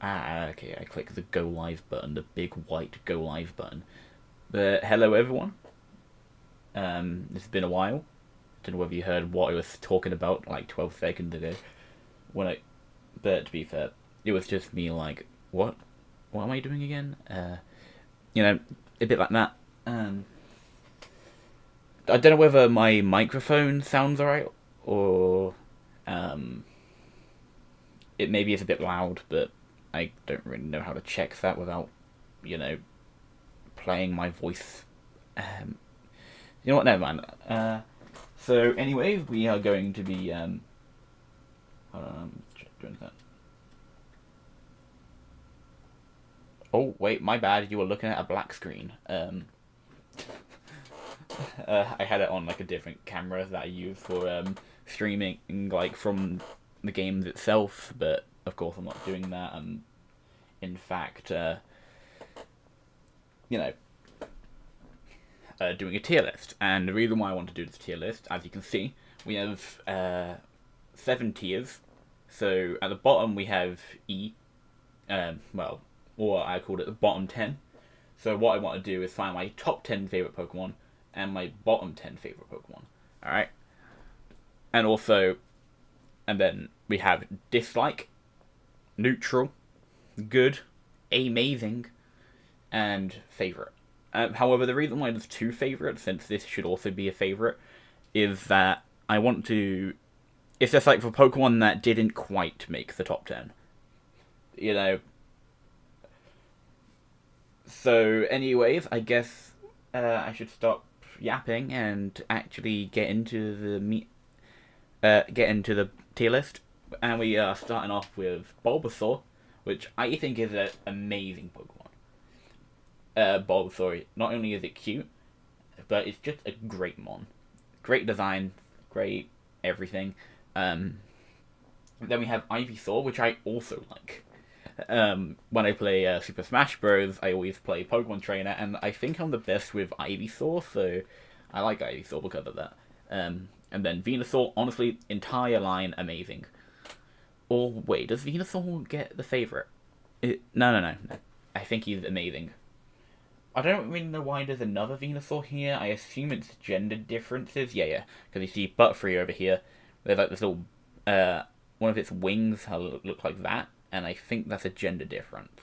Okay, I click the go live button, the big white go live button. But hello everyone. It's been a while. Don't know whether you heard what I was talking about like 12 seconds ago. When I, but to be fair, it was just me like, what? What am I doing again? You know, a bit like that. I don't know whether my microphone sounds alright or um, it maybe is a bit loud, but I don't really know how to check that without, you know, playing my voice. Um, you know what? Never mind. So anyway, we are going to be hold on, doing that. Oh wait, my bad. You were looking at a black screen. I had it on like a different camera that I use for streaming, like from the games itself. But of course, I'm not doing that. I'm, in fact, you know, doing a tier list. And the reason why I want to do this tier list, as you can see, we have 7 tiers. So at the bottom we have E, well, or I called it the bottom 10. So what I want to do is find my top 10 favorite Pokemon and my bottom 10 favorite Pokemon. Alright? And also, and then we have dislike, neutral, good, amazing, and favorite. However, the reason why there's 2 favorites, since this should also be a favorite, is that I want to. It's just like for Pokemon that didn't quite make the top 10. You know. So, anyways, I guess I should stop yapping and actually get into the tier list. And we are starting off with Bulbasaur, which I think is an amazing Pokemon. Bulbasaur, not only is it cute, but it's just a great mon. Great design, great everything. Then we have Ivysaur, which I also like. When I play Super Smash Bros, I always play Pokemon Trainer, and I think I'm the best with Ivysaur, so I like Ivysaur because of that. And then Venusaur, honestly, entire line amazing. Or wait, does Venusaur get the favorite? No. I think he's amazing. I don't really know why there's another Venusaur here. I assume it's gender differences. Yeah. Because you see Butterfree over here. There's like this little, one of its wings look like that, and I think that's a gender difference.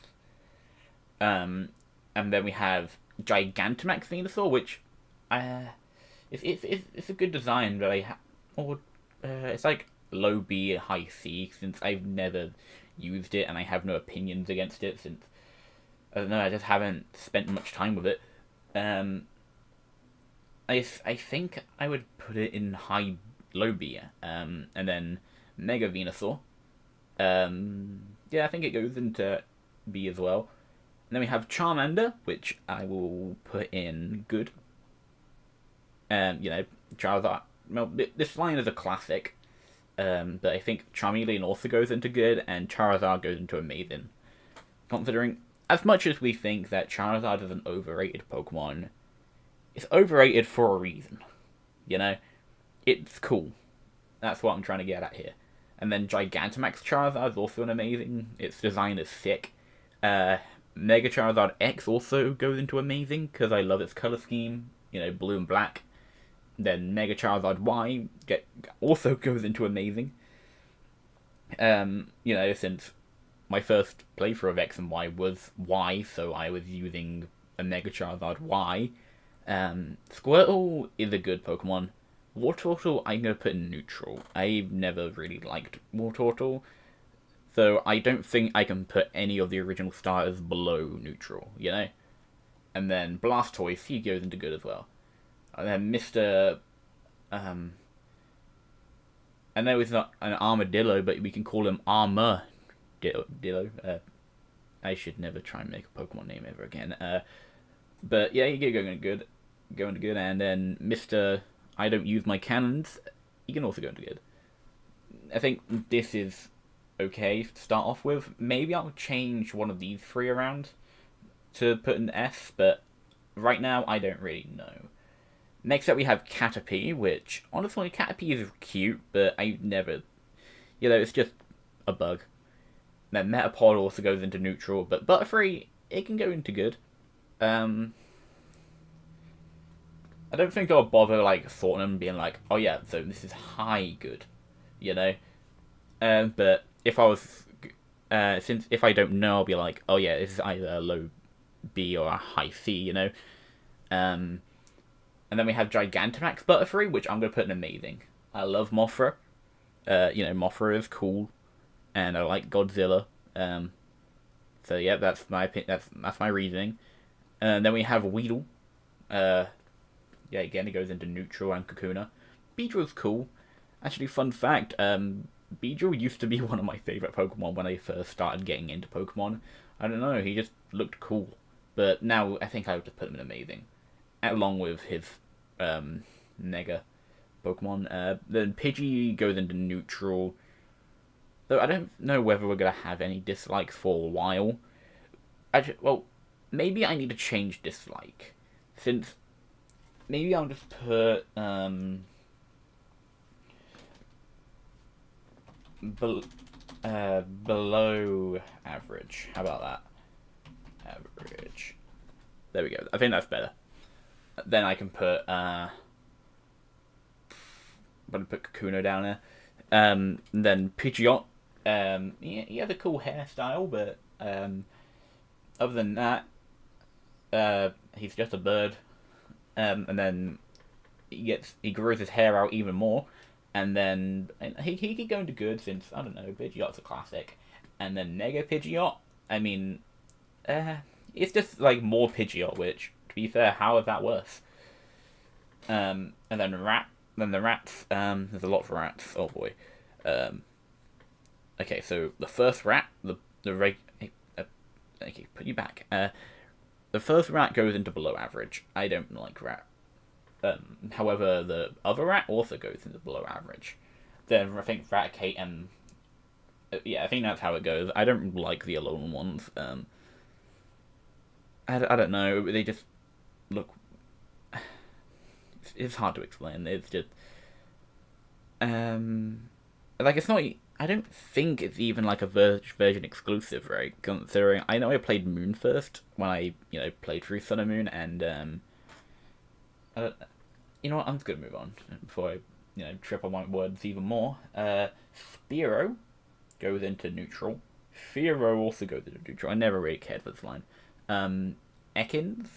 And then we have Gigantamax Venusaur, which, it's a good design, but it's like low B, high C, since I've never used it and I have no opinions against it since I don't know. I just haven't spent much time with it. I think I would put it in low B. And then Mega Venusaur. Yeah, I think it goes into B as well. And then we have Charmander, which I will put in good. You know, Charizard. Well, this line is a classic. But I think Charmeleon also goes into good, and Charizard goes into amazing. Considering, as much as we think that Charizard is an overrated Pokemon, it's overrated for a reason. You know? It's cool. That's what I'm trying to get at here. And then Gigantamax Charizard is also an amazing. Its design is sick. Mega Charizard X also goes into amazing, because I love its color scheme. You know, blue and black. Then Mega Charizard Y also goes into amazing. You know, since my first playthrough of X and Y was Y, so I was using a Mega Charizard Y. Squirtle is a good Pokemon. Wartortle, I'm going to put in neutral. I've never really liked Wartortle, so I don't think I can put any of the original starters below neutral, you know? And then Blastoise, he goes into good as well. And then Mr. I know it's not an armadillo, but we can call him Armadillo. I should never try and make a Pokemon name ever again. But yeah, you go into good, and then Mr. I don't use my cannons. You can also go into good. I think this is okay to start off with. Maybe I'll change one of these 3 around to put an S, but right now I don't really know. Next up we have Caterpie, which, honestly, Caterpie is cute, but I've never... You know, it's just a bug. Then Metapod also goes into neutral, but Butterfree, it can go into good. I don't think I'll bother like sorting them, being like, oh yeah, so this is high good, you know. But if I was, since if I don't know, I'll be like, oh yeah, this is either a low B or a high C, you know. And then we have Gigantamax Butterfree, which I'm gonna put in amazing. I love Mothra. Mothra is cool, and I like Godzilla. So yeah, that's my that's my reasoning. And then we have Weedle. Again, it goes into neutral and Kakuna. Beedrill's cool. Actually, fun fact, Beedrill used to be one of my favourite Pokemon when I first started getting into Pokemon. I don't know, he just looked cool. But now I think I would just put him in amazing. Along with his Nega Pokemon. Then Pidgey goes into neutral. Though I don't know whether we're going to have any dislikes for a while. Maybe I need to change dislike. Since maybe I'll just put below average. How about that? Average. There we go. I think that's better. Then I can put I'm gonna put Kakuna down there. Then Pidgeot. He has a cool hairstyle, but other than that, he's just a bird. And then he grows his hair out even more, and then he could go into good since I don't know, Pidgeot's a classic, and then Mega Pidgeot. I mean, it's just like more Pidgeot, which to be fair, how is that worse? And then the rats. There's a lot of rats. Oh boy. Okay, so the first rat, okay, put you back. The first rat goes into below average. I don't like rat. However, the other rat also goes into below average. Then I think Raticate and I think that's how it goes. I don't like the Alolan ones. I don't know. They just look. It's hard to explain. It's just it's not. I don't think it's even like a version exclusive, right? Considering I know I played Moon first when I played through Sun and Moon, and you know what? I'm just gonna move on before I trip on my words even more. Spearow goes into neutral. Fearow also goes into neutral. I never really cared for this line. Ekans,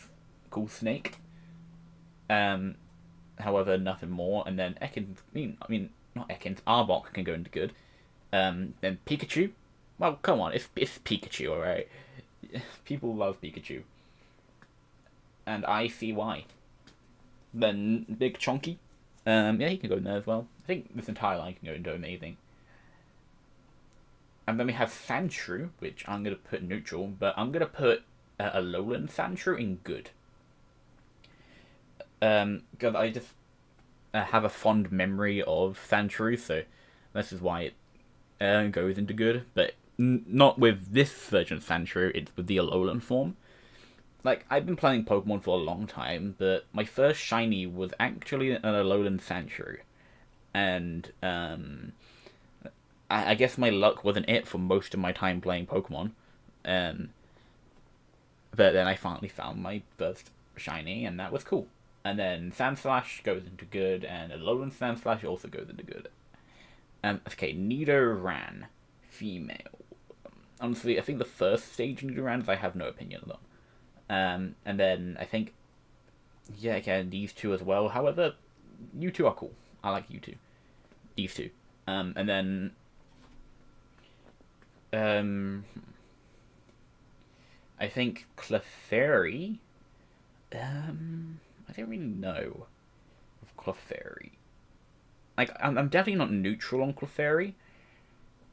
cool snake. However, nothing more. And then Ekans, I mean, not Ekans. Arbok can go into good. Then Pikachu. Well, come on, it's Pikachu, alright? People love Pikachu. And I see why. Then Big Chonky. He can go in there as well. I think this entire line can go into amazing. And then we have Sandshrew, which I'm going to put neutral, but I'm going to put a Alolan Sandshrew in good. Because I just have a fond memory of Sandshrew, so this is why it goes into good. But not with this version of Sandshrew, it's with the Alolan form. Like, I've been playing Pokemon for a long time, but my first shiny was actually an Alolan Sandshrew. And I guess my luck wasn't it for most of my time playing Pokemon. But then I finally found my first shiny, and that was cool. And then Sandslash goes into good, and Alolan Sandslash also goes into good. Okay, Nidoran, female. Honestly, I think the first stage Nidorans, I have no opinion on. And then I think, again, these two as well. However, you two are cool. I like you two. These two. And then, I think Clefairy. I don't really know of Clefairy. Like, I'm definitely not neutral on Clefairy.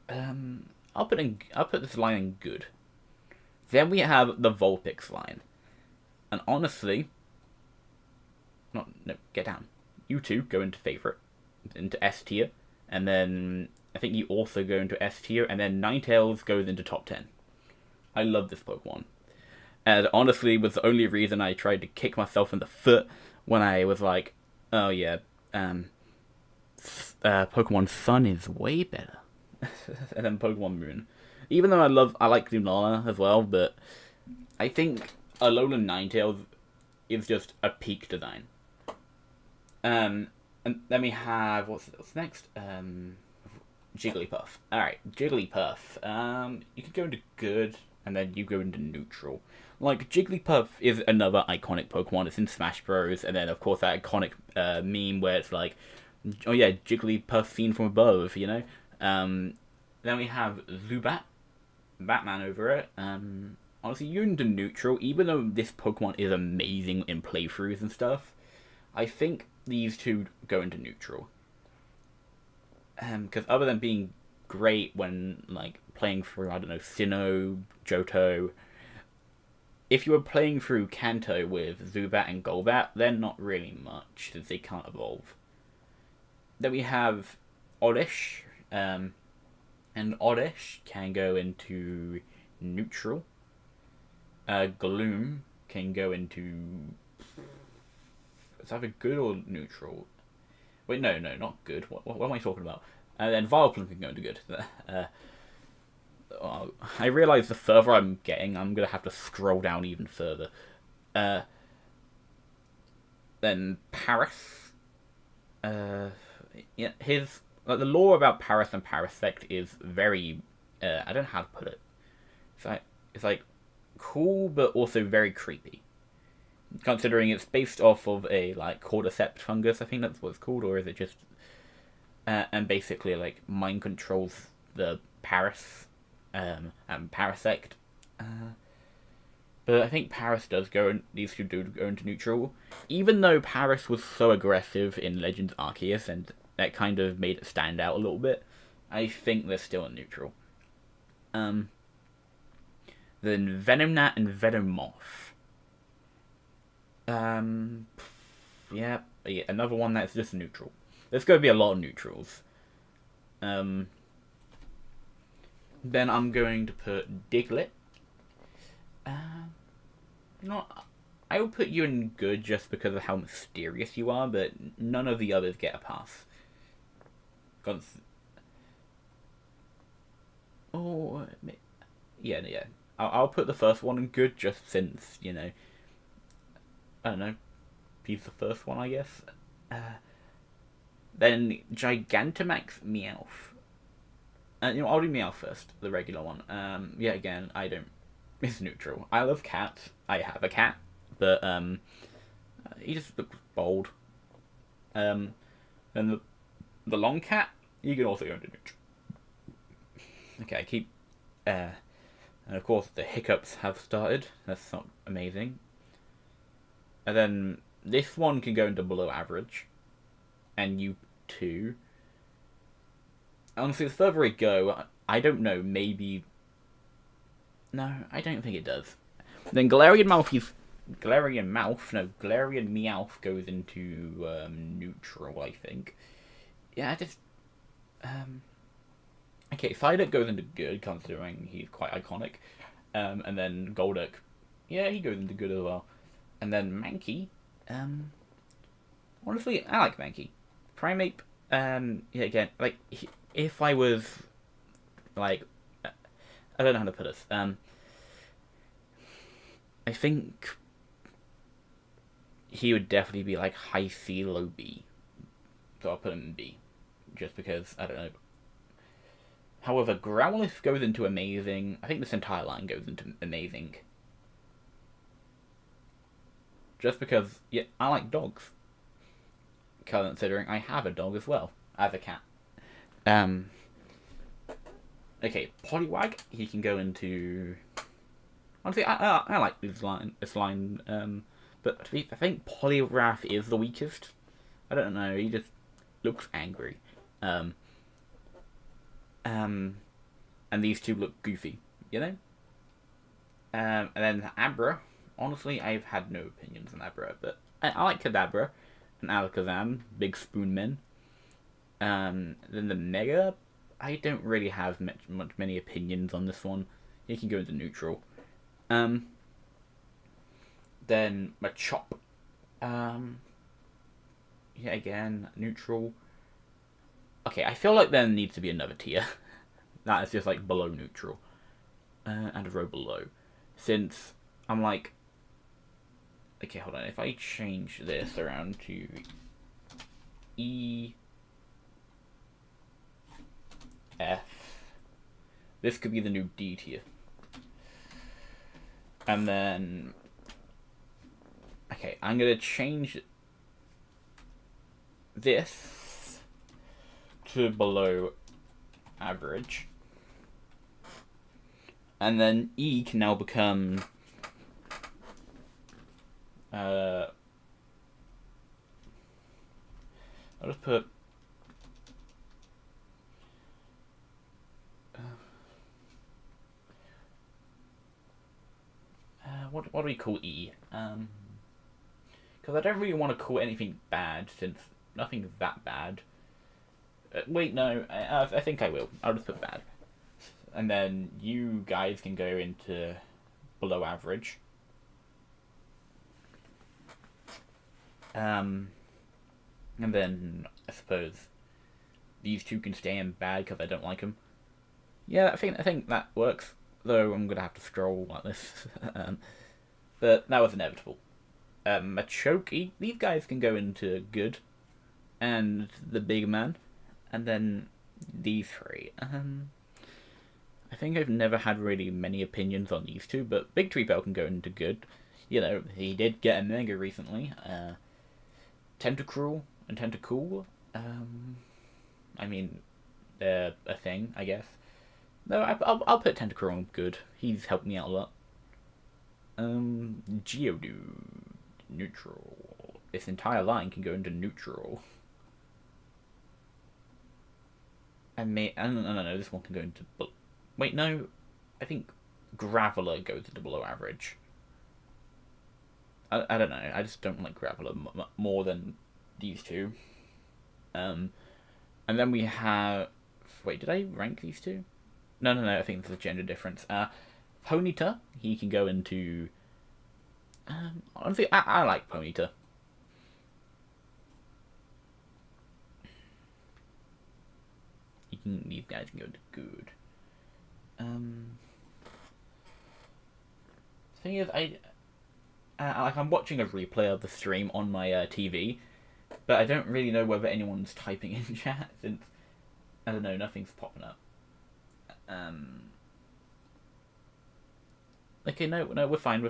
I'll put this line in good. Then we have the Vulpix line. And honestly, get down. You two go into favorite, into S tier, and then I think you also go into S tier, and then Ninetales goes into top 10. I love this Pokemon. And honestly, was the only reason I tried to kick myself in the foot when I was like, oh yeah, Pokemon Sun is way better. And then Pokemon Moon. Even though I like Lunala as well, but I think Alolan Ninetales is just a peak design. And then we have what's next? Jigglypuff. Alright, Jigglypuff. You could go into good, and then you go into neutral. Like, Jigglypuff is another iconic Pokemon. It's in Smash Bros. And then, of course, that iconic meme where it's like, oh yeah, Jigglypuff seen from above, you know? Then we have Zubat. Batman over it. Honestly, you're into neutral. Even though this Pokemon is amazing in playthroughs and stuff, I think these two go into neutral. Because other than being great when, like, playing through, I don't know, Sinnoh, Johto, if you were playing through Kanto with Zubat and Golbat, they're not really much, since they can't evolve. Then we have Oddish, and Oddish can go into neutral. Gloom can go into... It's either good or neutral. Wait, no, not good. What am I talking about? And then Vileplume can go into good. I realise the further I'm getting, I'm going to have to scroll down even further. Then Paris. Yeah, the lore about Paris and Parasect is very... I don't know how to put it. It's like cool, but also very creepy. Considering it's based off of a like cordyceps fungus, I think that's what it's called, or is it just? And basically, like mind controls the Paris, and Parasect. But I think Paris does go. These two do go into neutral, even though Paris was so aggressive in Legends Arceus, and that kind of made it stand out a little bit. I think they're still in neutral. Then Venonat and Venomoth. Yeah, another one that's just neutral. There's going to be a lot of neutrals. Then I'm going to put Diglett. I will put you in good just because of how mysterious you are, but none of the others get a pass. Yeah. I'll put the first one in good just since, you know, I don't know, he's the first one, I guess. Then Gigantamax Meowth. I'll do Meowth first, the regular one. Yeah, again, I don't... It's neutral. I love cats. I have a cat, but he just looks bold. And the long cat, you can also go into neutral. Okay, I keep... and of course, the hiccups have started. That's not amazing. And then this one can go into below average. And you too. Honestly, the further I go, I don't know, maybe... No, I don't think it does. Then Galarian Meowth goes into neutral, I think. Yeah, okay, Psyduck goes into good, considering he's quite iconic. And then Golduck, yeah, he goes into good as well. And then Mankey, honestly, I like Mankey. Primeape, yeah, again, like, if I was, like, I don't know how to put this, I think he would definitely be, like, high C, low B. So I'll put him in B, just because, I don't know. However, Growlithe goes into amazing. I think this entire line goes into amazing. Just because, yeah, I like dogs. Considering I have a dog as well, as a cat. Okay, Poliwag, he can go into... Honestly, I like this line, but I think Poliwrath is the weakest. I don't know, he just looks angry. And these two look goofy, you know? And then Abra, honestly, I've had no opinions on Abra, but I like Kadabra and Alakazam, big spoon men. Then the Mega, I don't really have many opinions on this one. He can go into neutral. Then Machop. Yeah, again, neutral. Okay, I feel like there needs to be another tier. That is just like below neutral. and a row below. Since I'm like, okay, hold on. If I change this around to E, F, this could be the new D tier. And then, okay, I'm gonna change this to below average. And then E can now become I'll just put what do we call E? Because I don't really want to call anything bad, since nothing's that bad. Wait, no, I think I will. I'll just put bad. And then you guys can go into below average. And then I suppose these two can stay in bad because I don't like them. Yeah, I think that works. Though I'm gonna have to scroll like this. But that was inevitable. Machoke, these guys can go into good, and the big man, and then these three. I think I've never had really many opinions on these two, but Big Tree Bell can go into good. You know, he did get a Mega recently. Tentacruel and Tentacool. I mean, they're a thing, I guess. No, I'll put Tentacruel on good. He's helped me out a lot. Geodude. Neutral. This entire line can go into neutral. I don't know, this one can go into... Wait, no. I think Graveler goes into below average. I don't know. I just don't like Graveler more than these two. And then we have... Wait, did I rank these two? No. I think there's a gender difference. Ponyta, he can go into... honestly, I like Ponyta. These guys can go into good. The thing is, I'm watching a replay of the stream on my TV, but I don't really know whether anyone's typing in chat, since I don't know, nothing's popping up. Okay, no, we're fine.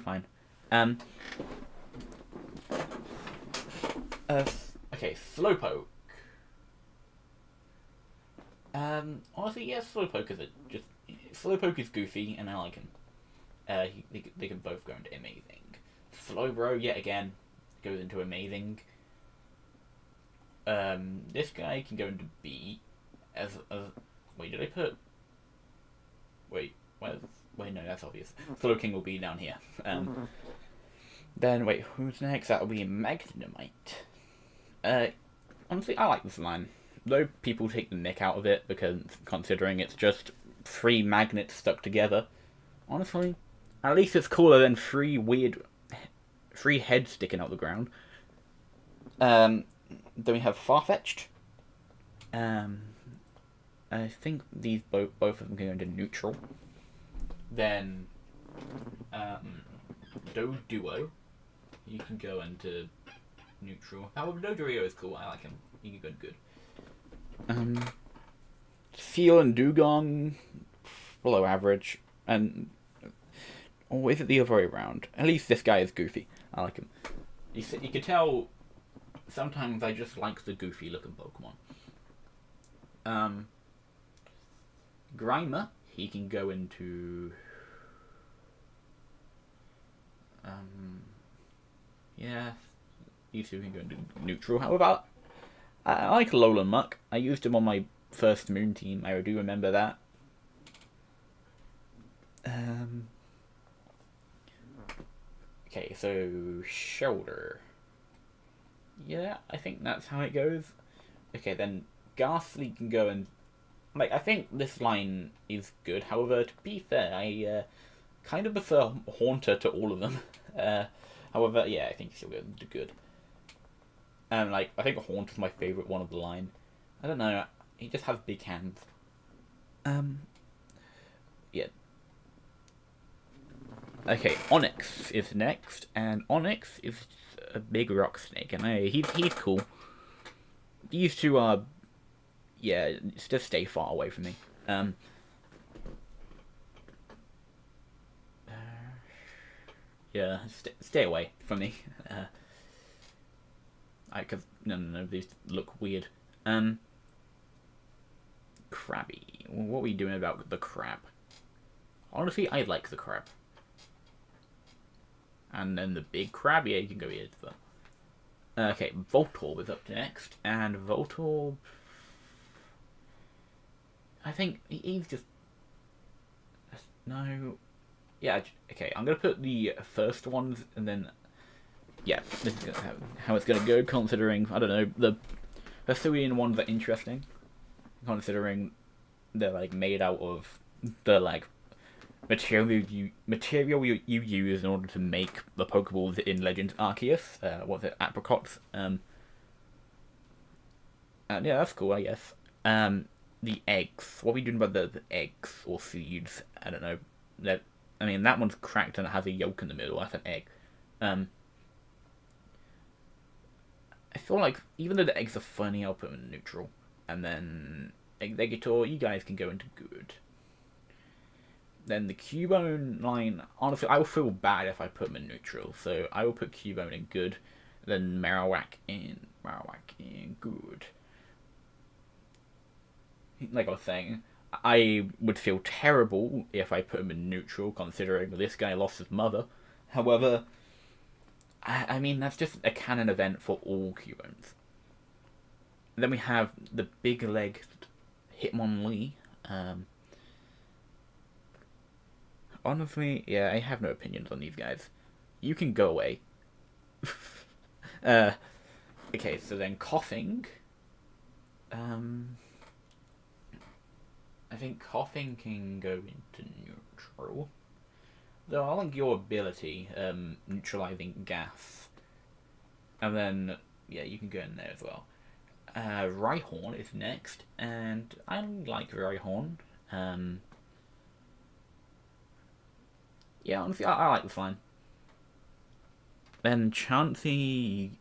Okay, Slowpoke. Honestly, yes, Slowpoke Slowpoke is goofy, and I like him. They can both go into amazing. Slowbro, yet again, goes into amazing. This guy can go into B. Wait, did I put? Wait, no, that's obvious. Slowking will be down here. Then wait, who's next? That'll be Magnemite. Honestly, I like this line. Though people take the nick out of it because considering it's just 3 magnets stuck together. Honestly, at least it's cooler than 3 heads sticking out the ground. Then we have Farfetch'd. I think these both of them can go into neutral. Then Doduo, you can go into neutral. However, Doduo is cool. I like him. He can go good. Seal and Dugong, below average, and or is it the other way around? At least this guy is goofy. I like him. You can tell. Sometimes I just like the goofy looking Pokemon. Grimer, he can go into. Yeah, these two can go into neutral. However, I like Alolan Muck. I used him on my first Moon team. I do remember that. Okay, so Shoulder. Yeah, I think that's how it goes. Okay, then Ghastly can go and... I think this line is good. However, to be fair, I kind of prefer Haunter to all of them. However, yeah, I think he still goes into good. I think Haunter's my favourite one of the line. I don't know, he just has big hands. Yeah. Okay, Onyx is next, and Onyx is a big rock snake, and he's cool. These two are, yeah, just stay far away from me. Yeah, stay away from me. Cause no, these look weird. Crabby. What are we doing about the crab? Honestly, I like the crab. And then the big crab, yeah, you can go here as well. Okay, Voltorb is up next, and Voltorb, I think he's just no. Yeah, okay. I'm gonna put the first ones, and then yeah, this is how it's gonna go. Considering I don't know the Hisuian ones are interesting, considering they're like made out of the like material you use in order to make the Pokeballs in Legends Arceus. What's it? Apricots. And yeah, that's cool, I guess. The eggs. What are we doing about the eggs or seeds? I don't know. That I mean, that one's cracked and it has a yolk in the middle. That's an egg. Um, I feel like even though the eggs are funny, I'll put them in neutral. And then Exeggutor, you guys can go into good. Then the Cubone line, honestly, I will feel bad if I put them in neutral. So I will put Cubone in good. Then Marowak in good. Like I was saying, I would feel terrible if I put him in neutral, considering this guy lost his mother. However, I mean, that's just a canon event for all Cubones. Then we have the big-legged Hitmonlee. Honestly, yeah, I have no opinions on these guys. You can go away. Okay, so then Coughing. I think Coughing can go into neutral. Though I like your ability, neutralizing gas. And then, yeah, you can go in there as well. Rhyhorn is next, and I like Rhyhorn. Yeah, honestly, I like the line. Then Chansey,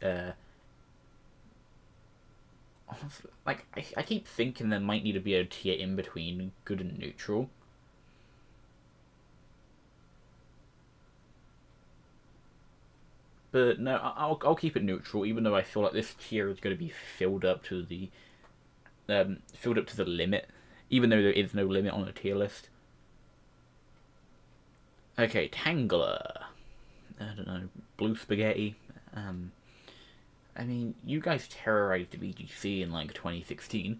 honestly, like, I keep thinking there might need to be a tier in between good and neutral. But no, I'll keep it neutral, even though I feel like this tier is going to be filled up to the limit, even though there is no limit on the tier list. Okay, Tangler. I don't know, Blue Spaghetti. I mean, you guys terrorized VGC in like 2016.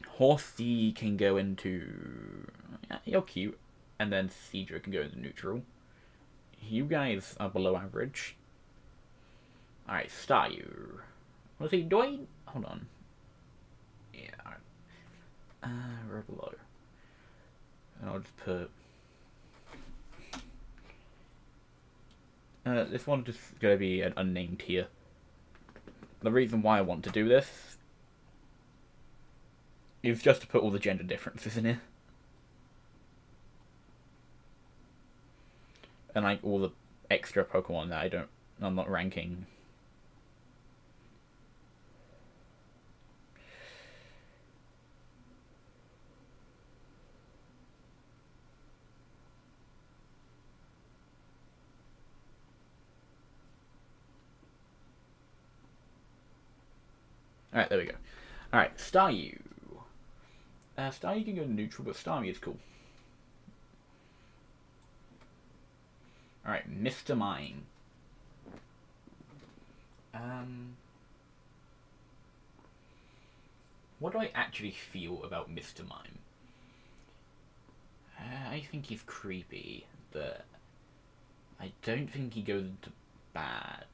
Horsey can go into. Yeah, you're cute. And then Cedra can go into neutral. You guys are below average. Alright, Staryu. Let's see, do I. Hold on. Yeah, alright. We're below. And I'll just put. This one's just going to be an unnamed tier. The reason why I want to do this is just to put all the gender differences in here. And like all the extra Pokemon that I'm not ranking. Alright, there we go. Alright, Staryu. Staryu can go neutral, but Staryu is cool. Alright, Mr. Mime. What do I actually feel about Mr. Mime? I think he's creepy, but I don't think he goes into bad.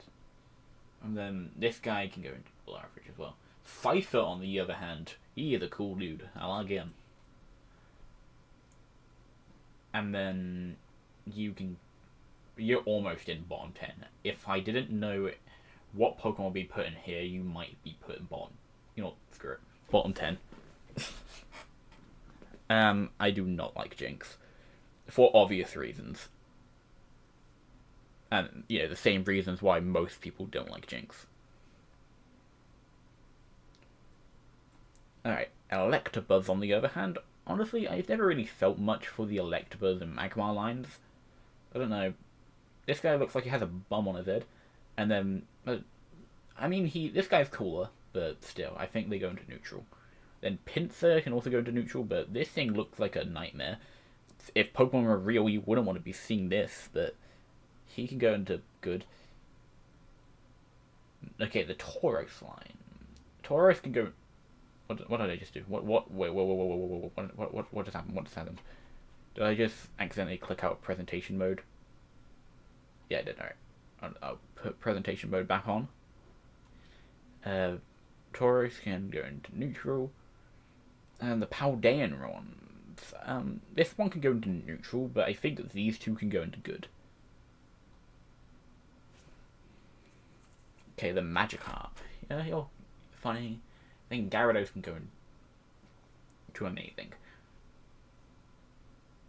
And then this guy can go into below average as well. Pfeiffer, on the other hand, he is a cool dude. I like him. And then you're almost in bottom 10. If I didn't know what Pokemon would be put in here, you might be put in bottom. You know, screw it. Bottom 10. I do not like Jinx. for obvious reasons. And, you know, the same reasons why most people don't like Jinx. Alright, Electabuzz on the other hand, honestly, I've never really felt much for the Electabuzz and Magmar lines. I don't know. This guy looks like he has a bum on his head. And then, I mean, this guy's cooler, but still, I think they go into neutral. Then Pinsir can also go into neutral, but this thing looks like a nightmare. If Pokemon were real, you wouldn't want to be seeing this, but he can go into good. Okay, the Tauros line. Tauros can go. What did I just do? What just happened? What just happened? Did I just accidentally click out presentation mode? Yeah, I did. Alright. I'll put presentation mode back on. Tauros can go into neutral. And the Paldean ones. This one can go into neutral, but I think that these two can go into good. Okay, the Magikarp. Yeah, you're funny. I think Gyarados can go into amazing.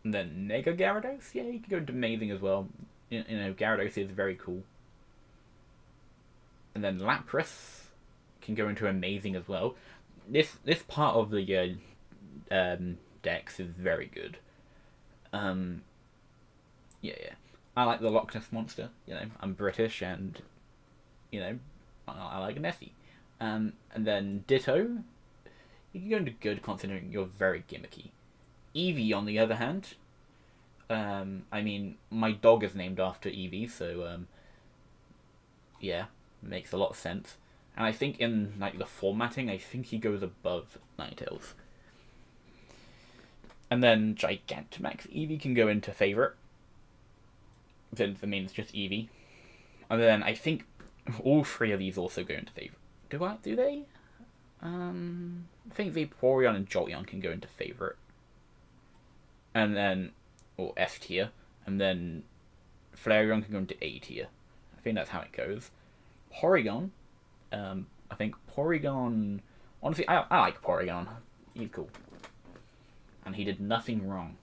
And then Mega Gyarados? Yeah, he can go into amazing as well. You know, Gyarados is very cool. And then Lapras can go into amazing as well. This part of the Dex is very good. Yeah. I like the Loch Ness Monster. You know, I'm British and, you know, I like Nessie. And then Ditto, you can go into good considering you're very gimmicky. Eevee, on the other hand, I mean, my dog is named after Eevee, so, yeah, makes a lot of sense. And I think in, like, the formatting, I think he goes above Ninetales. And then Gigantamax Eevee can go into Favourite, since, I mean, it's just Eevee. And then I think all three of these also go into Favourite. Do they? I think Vaporeon and Jolteon can go into Favourite. And then, or S tier. And then Flareon can go into A tier. I think that's how it goes. Porygon, I think Porygon, honestly, I like Porygon. He's cool. And he did nothing wrong.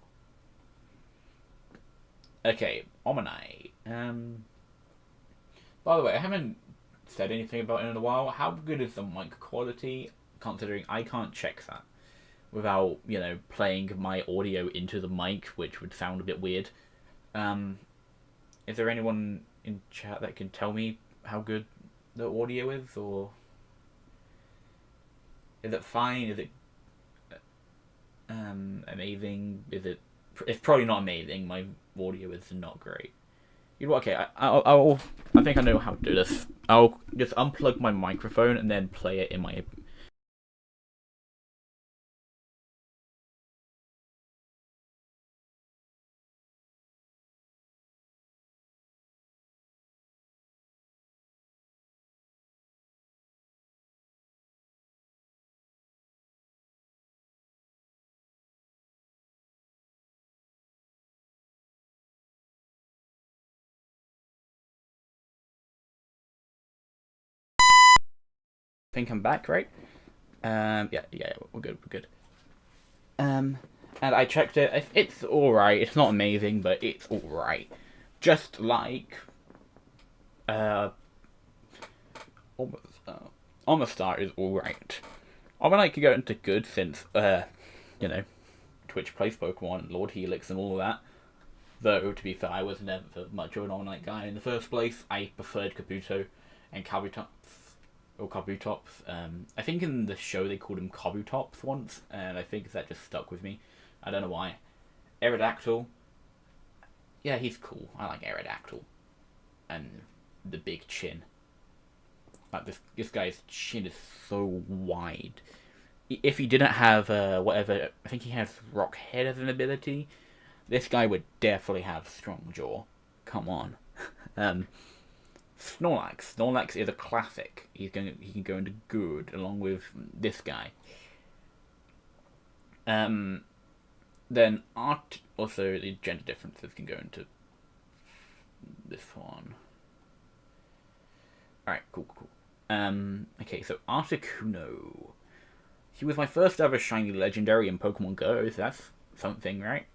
Okay, Omanyte. By the way, I haven't said anything about it in a while. How good is the mic quality? Considering I can't check that without, you know, playing my audio into the mic, which would sound a bit weird. Is there anyone in chat that can tell me how good the audio is, or is it fine? Is it amazing? Is it? It's probably not amazing. My audio is not great. You know what? Okay, I think I know how to do this. I'll just unplug my microphone and then play it in my. I think I'm back, right? Yeah, we're good. And I checked it. It's all right. It's not amazing, but it's all right. Just like Omastar is all right. Omanyte could go into good since you know, Twitch plays Pokemon, Lord Helix, and all of that. Though to be fair, I was never much of an Omanyte guy in the first place. I preferred Kabuto and Kabutops. Or Kabutops. I think in the show they called him Kabutops once, and I think that just stuck with me. I don't know why. Aerodactyl. Yeah, he's cool. I like Aerodactyl. And the big chin. Like this guy's chin is so wide. If he didn't have whatever, I think he has Rock Head as an ability. This guy would definitely have strong jaw. Come on. Snorlax. Snorlax is a classic. He can go into good along with this guy. Then art. Also, the gender differences can go into this one. All right, cool. Okay, so Articuno. He was my first ever shiny legendary in Pokemon Go. So that's something, right?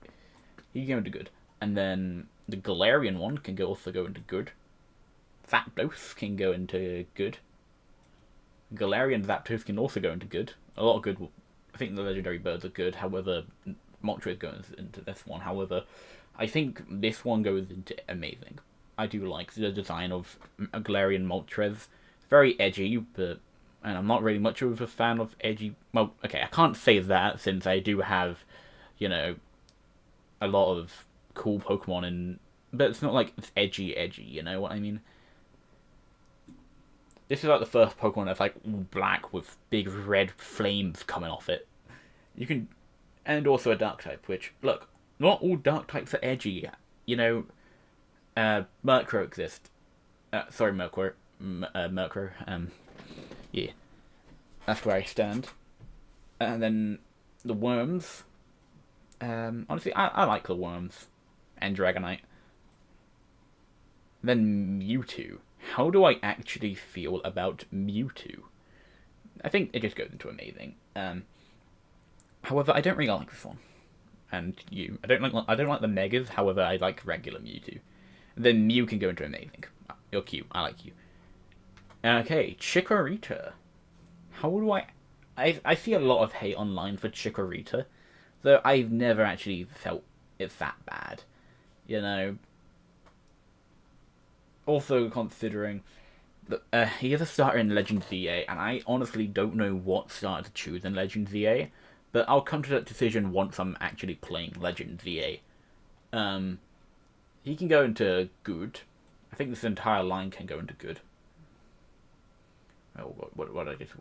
He can go into good. And then the Galarian one can also go into good. Zapdos can go into good. Galarian Zapdos can also go into good. A lot of good. I think the legendary birds are good. However, Moltres goes into this one. However, I think this one goes into amazing. I do like the design of Galarian Moltres. It's very edgy, but and I'm not really much of a fan of edgy. Well, okay, I can't say that since I do have, a lot of cool Pokemon, but it's not like it's edgy. You know what I mean? This is like the first Pokemon that's like all black with big red flames coming off it. You can, and also a Dark type. Which look, not all Dark types are edgy. Murkrow exists. Sorry, Murkrow. Murkrow. Yeah, that's where I stand. And then the worms. Honestly, I like the worms and Dragonite. Then Mewtwo. How do I actually feel about Mewtwo? I think it just goes into amazing. However, I don't really like this one. And you, I don't like the Megas. However, I like regular Mewtwo. And then Mew can go into amazing. You're cute. I like you. Okay, Chikorita. How do I see a lot of hate online for Chikorita, though I've never actually felt it's that bad. Also considering that he is a starter in Legend ZA, and I honestly don't know what starter to choose in Legend ZA, but I'll come to that decision once I'm actually playing Legend ZA. He can go into good. I think this entire line can go into good. Oh, what did I just?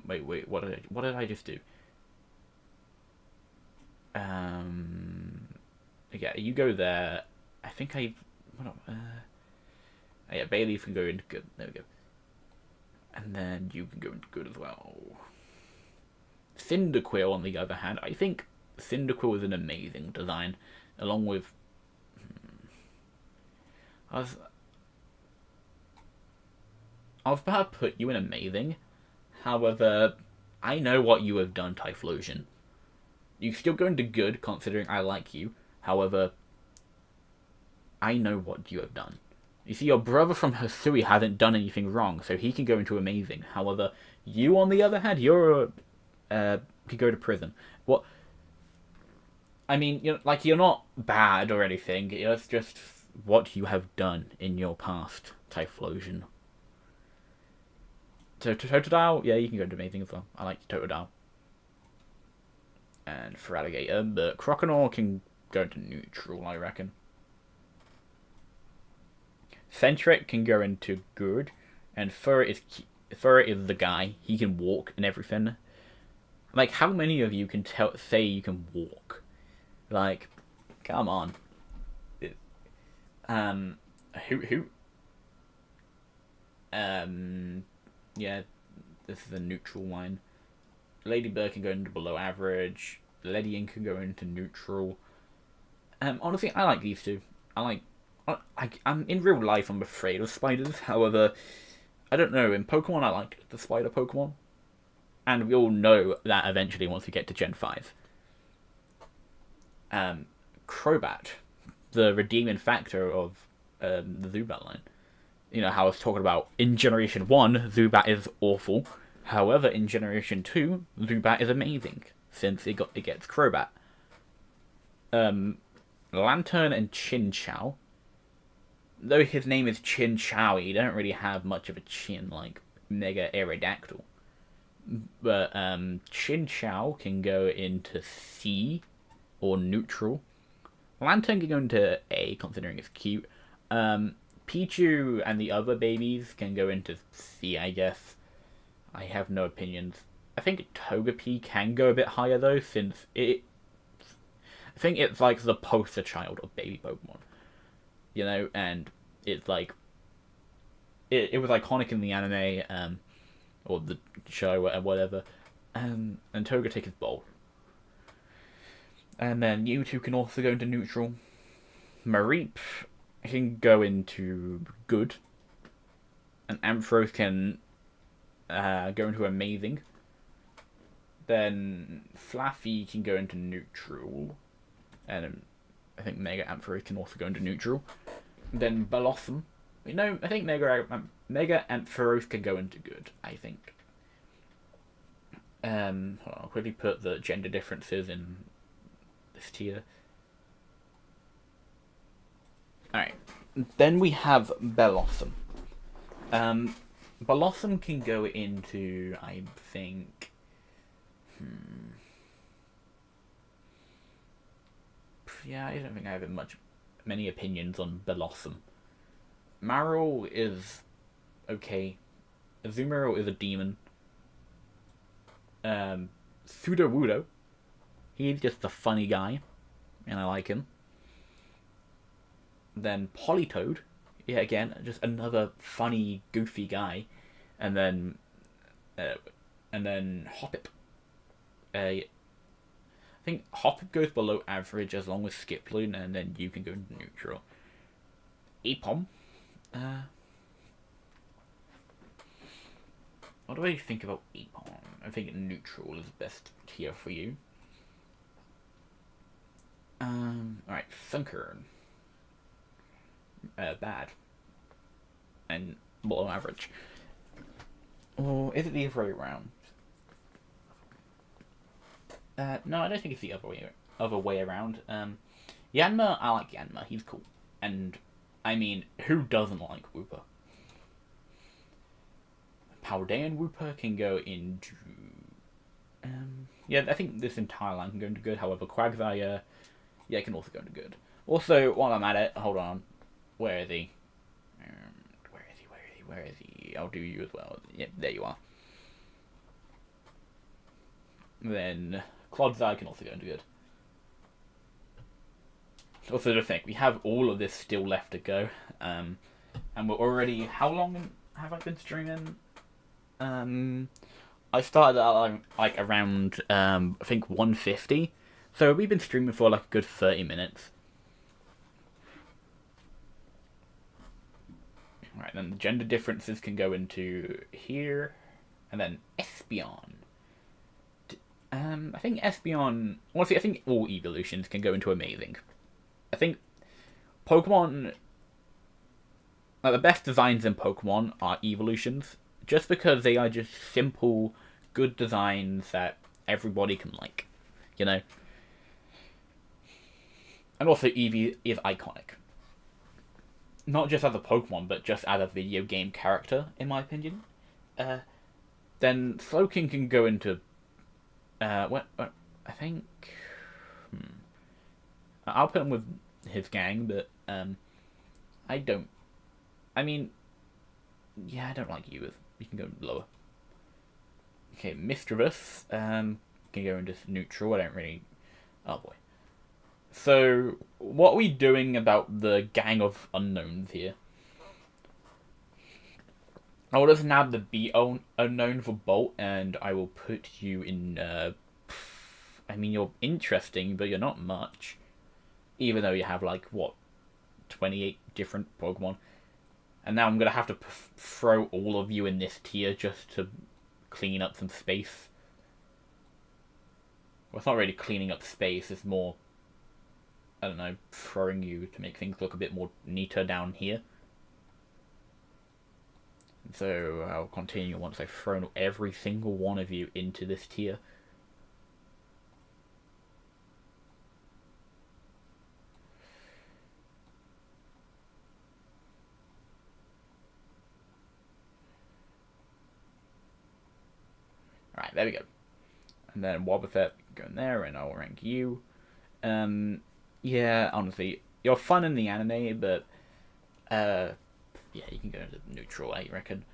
Wait. What did I just do? Yeah, you go there. I think I. Yeah, Bailey can go into good. There we go. And then you can go into good as well. Cyndaquil, on the other hand, I think Cyndaquil is an amazing design, along with. I was about to put you in amazing. However, I know what you have done, Typhlosion. You still go into good, considering I like you. However, I know what you have done. You see, your brother from Hisui hasn't done anything wrong, so he can go into amazing. However, you, on the other hand, you're could go to prison. What? I mean, you're not bad or anything. It's just what you have done in your past, Typhlosion. So Totodile, yeah, you can go into amazing as well. I like Totodile. And for Alligator, but Croconaw can go into neutral, I reckon. Centric can go into good, and Fur is the guy. He can walk and everything. Like, how many of you can say you can walk? Like, come on. Who? Yeah, this is a neutral line. Ladybird can go into below average. Ledian can go into neutral. Honestly, I like these two. I'm in real life, I'm afraid of spiders. However, I don't know. In Pokemon, I like the spider Pokemon. And we all know that eventually once we get to Gen 5. Crobat, the redeeming factor of the Zubat line. How I was talking about in Generation 1, Zubat is awful. However, in Generation 2, Zubat is amazing, since it gets Crobat. Lantern and Chinchou. Though his name is Chinchou, he don't really have much of a chin like Mega Aerodactyl. But Chinchou can go into C or neutral. Lantern can go into A, considering it's cute. Pichu and the other babies can go into C, I guess. I have no opinions. I think Togepi can go a bit higher though, since I think it's like the poster child of baby Pokemon. And it's like it was iconic in the anime, or the show or whatever. And Togetic is bold. And then Mewtwo can also go into neutral. Mareep can go into good. And Ampharos can go into amazing. Then Fluffy can go into neutral. And I think Mega Ampharos can also go into neutral. Then Bellossom. I think Mega Ampharos can go into good, I think. Hold on, I'll quickly put the gender differences in this tier. Alright. Then we have Bellossom. Bellossom can go into, I think... Yeah, I don't think I have many opinions on Bellossom. Marill is okay. Azumarill is a demon. Sudowoodo, he's just a funny guy, and I like him. Then Politoed, yeah, again, just another funny, goofy guy. And then Hoppip. I think Hoppip goes below average as long as Skiploon, and then you can go into neutral. Aipom. What do I think about Aipom? I think neutral is the best tier for you. Alright, Sunkern. Bad. And below average. Or is it the other way around? No, I don't think it's the other way around. Yanma, I like Yanma. He's cool. And, I mean, who doesn't like Wooper? Paldean Wooper can go into... yeah, I think this entire line can go into good. However, Quagsire, yeah, can also go into good. Also, while I'm at it, hold on. Where is he? Where is he? I'll do you as well. Yep, there you are. Then Clodsire can also go into good. Also, to think, we have all of this still left to go. And we're already... How long have I been streaming? I started at like around, I think 150. So we've been streaming for like a good 30 minutes. Alright, then the gender differences can go into here. And then Espeon. I think Espeon... Honestly, I think all evolutions can go into amazing. I think Pokemon... Like, the best designs in Pokemon are evolutions. Just because they are just simple, good designs that everybody can like. You know? And also, Eevee is iconic. Not just as a Pokemon, but just as a video game character, in my opinion. Then Slowking can go into... I think... I'll put him with his gang, but I don't... I mean... Yeah, I don't like you. You can go lower. Okay, Misdreavus can go into neutral. I don't really... Oh boy. So, what are we doing about the gang of unknowns here? I will just nab the B unknown for Bolt, and I will put you in... I mean, you're interesting, but you're not much. Even though you have, like, what? 28 different Pokemon. And now I'm going to have to throw all of you in this tier just to clean up some space. Well, it's not really cleaning up space, it's more, I don't know, throwing you to make things look a bit more neater down here. So I'll continue once I've thrown every single one of you into this tier. Alright, there we go. And then Wobbuffet go in there, and I'll rank you. Yeah, honestly, you're fun in the anime, but yeah, you can go into neutral, I reckon.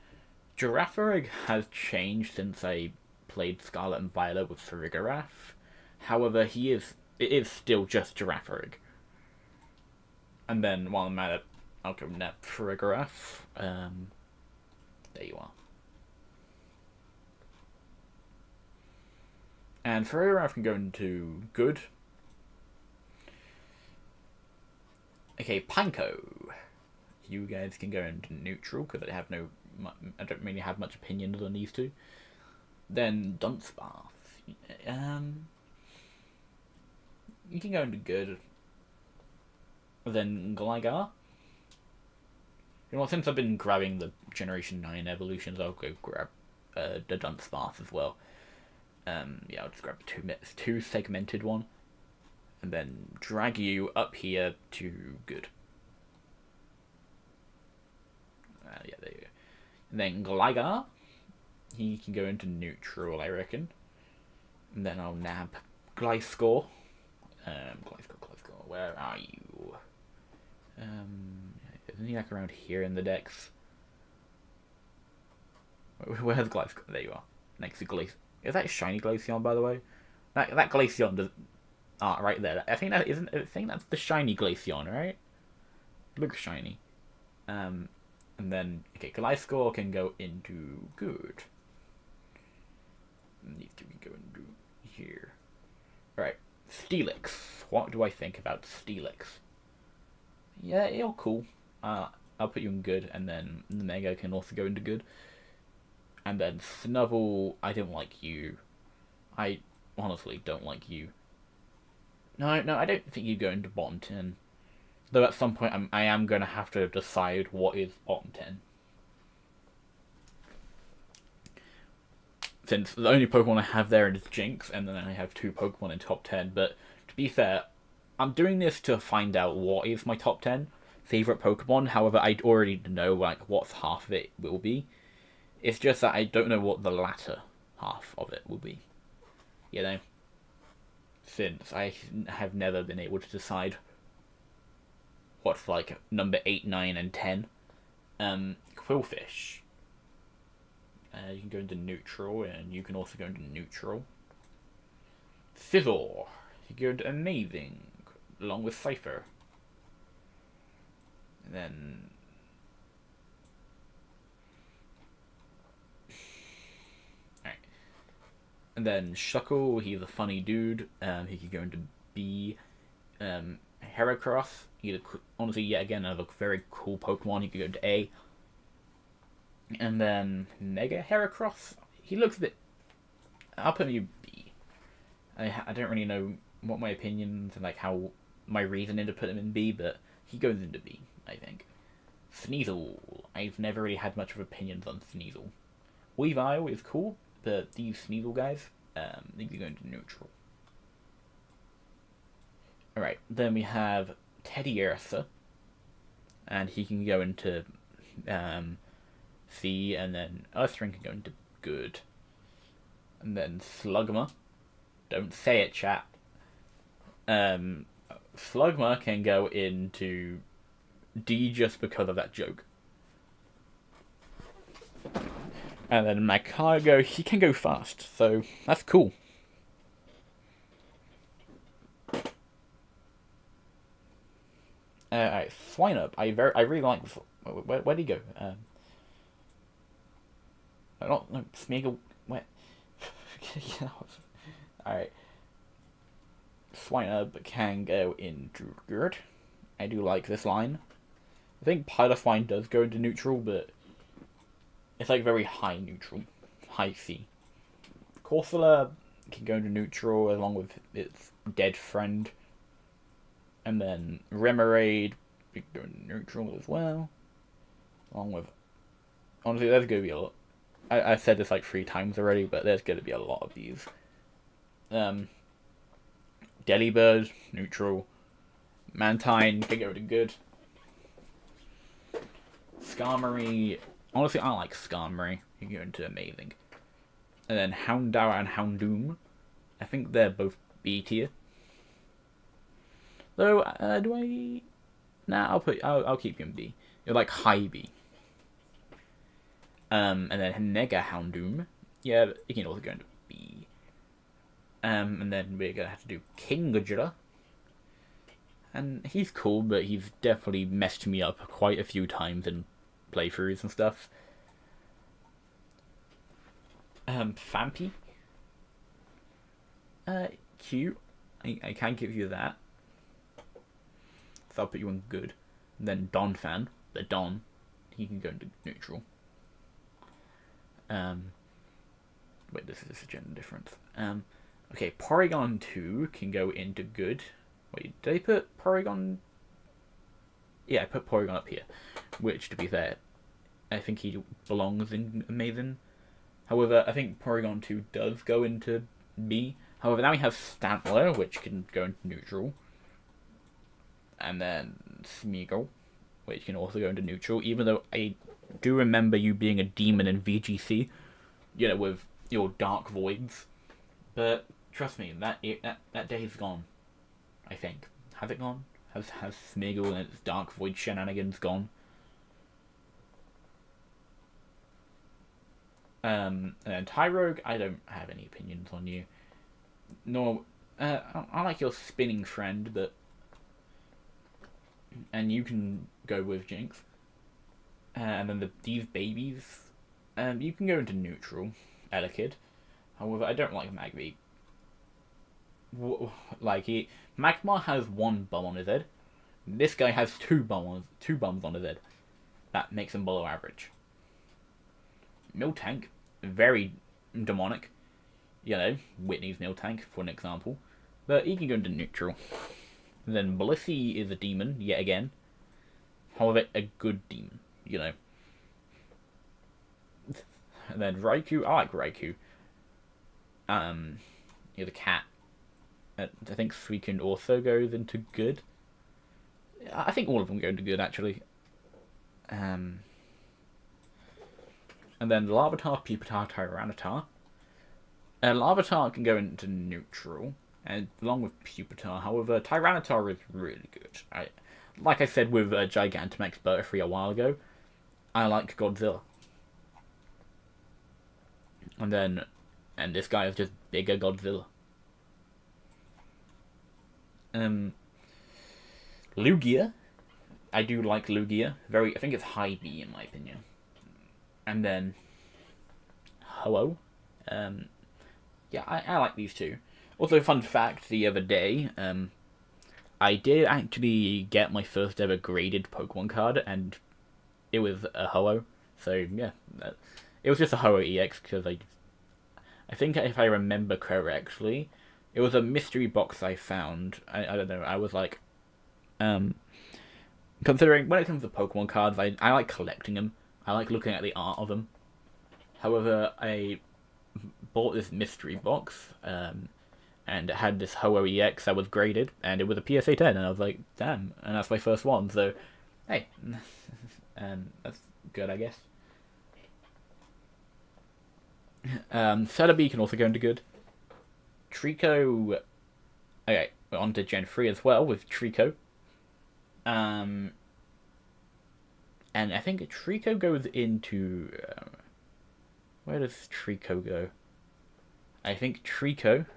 Girafarig has changed since I played Scarlet and Violet with Farigiraf. However, it is still just Girafarig. And then while I'm at it, I'll go net Farigiraf. There you are. And Farigiraf can go into good. Okay, Panko. You guys can go into neutral because I don't really have much opinions on these two. Then Dunsparce. You can go into good. Then Gligar. You know what, since I've been grabbing the Generation 9 evolutions, I'll go grab the Dunsparce as well. Yeah, I'll just grab two segmented one. And then drag you up here to good. Yeah, there you go. And then Gligar. He can go into neutral, I reckon. And then I'll nab Gliscor. Gliscor, where are you? Isn't he like around here in the decks? Where's Gliscor? There you are. Next to Glaceon. Is that a shiny Glaceon, by the way? That Glaceon does. Ah, right there. I think that isn't. I think that's the shiny Glaceon, right? Looks shiny. And then okay, Gliscor can go into good. These two can go into here. Right, Steelix. What do I think about Steelix? Yeah, you're cool. I'll put you in good, and then the Mega can also go into good. And then Snubble, I don't like you. I honestly don't like you. No, I don't think you go into bottom 10. Though at some point I am going to have to decide what is bottom 10. Since the only Pokemon I have there is Jinx, and then I have 2 Pokemon in top 10. But to be fair, I'm doing this to find out what is my top 10 favorite Pokemon. However, I already know like what half of it will be. It's just that I don't know what the latter half of it will be. You know? Since I have never been able to decide what's like number 8, 9, and 10. Quillfish. You can go into neutral, and you can also go into neutral. Fizzle. You go into amazing, along with Cypher. And then... Alright. And then Shuckle, he's a funny dude. He can go into B. Heracross, honestly, yet again, another very cool Pokemon. He could go into A. And then Mega Heracross, he looks a bit... I'll put him in B. I don't really know what my opinions and like how my reasoning to put him in B, but he goes into B, I think. Sneasel, I've never really had much of opinions on Sneasel. Weavile is cool, but these Sneasel guys, they can go into neutral. Alright, then we have Teddiursa, and he can go into C, and then Ursaring can go into good. And then Slugma, don't say it, chat. Slugma can go into D just because of that joke. And then Magcargo, he can go fast, so that's cool. Alright, Swinub. I really like. Where'd he go? No, Smeagol. Where? Alright. Swinub can go into good. I do like this line. I think Piloswine does go into neutral, but it's like very high neutral. High C. Corsola can go into neutral along with its dead friend. And then Remoraid can go into neutral as well. Along with... Honestly, there's going to be a lot. I've said this like 3 times already, but there's going to be a lot of these. Delibird, neutral. Mantine can go to good. Skarmory, honestly, I like Skarmory. You can go into amazing. And then Houndour and Houndoom, I think they're both B tier. Though, do I? Nah, I'll keep you in B. You're like high B. And then Mega Houndoom, yeah, you can also go into B. And then we're gonna have to do Kingula. And he's cool, but he's definitely messed me up quite a few times in playthroughs and stuff. Phanpy. Cute. I can give you that. So I'll put you on good. And then Donphan, the Don, he can go into neutral. Wait, this is a gender difference. Okay, Porygon 2 can go into good. Wait, did they put Porygon Yeah, I put Porygon up here, which, to be fair, I think he belongs in Amazing. However, I think Porygon 2 does go into B. However, now we have Stantler, which can go into neutral. And then Smeagol, which can also go into neutral, even though I do remember you being a demon in VGC, with your Dark Voids. But trust me, that day is gone, I think. Has it gone? Has Smeagol and its Dark Void shenanigans gone? And then Tyrogue, I don't have any opinions on you. Nor, I like your spinning friend, but... And you can go with Jinx. And then these babies, you can go into neutral, Elekid. However, I don't like Magby. Magmar has one bum on his head. This guy has two bums on his head. That makes him below average. Miltank, very demonic. Whitney's Miltank, for an example. But he can go into neutral. And then Blissey is a demon, yet again. However, a good demon, And then Raikou, I like Raikou. The cat. I think Suicune also goes into good. I think all of them go into good, actually. And then Larvitar, Pupitar, Tyranitar. Larvitar can go into neutral, and along with Pupitar. However, Tyranitar is really good. Like I said with Gigantamax Butterfree a while ago, I like Godzilla. And this guy is just bigger Godzilla. Lugia. I do like Lugia. I think it's high B in my opinion. And then Ho-Oh. Yeah, I like these two. Also, fun fact, the other day, I did actually get my first ever graded Pokemon card, and it was a Ho-Oh. So, yeah, it was just a Ho-Oh EX, because I think if I remember correctly, it was a mystery box I found. I don't know, I was like, considering when it comes to Pokemon cards, I like collecting them. I like looking at the art of them. However, I bought this mystery box, and it had this Ho-Oh EX that was graded, and it was a PSA 10, and I was like, damn, and that's my first one, so, hey, that's good, I guess. Celebi can also go into good. Trico, okay, we're on to Gen 3 as well, with Trico. And I think Trico goes into, where does Trico go? I think Trico,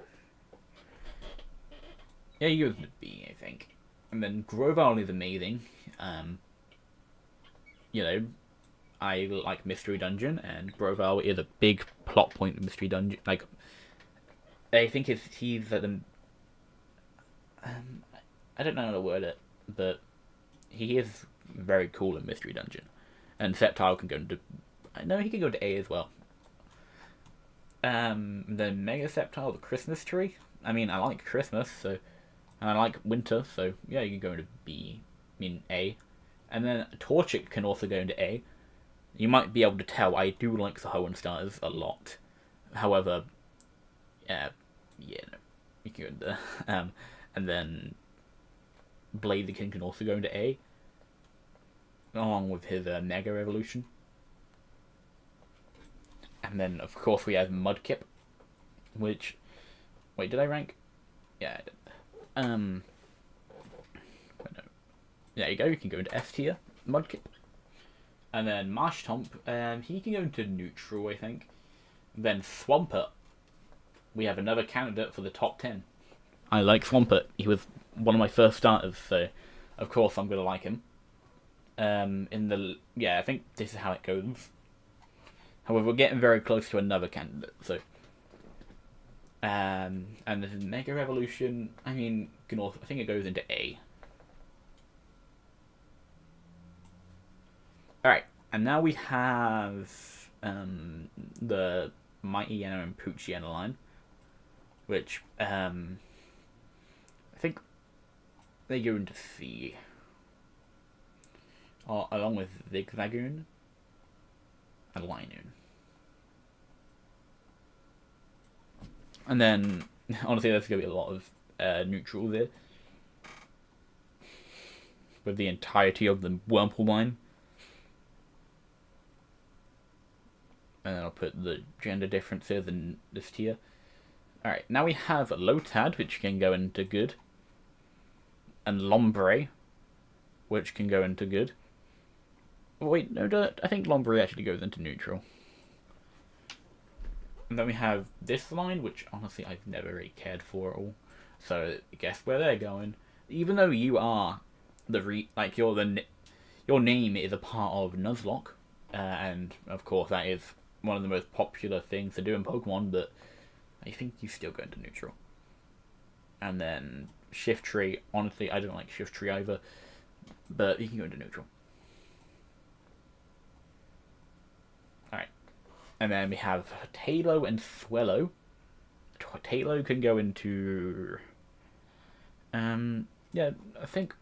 yeah, he goes to B, I think. And then Grovyle is amazing. I like Mystery Dungeon, and Grovyle is a big plot point in Mystery Dungeon. Like, I think he's at the... I don't know how to word it, but he is very cool in Mystery Dungeon. And Sceptile can go into... I know he can go to A as well. Then Mega Sceptile, the Christmas tree. I mean, I like Christmas, so... And I like winter, so yeah, you can go into B. I mean, A. And then Torchic can also go into A. You might be able to tell I do like the Hoenn starters a lot. However, no, you can go into... and then Blaziken can also go into A. Along with his Mega Evolution. And then, of course, we have Mudkip. Which... Wait, did I rank? Yeah, I did. No. There you go, you can go into S tier, Mudkip. And then Marshtomp, he can go into neutral, I think. Then Swampert. We have another candidate for the top 10. I like Swampert. He was one of my first starters, so of course I'm going to like him. I think this is how it goes. However, we're getting very close to another candidate, so... and this is Mega Evolution. I mean, I think it goes into A. Alright, and now we have the Mightyena and Poochyena line, which I think they go into C. along with Zigzagoon and Linoon. And then, honestly, there's going to be a lot of neutral there. With the entirety of the Wurmple line. And then I'll put the gender differences in this tier. Alright, now we have Lotad, which can go into good. And Lombre, which can go into good. Wait, no, I think Lombre actually goes into neutral. And then we have this line, which honestly I've never really cared for at all. So guess where they're going. Even though you are your name is a part of Nuzlocke, and of course that is one of the most popular things to do in Pokemon, but I think you still go into neutral. And then Shiftry, honestly, I don't like Shiftry either, but you can go into neutral. Alright. And then we have Taillow and Swellow. Taillow can go into... yeah, I think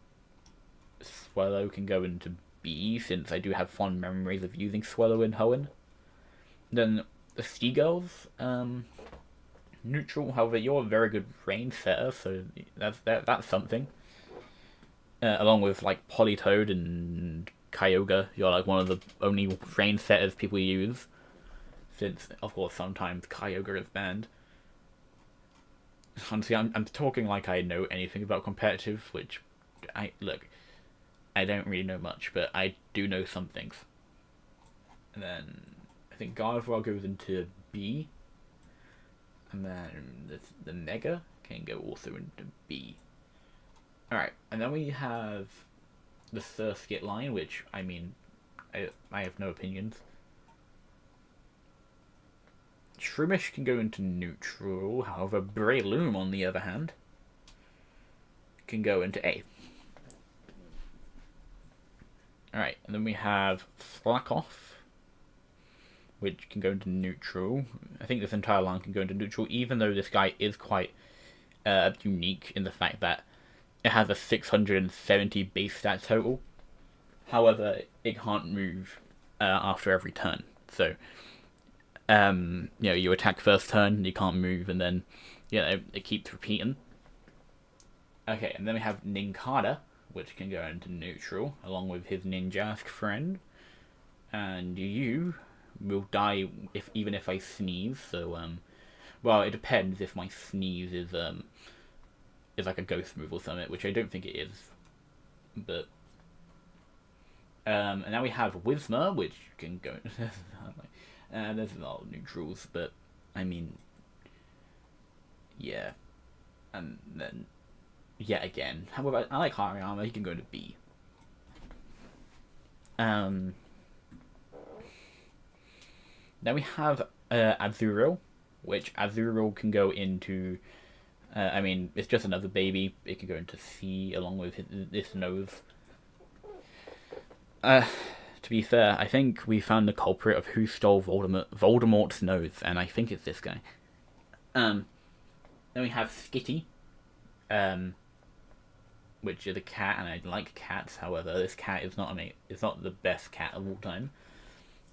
Swellow can go into B, since I do have fond memories of using Swellow in Hoenn. Then the Seagulls, neutral. However, you're a very good range setter, so that's something. Along with like Politoed and Kyogre, you're like one of the only range setters people use. Since of course sometimes Kyogre is banned. Honestly, I'm talking like I know anything about competitive, which I don't really know much, but I do know some things. And then I think Gardevoir goes into B. And then the Mega can go also into B. Alright, and then we have the Surskit line, which, I mean, I have no opinions. Shroomish can go into neutral, however, Breloom, on the other hand, can go into A. Alright, and then we have Slakoth, which can go into neutral. I think this entire line can go into neutral, even though this guy is quite unique in the fact that it has a 670 base stat total. However, it can't move after every turn. So, you attack first turn, you can't move, and then, it keeps repeating. Okay, and then we have Nincada, which can go into neutral, along with his Ninjask friend. And you will die even if I sneeze, so, well, it depends if my sneeze is like a ghost move or something, which I don't think it is. But, and now we have Whismur, which can go, there's a lot of neutrals, but, I mean, yeah. And then, yet again, however, I like Hariyama, he can go to B. Then we have Azurill, which Azurill can go into... I mean, it's just another baby. It can go into C along with this nose. To be fair, I think we found the culprit of who stole Voldemort's nose, and I think it's this guy. Then we have Skitty, which is a cat, and I like cats. However, this cat is not the best cat of all time.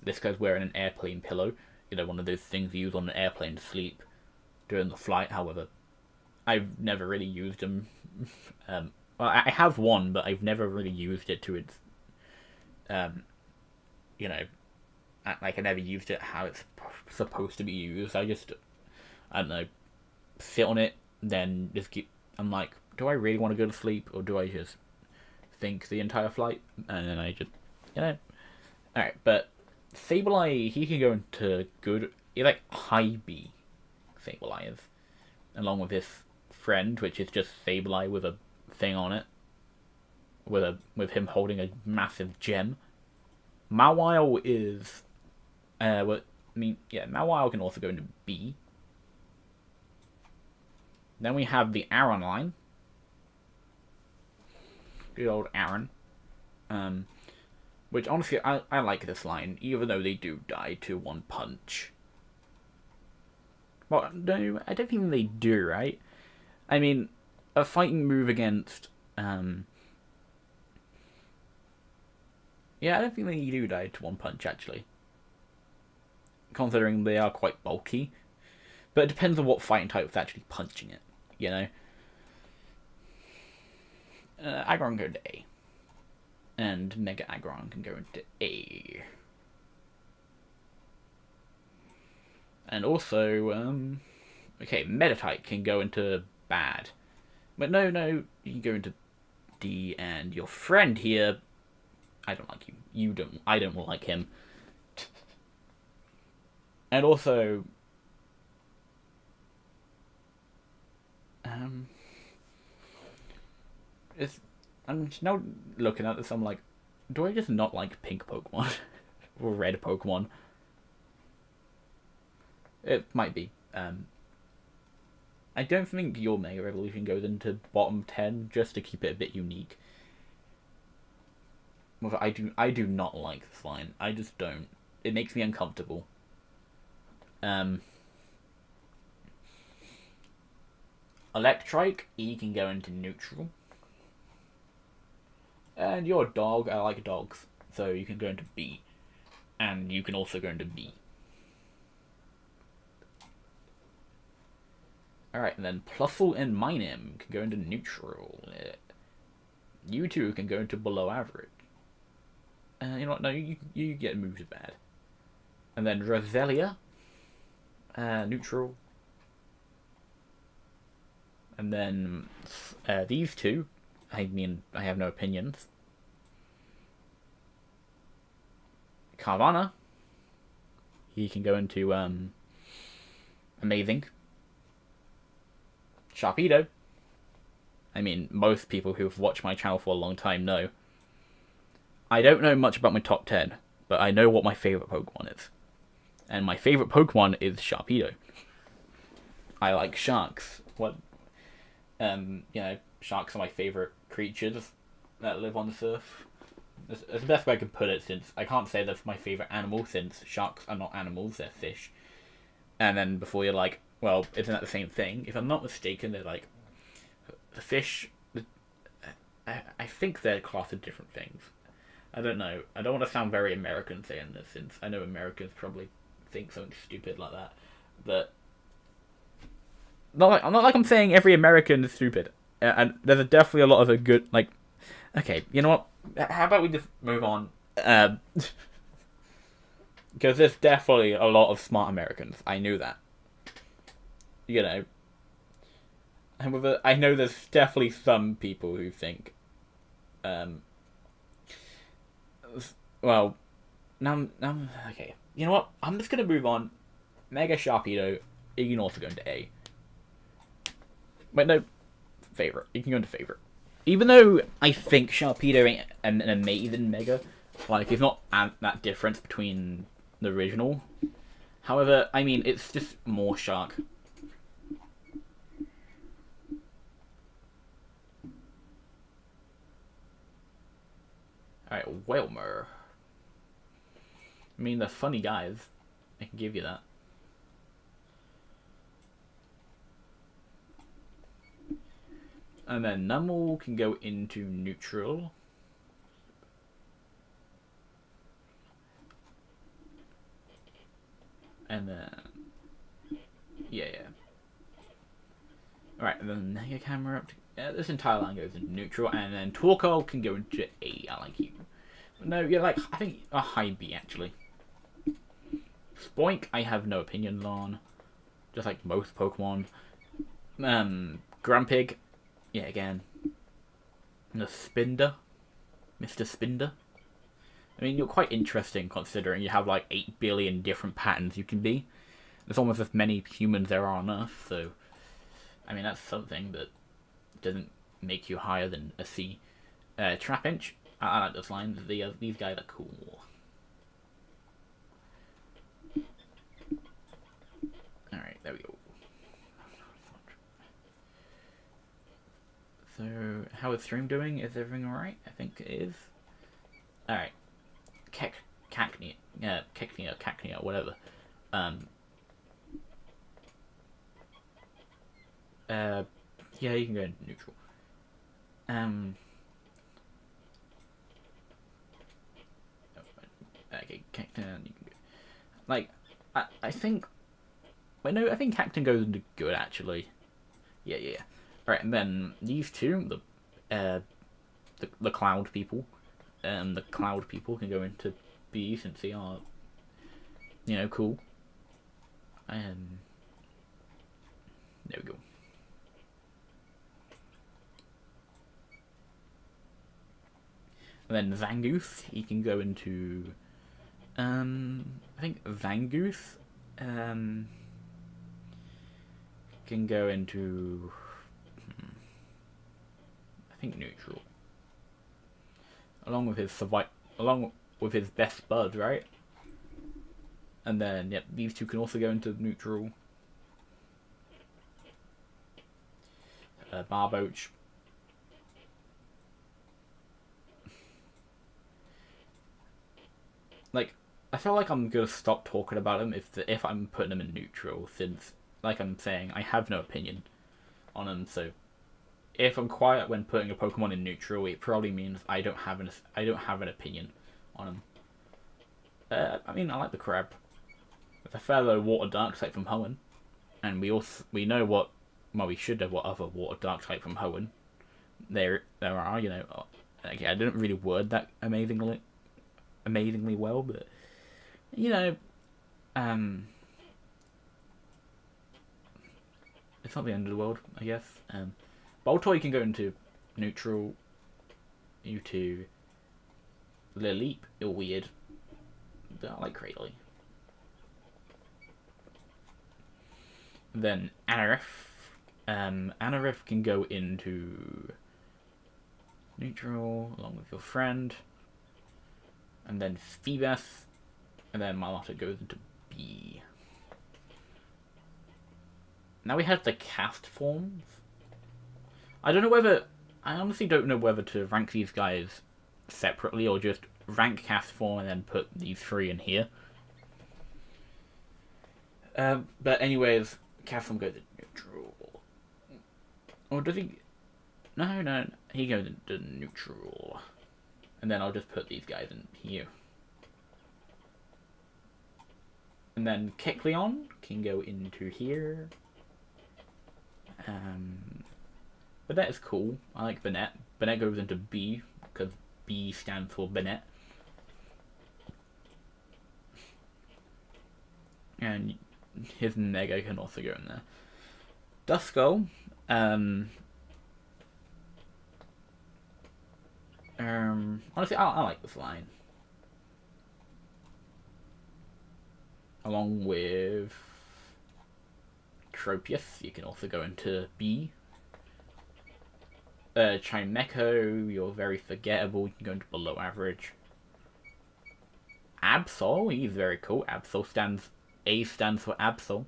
This guy's wearing an airplane pillow, one of those things you use on an airplane to sleep during the flight. However, I've never really used them. Well, I have one, but I've never really used it to its, I never used it how it's supposed to be used. I don't know, sit on it, then just keep. I'm like, do I really want to go to sleep, or do I just think the entire flight? And then I just, Alright, but Sableye, he can go into good, like high B, Sableye is, along with his friend, which is just Sableye with a thing on it, with him holding a massive gem. Mawile is, Mawile can also go into B. Then we have the Aron line. Good old Aron. Which, honestly, I like this line, even though they do die to one punch. Well, no, I don't think they do, right? I mean, a fighting move against, Yeah, I don't think they do die to one punch, actually. Considering they are quite bulky. But it depends on what fighting type is actually punching it, you know? Aggron go to A. And Mega Aggron can go into A. And also, okay, Meditite can go into bad. But no, you can go into D, and your friend here, I don't like you. I don't like him. And also, um, I'm just now looking at this, I'm like, do I just not like pink Pokemon? Or red Pokemon? It might be. I don't think your Mega Evolution goes into bottom 10 just to keep it a bit unique. Well, I do not like this line. I just don't. It makes me uncomfortable. Electrike, E can go into neutral. And your dog, I like dogs, so you can go into B. And you can also go into B. Alright, and then Plusle and Minим can go into neutral. You two can go into below average. You know what? No, you get moved bad. And then Roselia, neutral. And then these two, I mean, I have no opinions. Carvana, he can go into amazing. Sharpedo, I mean, most people who've watched my channel for a long time know. I don't know much about my top 10, but I know what my favourite Pokemon is. And my favourite Pokemon is Sharpedo. I like sharks. Sharks are my favourite creatures that live on this earth. That's the best way I can put it, since I can't say that's my favourite animal, since sharks are not animals, they're fish. And then before you're like, well, isn't that the same thing? If I'm not mistaken, they're like, the fish, I think they're classed as different things. I don't know. I don't want to sound very American saying this, since I know Americans probably think something stupid like that. But I'm not like I'm saying every American is stupid. And there's definitely a lot of a good, like, okay, you know what? How about we just move on? Because there's definitely a lot of smart Americans. I knew that. You know. However, I know there's definitely some people who think, well, now, okay. You know what? I'm just gonna move on. Mega Sharpedo, you can also go into A. Wait, no, favorite. You can go into favorite. Even though I think Sharpedo ain't an amazing Mega, like, it's not that difference between the original. However, I mean, it's just more Shark. Alright, Wailmer. I mean, they're funny guys. I can give you that. And then Numel can go into neutral. And then... Yeah. Alright, and then Mega Camera up to... this entire line goes into neutral. And then Torkoal can go into A. I like you. No, yeah, like, I think a high B, actually. Spoink, I have no opinions on. Just like most Pokemon. Grumpig, yeah, again. And the Spinder. Mr. Spinder. I mean, you're quite interesting considering you have like 8 billion different patterns you can be. There's almost as many humans there are on Earth, so... I mean, that's something that doesn't make you higher than a C. Trapinch, I like those lines. These guys are cool. Alright, there we go. So, how is stream doing? Is everything alright? I think it is. Alright. Cacnea, whatever. Yeah, you can go into neutral. Cacturne. Like, I think. Wait, no, I think Cacturne goes into good actually. Yeah. Alright, and then these two, the cloud people, the cloud people can go into B since they are, cool. There we go. And then Zangoose, he can go into, I think Zangoose, can go into, I think neutral. Along with his best bud, right? And then, yep, these two can also go into neutral. Barboach. Like, I feel like I'm gonna stop talking about him if I'm putting him in neutral, since, like I'm saying, I have no opinion on him. So, if I'm quiet when putting a Pokemon in neutral, it probably means I don't have an opinion on him. I mean, I like the crab. It's a fellow water dark type from Hoenn, and we know what. Well, we should know what other water dark type from Hoenn there are. Okay, I didn't really word that amazingly well, but it's not the end of the world, I guess. Baltoy can go into neutral. You two, Lileep, you're weird, but I like Cradley. Then Anorith. Anorith can go into neutral along with your friend. And then Phoebus. And then Milotic goes into B. Now we have the cast forms. I honestly don't know whether to rank these guys separately or just rank cast form and then put these three in here. But anyways, cast form goes into neutral. Or does he? No, he goes into neutral. And then I'll just put these guys in here. And then Kecleon can go into here. Banette is cool. I like Banette. Banette goes into B, because B stands for Banette. And his Mega can also go in there. Duskull, honestly, I like this line. Along with Tropius, you can also go into B. Chimecho, you're very forgettable. You can go into below average. Absol, he's very cool. Absol A stands for Absol.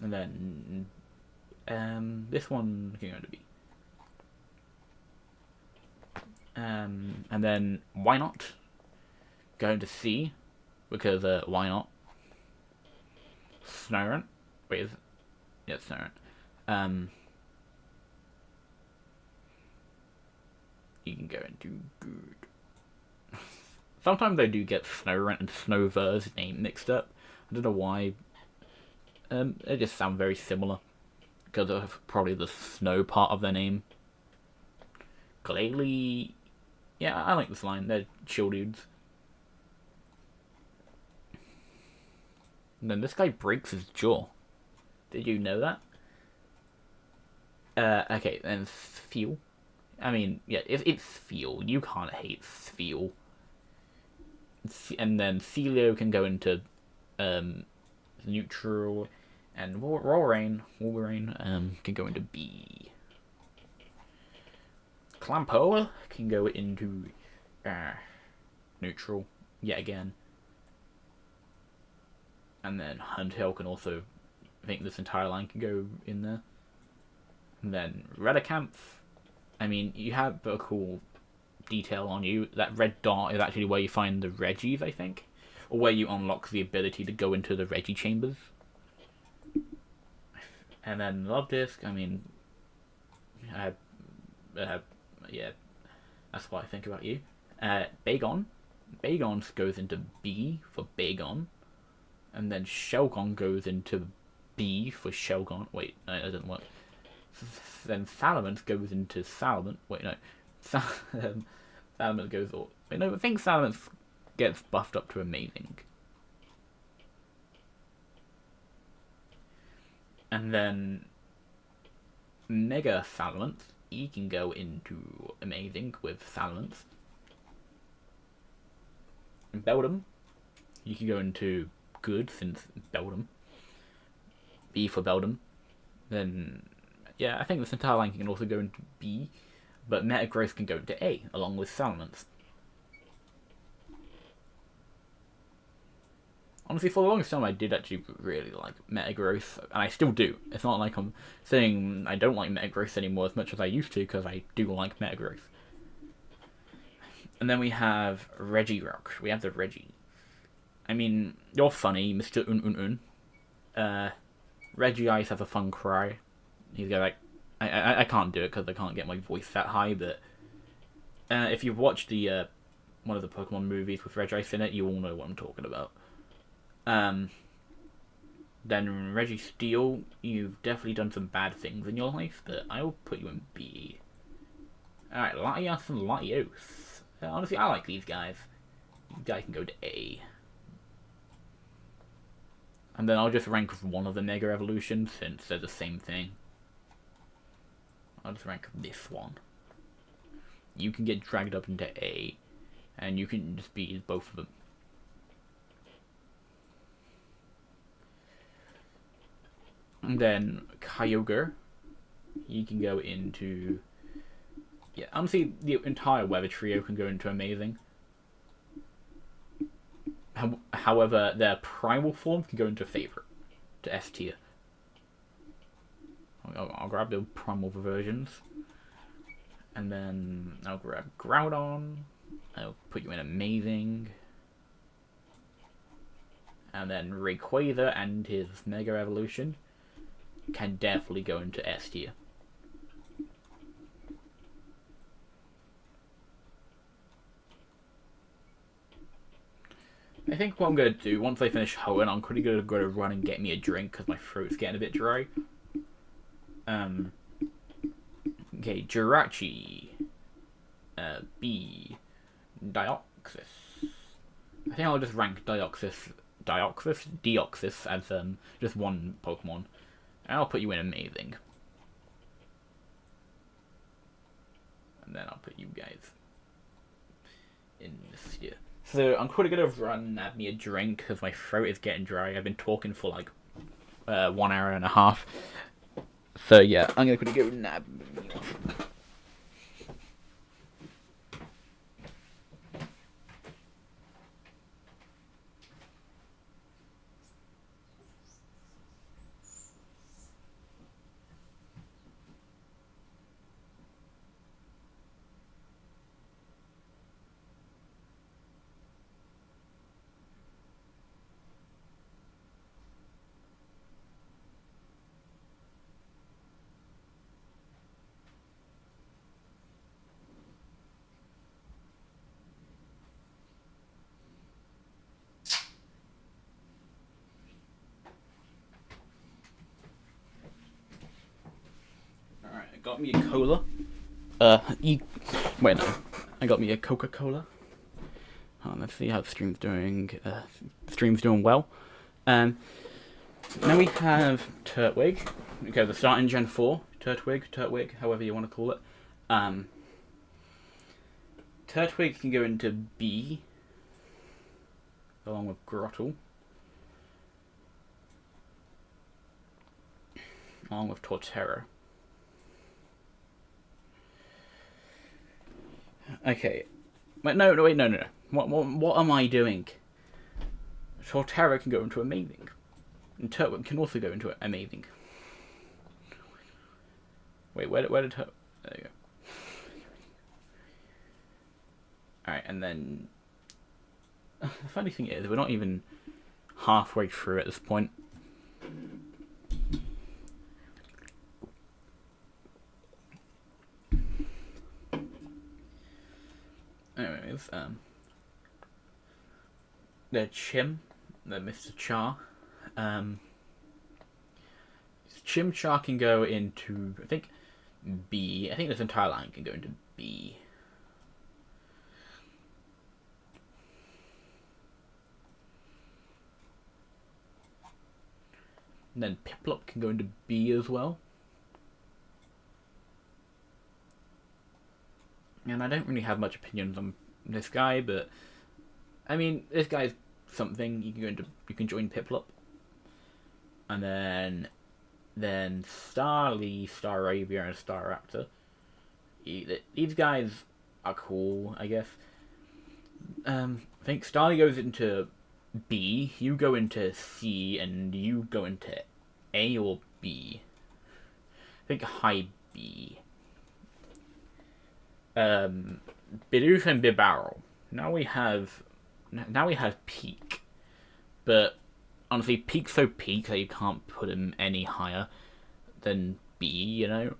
And then this one can go into B. And then why not? Going to C, because why not? Snorunt. Wait, is it? Yeah, Snorunt. You can go into good. Sometimes I do get Snorunt and Snover's name mixed up. I don't know why. They just sound very similar because of probably the snow part of their name. Glalie, yeah, I like this line. They're chill dudes. And then this guy breaks his jaw. Did you know that? Okay, then Spheal. I mean, yeah, it's Spheal. You can't hate Spheal. And then Celio can go into neutral, and Wolverine can go into B. Clampo can go into neutral yet again. And then Huntail can also, I think this entire line can go in there. And then Redicamp, I mean, you have a cool detail on you. That red dot is actually where you find the Regis, I think. Or where you unlock the ability to go into the Regi chambers. And then Luvdisc, I mean, yeah, that's what I think about you. Bagon. Bagon goes into B for Bagon. And then Shelgon goes into B for Shelgon. Wait, no, that doesn't work. Then Salamence goes into Salamence. Wait, no. Salamence goes all. Wait, no, I think Salamence gets buffed up to amazing. And then Mega Salamence, he can go into amazing with Salamence. And Beldum, you can go into good since Beldum. B for Beldum. Then, yeah, I think this entire line can also go into B, but Metagross can go into A, along with Salamence. Honestly, for the longest time, I did actually really like Metagross, and I still do. It's not like I'm saying I don't like Metagross anymore as much as I used to, because I do like Metagross. And then we have Regirock. We have the Reggie. I mean, you're funny, Mr. Regice has a fun cry. He's got like, I can't do it because I can't get my voice that high, but if you've watched the one of the Pokemon movies with Regice in it, you all know what I'm talking about. Then Registeel, you've definitely done some bad things in your life, but I will put you in B. Alright, Latias and Latios. Honestly, I like these guys. You guys can go to A. And then I'll just rank one of the Mega Evolutions, since they're the same thing. I'll just rank this one. You can get dragged up into A, and you can just beat both of them. And then Kyogre, he can go into... Yeah, honestly, the entire Weather Trio can go into amazing. However, their primal form can go into favorite, to S tier. I'll grab the primal versions. And then I'll grab Groudon. I'll put you in amazing. And then Rayquaza and his Mega Evolution can definitely go into S tier. I think what I'm going to do, once I finish hoeing, I'm pretty going to go to run and get me a drink because my throat's getting a bit dry. Okay, Jirachi. B. Deoxys. I think I'll just rank Deoxys as just one Pokemon. And I'll put you in amazing. And then I'll put you guys in this here. So I'm probably going to run and have me a drink because my throat is getting dry. I've been talking for like 1 hour and a half. So yeah, I'm going to quickly go nab me one. Got me a cola. Wait, no. I got me a Coca-Cola. Let's see how the stream's doing. Stream's doing well. Then we have Turtwig. Okay, the start in Gen 4. Turtwig, however you want to call it. Turtwig can go into B, along with Grottle. Along with Torterra. Okay. Wait, no. What am I doing? Torterra can go into amazing. And Turtwig can also go into amazing. Wait, where did There you go. Alright, and then... The funny thing is, we're not even halfway through at this point. Anyways, the Chim, the Mr. Char. Chimchar can go into, I think, B. I think this entire line can go into B. And then Piplup can go into B as well. And I don't really have much opinions on this guy, but I mean, this guy's something. You can join Piplup, and then Starly, Staravia, and Staraptor. These guys are cool, I guess. I think Starly goes into B, you go into C, and you go into A or B. I think high B. Bidoof and Bibarel. Now we have Peak, but honestly, Peak's so Peak that you can't put him any higher than B. You know.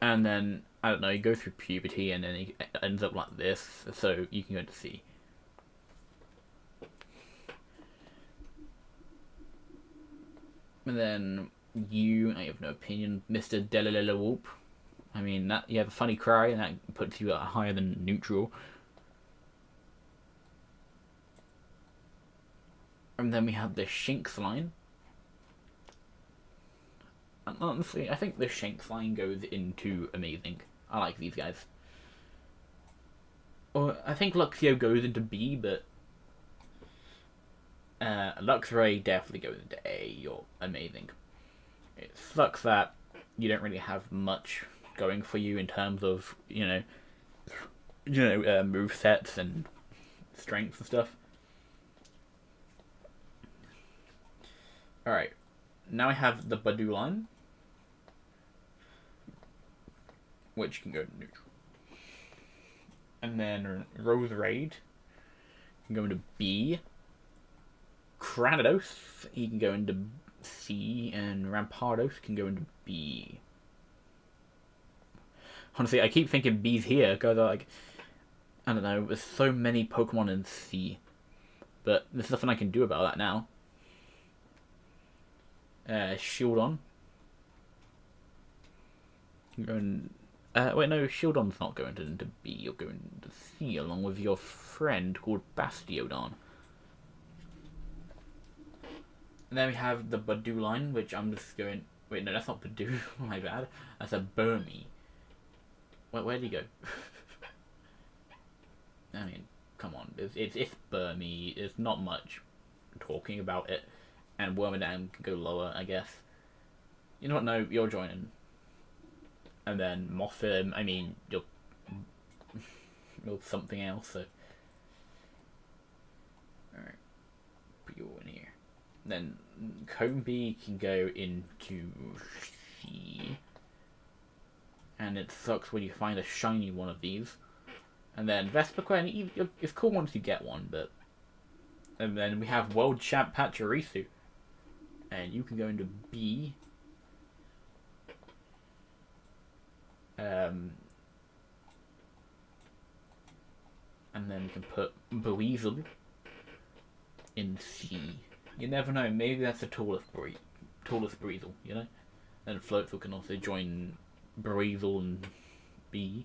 And then I don't know. You go through puberty, and then he ends up like this. So you can go to C. And then I have no opinion, Mr. Delililla Whoop. I mean, that you have a funny cry, and that puts you higher than neutral. And then we have the Shinx line. And honestly, I think the Shinx line goes into amazing. I like these guys. Or I think Luxio goes into B, but Luxray definitely goes into A. You're amazing. It sucks that you don't really have much going for you in terms of move sets and strength and stuff. All right, now I have the Badu line, which can go to neutral, and then Roserade can go into B. Cranidos, he can go into C, and Rampardos can go into B. Honestly, I keep thinking B's here because I don't know, there's so many Pokemon in C, but there's nothing I can do about that now. Shieldon. Wait, no, Shieldon's not going into B. You're going to C along with your friend called Bastiodon. And then we have the Badu line, which I'm just going... Wait, no, that's not Badu. My bad. That's a Burmy. Where'd he go? I mean, come on. It's Burmy. There's not much talking about it. And Wormadam can go lower, I guess. You know what? No, you're joining. And then Mothim, I mean, you're something else, so... Alright. Put you in here. Then Combi can go into C. And it sucks when you find a shiny one of these. And then Vespiquen, it's cool once you get one, but... And then we have World Champ Pachirisu. And you can go into B. And then we can put Buizel in C. You never know, maybe that's the tallest Breezel, you know? And Floatzel can also join Breezel and B.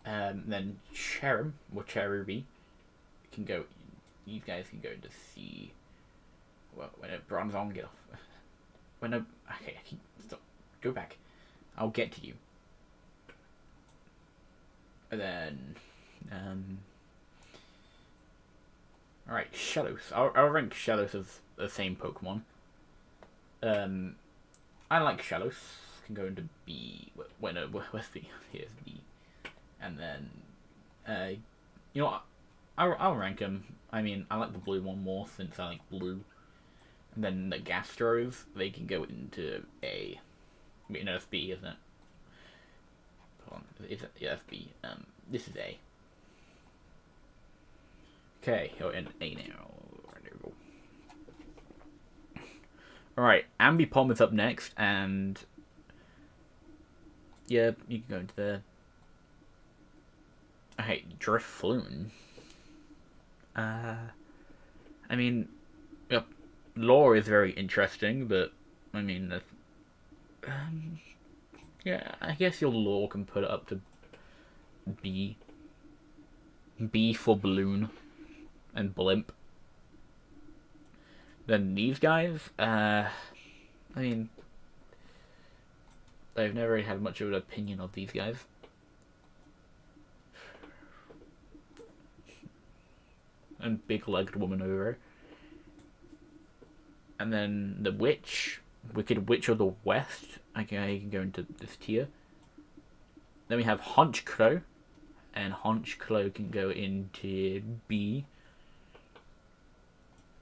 Then Cherim, or Cherubi, can go, these guys can go into C. Well, when a Bronzong, get off. Okay, stop. Go back. I'll get to you. And then, alright, Shellos. I'll rank Shellos as the same Pokemon. I like Shellos. Can go into B. Wait, no, where's B? Here's B. And then, you know what? I'll rank them. I mean, I like the blue one more since I like blue. And then the Gastros, they can go into A. Wait, no, that's B, isn't it? Hold on. Yeah, that's B. This is A. Okay, you're in A now. Alright, Ambipom is up next, and Yeah, you can go into there. Okay, Drifloon. I mean, yep, lore is very interesting, but I mean, um, yeah, I guess your lore can put it up to B. B for balloon and blimp. Then these guys, I mean, I've never really had much of an opinion of these guys. And big-legged woman over here. And then the witch, Wicked Witch of the West. Okay, you can go into this tier. Then we have Honchkrow, and Honchkrow can go into B.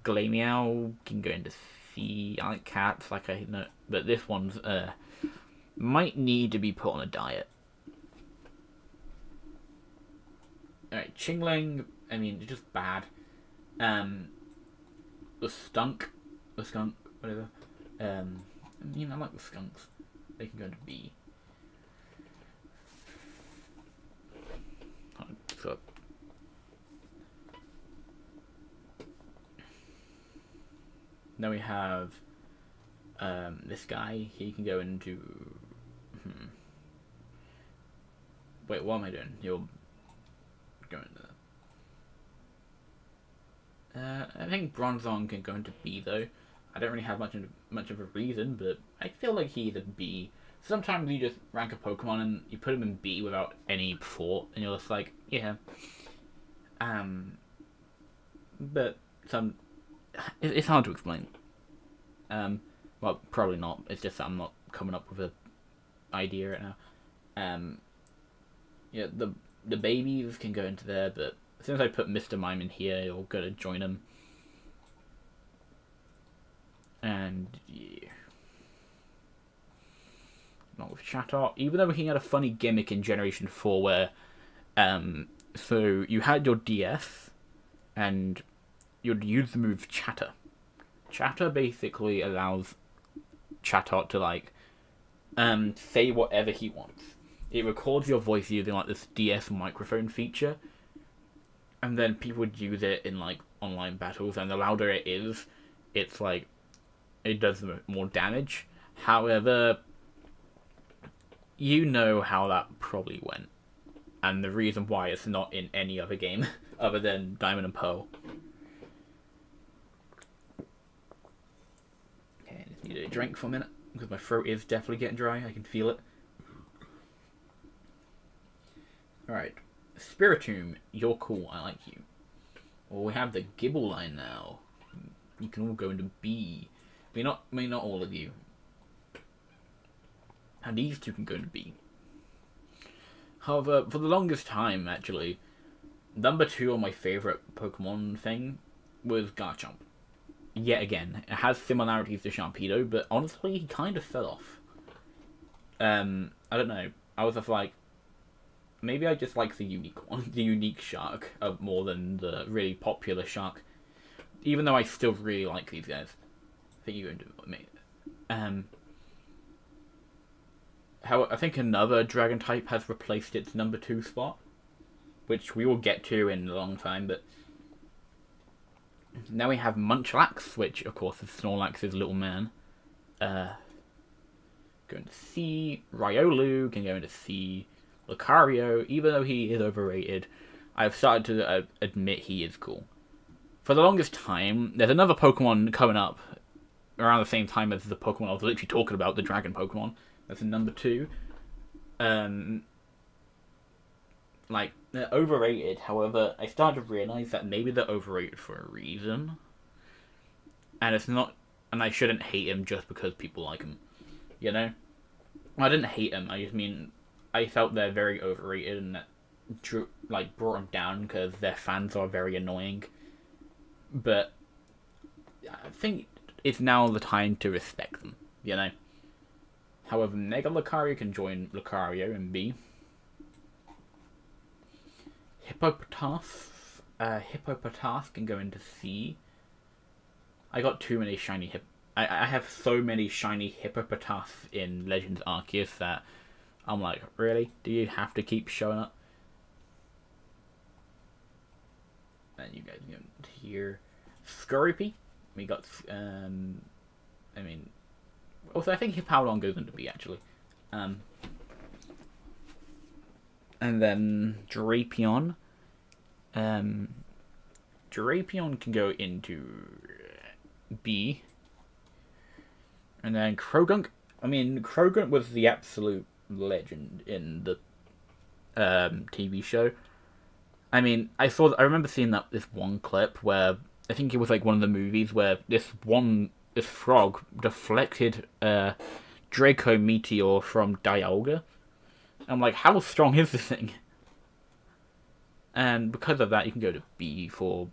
Glameow can go into C. I like cats, like I know, but this one's might need to be put on a diet. Alright, Chingling, I mean, it's just bad. The skunk, whatever. I mean, I like the skunks. They can go into B. So, then we have this guy. He can go into. Wait, what am I doing? You'll go into that. I think Bronzong can go into B though. I don't really have much of a reason, but I feel like he's a B. Sometimes you just rank a Pokemon and you put him in B without any thought, and you're just like, yeah. But it's hard to explain. Well, probably not. It's just that I'm not coming up with an idea right now. Yeah, the babies can go into there, but as soon as I put Mr. Mime in here, you're gonna join him. And yeah. Not with Chatot, even though he had a funny gimmick in Generation 4 where so you had your DS and you'd use the move Chatter. Chatter basically allows Chatot to like say whatever he wants. It records your voice using like this DS microphone feature, and then people would use it in like online battles, and the louder it is, it's like it does more damage. However, you know how that probably went, and the reason why it's not in any other game other than Diamond and Pearl. Okay, I just need a drink for a minute because my throat is definitely getting dry. I can feel it. Alright, Spiritomb, you're cool. I like you. Well, we have the Gibble line now. You can all go into B. Not all of you. And these two can go into B. However, for the longest time, actually, number 2 on my favourite Pokemon thing was Garchomp. Yet again, it has similarities to Sharpedo, but honestly, he kind of fell off. I don't know. I was just like, maybe I just like the unique one, the unique shark, more than the really popular shark. Even though I still really like these guys. I think you're going to do it with me. I think another dragon type has replaced its number 2 spot, which we will get to in a long time, but now we have Munchlax, which of course is Snorlax's little man. Going to C. Riolu can go into C. Lucario, even though he is overrated, I've started to admit he is cool. For the longest time, there's another Pokemon coming up around the same time as the Pokemon I was literally talking about, the Dragon Pokemon. That's in number 2. Like, they're overrated. However, I started to realize that maybe they're overrated for a reason. And it's not... And I shouldn't hate him just because people like him. You know? I didn't hate him. I just mean... I felt they're very overrated and that brought them down because their fans are very annoying. But I think it's now the time to respect them, you know? However, Mega Lucario can join Lucario in B. Hippopotas can go into C. I got too many shiny I have so many shiny Hippopotas in Legends Arceus that I'm like, really? Do you have to keep showing up? And you guys can hear Skorupi. We got, I mean, also I think Hippowdon goes into B actually. And then Drapion. Drapion can go into B. And then Krogunk. I mean, Krogunk was the absolute legend in the TV show. I mean, I remember seeing this one clip where I think it was like one of the movies where this frog deflected Draco Meteor from Dialga. I'm like, how strong is this thing? And because of that, you can go to B for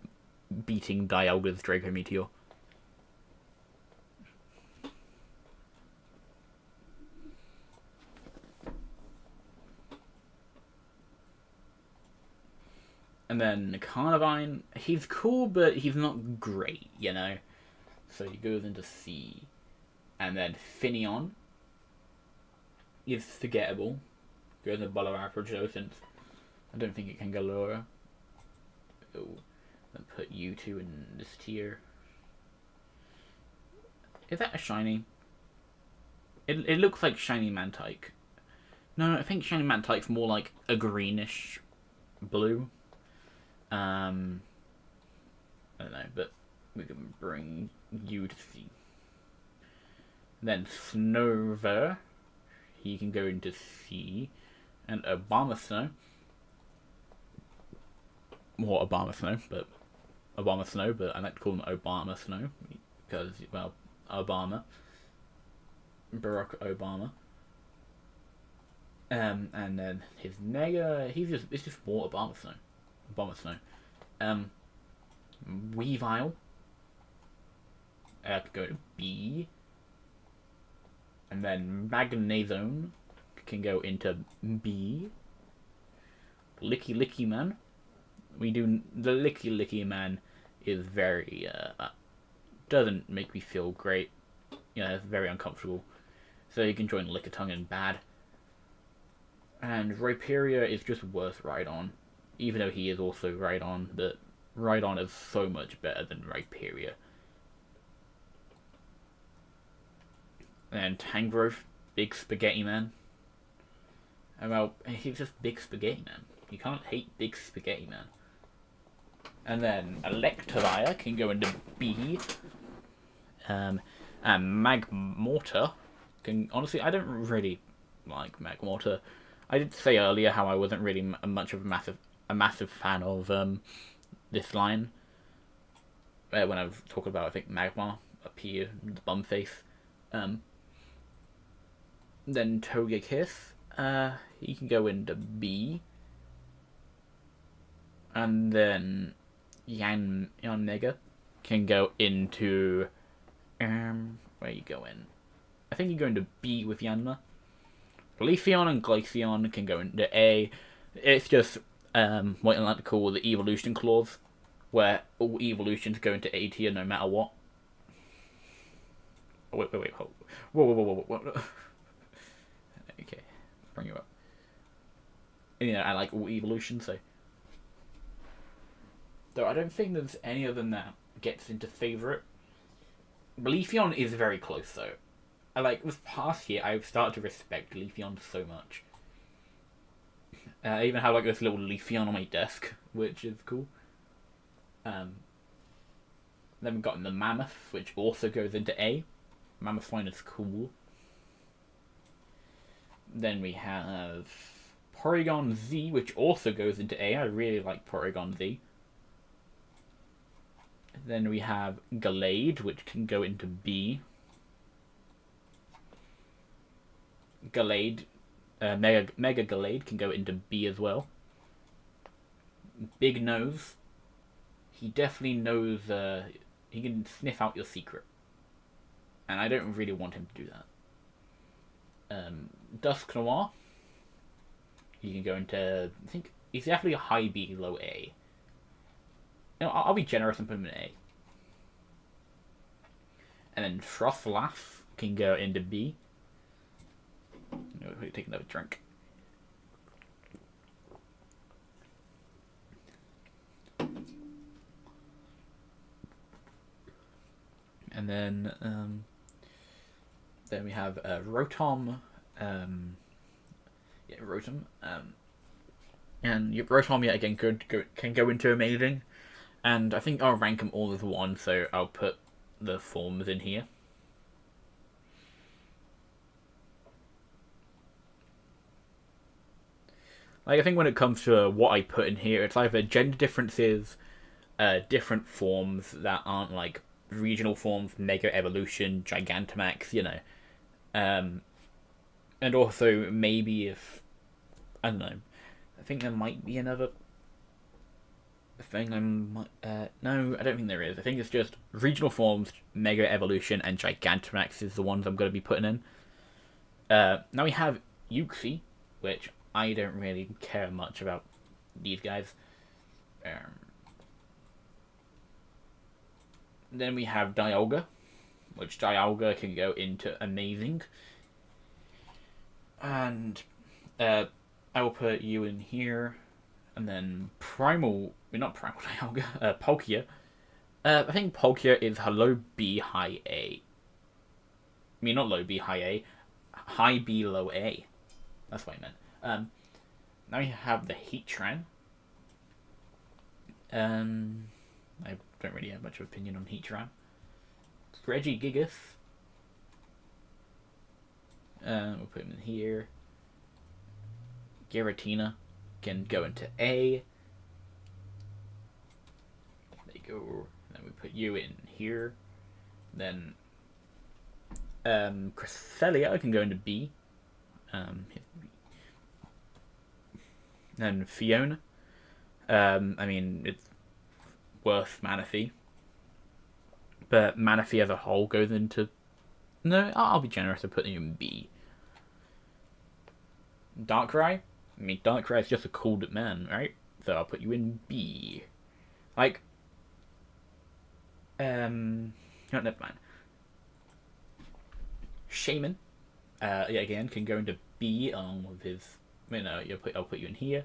beating Dialga's Draco Meteor. And then Carnivine, he's cool, but he's not great, you know? So he goes into C. And then Finneon is forgettable. Goes into below average though, since I don't think it can go lower. Oh, then put U2 in this tier. Is that a shiny? It looks like shiny Mantike. No, I think shiny Mantike's more like a greenish blue. I don't know, but we can bring you to C. Then Snover, he can go into C. And Abomasnow. More Abomasnow, but I like to call him Obamasnow because, well, Obama. Barack Obama. And then his Mega, it's just more Abomasnow. Weavile. Could go to B. And then Magnezone can go into B. Licky Man. The Licky Man is very doesn't make me feel great. It's very uncomfortable. So you can join Lickitung in bad. And Rhyperior is just worth Rhydon. Even though he is also Rhydon, but Rhydon is so much better than Rhyperior. And Tangrowth, Big Spaghetti Man. Well, he's just Big Spaghetti Man. You can't hate Big Spaghetti Man. And then Electivire can go into B. And Magmortar can... Honestly, I don't really like Magmortar. I did say earlier how I wasn't really much of a massive fan of this line. When I was talking about, I think, Magmar up here, the bum face. Then Togekiss. He can go into B. And then Yanmega can go into... where you go in? I think you go into B with Yanma. Leafeon and Glaceon can go into A. It's just what I like to call the evolution clause, where all evolutions go into A tier no matter what. Oh, wait, hold. Whoa. Okay, bring you up. I like all evolutions, so. Though I don't think there's any other than that gets into favourite. Leafeon is very close, though. This past year, I've started to respect Leafeon so much. I even have, this little Leafeon on my desk, which is cool. Then we've got the Mammoth, which also goes into A. Mammothine is cool. Then we have Porygon Z, which also goes into A. I really like Porygon Z. Then we have Gallade, which can go into B. Gallade, Mega Gallade can go into B as well. Big Nose. He definitely knows, he can sniff out your secret. And I don't really want him to do that. Dusknoir. He can go into, I think, he's definitely a high B, low A. I'll be generous and put him in A. And then Frostlass can go into B. Take another drink. And then we have Rotom. Yeah, Rotom. And Rotom yet again can go into amazing. And I think I'll rank them all as one, so I'll put the forms in here. Like, I think when it comes to what I put in here, it's either gender differences, different forms that aren't like regional forms, Mega Evolution, Gigantamax, you know. And also maybe if, I don't know, I think there might be another thing I might, no, I don't think there is. I think it's just regional forms, Mega Evolution, and Gigantamax is the ones I'm going to be putting in. Now we have Uxie, which I don't really care much about these guys. Then we have Dialga, which Dialga can go into amazing. And I will put you in here. And then not Primal Dialga, Palkia. I think Palkia is Hello B, High A. I mean, not Low B, High A. High B, Low A. That's what I meant. Now we have the Heatran. I don't really have much of an opinion on Heatran. Regigigas. We'll put him in here. Giratina can go into A. There you go. Then we put you in here. Then Cresselia can go into B. Then Fiona. I mean, it's worth Manaphy. But Manaphy as a whole goes into... No, I'll be generous and put you in B. Darkrai? I mean, Darkrai is just a cold man, right? So I'll put you in B. Like... No, never mind. Shaman, yeah, again, can go into B along with his... You know, I'll put you in here.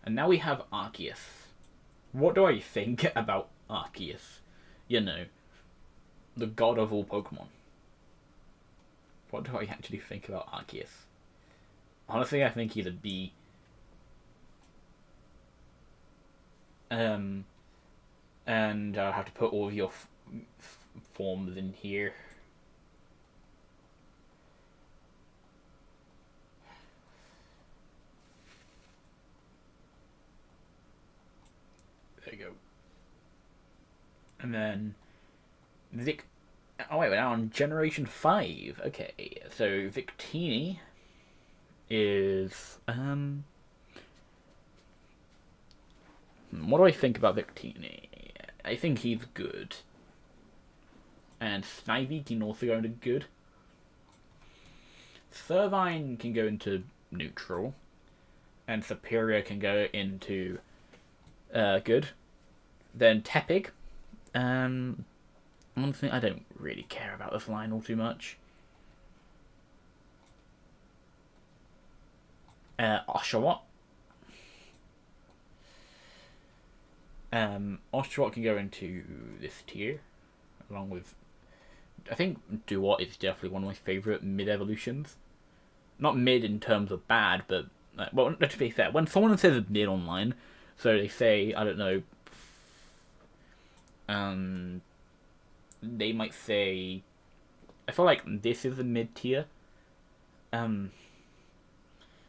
And now we have Arceus. What do I think about Arceus? You know, the god of all Pokemon. What do I actually think about Arceus? Honestly, I think he's a B. And I'll have to put all of your forms in here. There you go. And then oh wait, we're now on Generation 5. Okay, so Victini is what do I think about Victini? I think he's good. And Snivy can also go into good. Servine can go into neutral. And Superior can go into good. Then Tepig. Honestly, I don't really care about this line all too much. Oshawott. Oshawott can go into this tier, along with... I think Duot is definitely one of my favourite mid-evolutions. Not mid in terms of bad, but... well, let's be fair. When someone says mid online, so they say, I don't know... they might say... I feel like this is a mid-tier.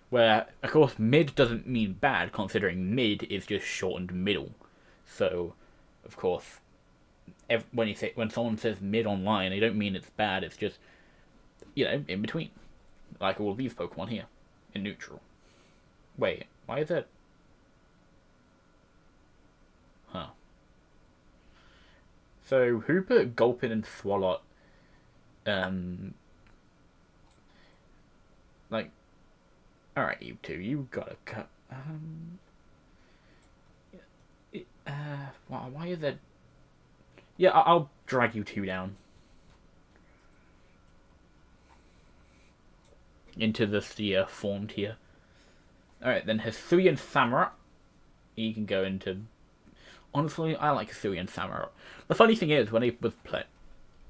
Where, of course, mid doesn't mean bad, considering mid is just shortened middle. So, of course, when someone says mid online, they don't mean it's bad. It's just, you know, in between, like all of these Pokemon here, in neutral. Wait, why is it? Huh. So who put Gulpin and Swalot? Like, all right, you two, you gotta cut. Why is that? Yeah, I'll drag you two down into the formed here. All right, then Hisuian Samurott. He can go into. Honestly, I like Hisuian Samurott. The funny thing is, when he was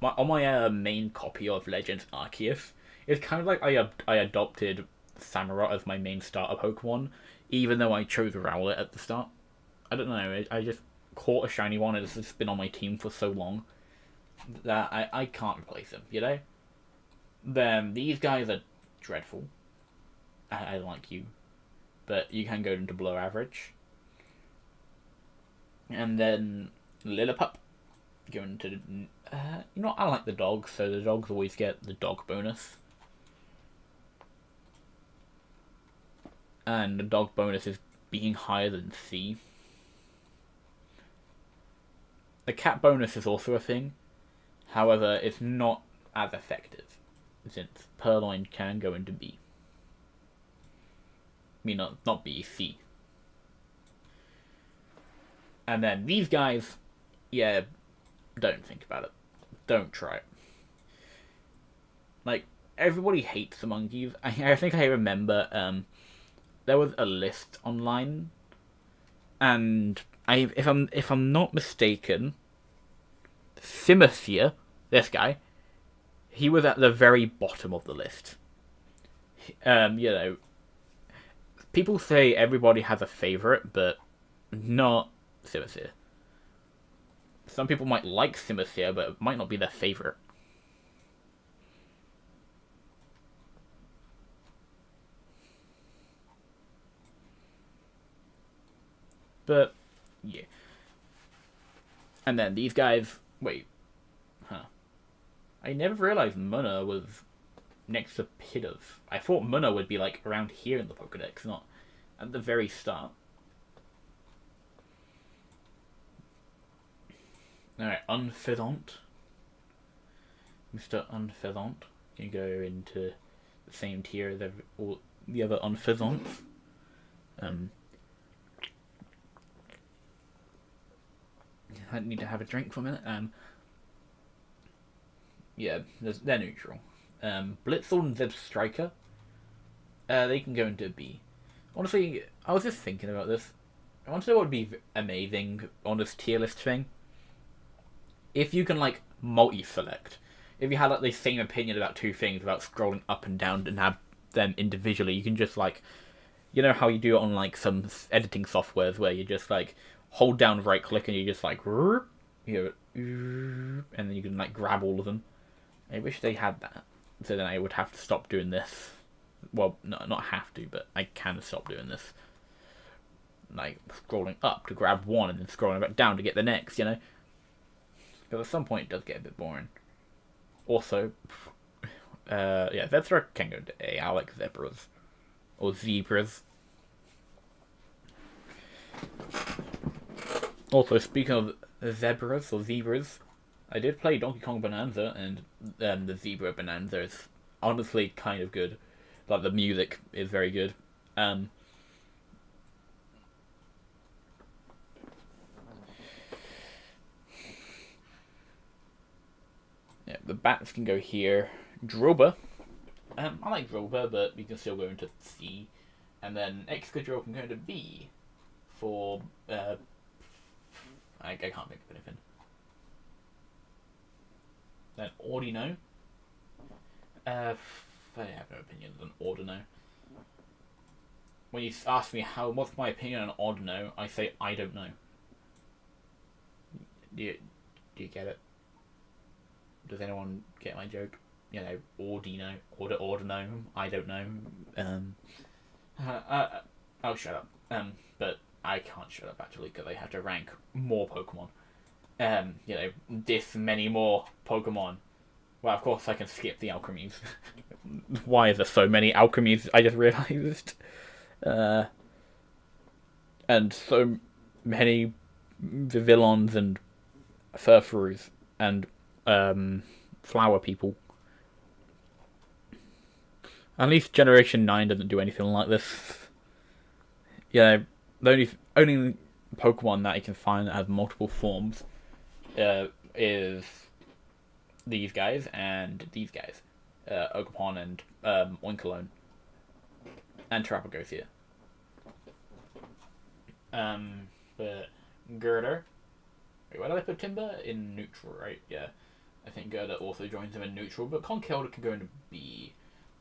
on my main copy of Legends Arceus, it's kind of like I adopted Samurott as my main starter Pokemon, even though I chose Rowlet at the start. I don't know. I just caught a shiny one, and it's just been on my team for so long that I can't replace him. You know. Then these guys are dreadful. I like you, but you can go into below average. And then Lillipup, going to you know, I like the dogs, so the dogs always get the dog bonus. And the dog bonus is being higher than C. The cat bonus is also a thing, however, it's not as effective, since Purloin can go into B. I mean, not B, C. And then these guys, yeah, don't think about it. Don't try it. Like, everybody hates the monkeys. I think I remember there was a list online, and if I'm not mistaken, Simisear, this guy, he was at the very bottom of the list. You know, people say everybody has a favorite, but not Simisear. Some people might like Simisear, but it might not be their favorite. But, yeah. And then these guys... Wait. Huh. I never realized Munna was next to Pidove. I thought Munna would be, like, around here in the Pokedex, not at the very start. Alright, Unfezant. Mr. Unfezant. Can go into the same tier as all the other Unfezants. I need to have a drink for a minute. Yeah, they're neutral. Blitzle and Zebstrika, they can go into B. Honestly, I was just thinking about this. I want to know what would be amazing on this tier list thing. If you can, like, multi-select. If you had, like, the same opinion about two things without scrolling up and down and have them individually, you can just, like... You know how you do it on, like, some editing softwares where you just, like, hold down right-click and you just, like... You know, and then you can, like, grab all of them. I wish they had that. So then I would have to stop doing this. Well, no, not have to, but I can stop doing this. Like, scrolling up to grab one and then scrolling back down to get the next, you know? Because at some point it does get a bit boring. Also, yeah, Zebra can go to A. I like zebras. Or zebras. Also, speaking of zebras or zebras, I did play Donkey Kong Bonanza, and the Zebra Bonanza is honestly kind of good. Like, the music is very good. Yeah, the bats can go here. Droba. I like Droba, but we can still go into C. And then Excadrill can go into B. For, I can't think of anything. Then Audino. I have no opinion on Audino. When you ask me what's my opinion on Audino, I say I don't know. Do you get it? Does anyone get my joke? You know, Audino, Audino, I don't know. I'll shut up. But I can't shut up actually because I have to rank more Pokemon. You know, this many more Pokemon. Well, of course I can skip the Alchemies. Why is there so many Alchemies? I just realised. And so many Vivillons and Furfurus and flower people. At least Generation 9 doesn't do anything like this. Yeah, the only Pokemon that you can find that has multiple forms is these guys and these guys. Ogerpon and Oinkologne. And Terrapogosia. But Girder. Wait, where did I put Timber? In neutral, right? Yeah. I think Gerda also joins them in neutral, but Conkeldurr can go into B.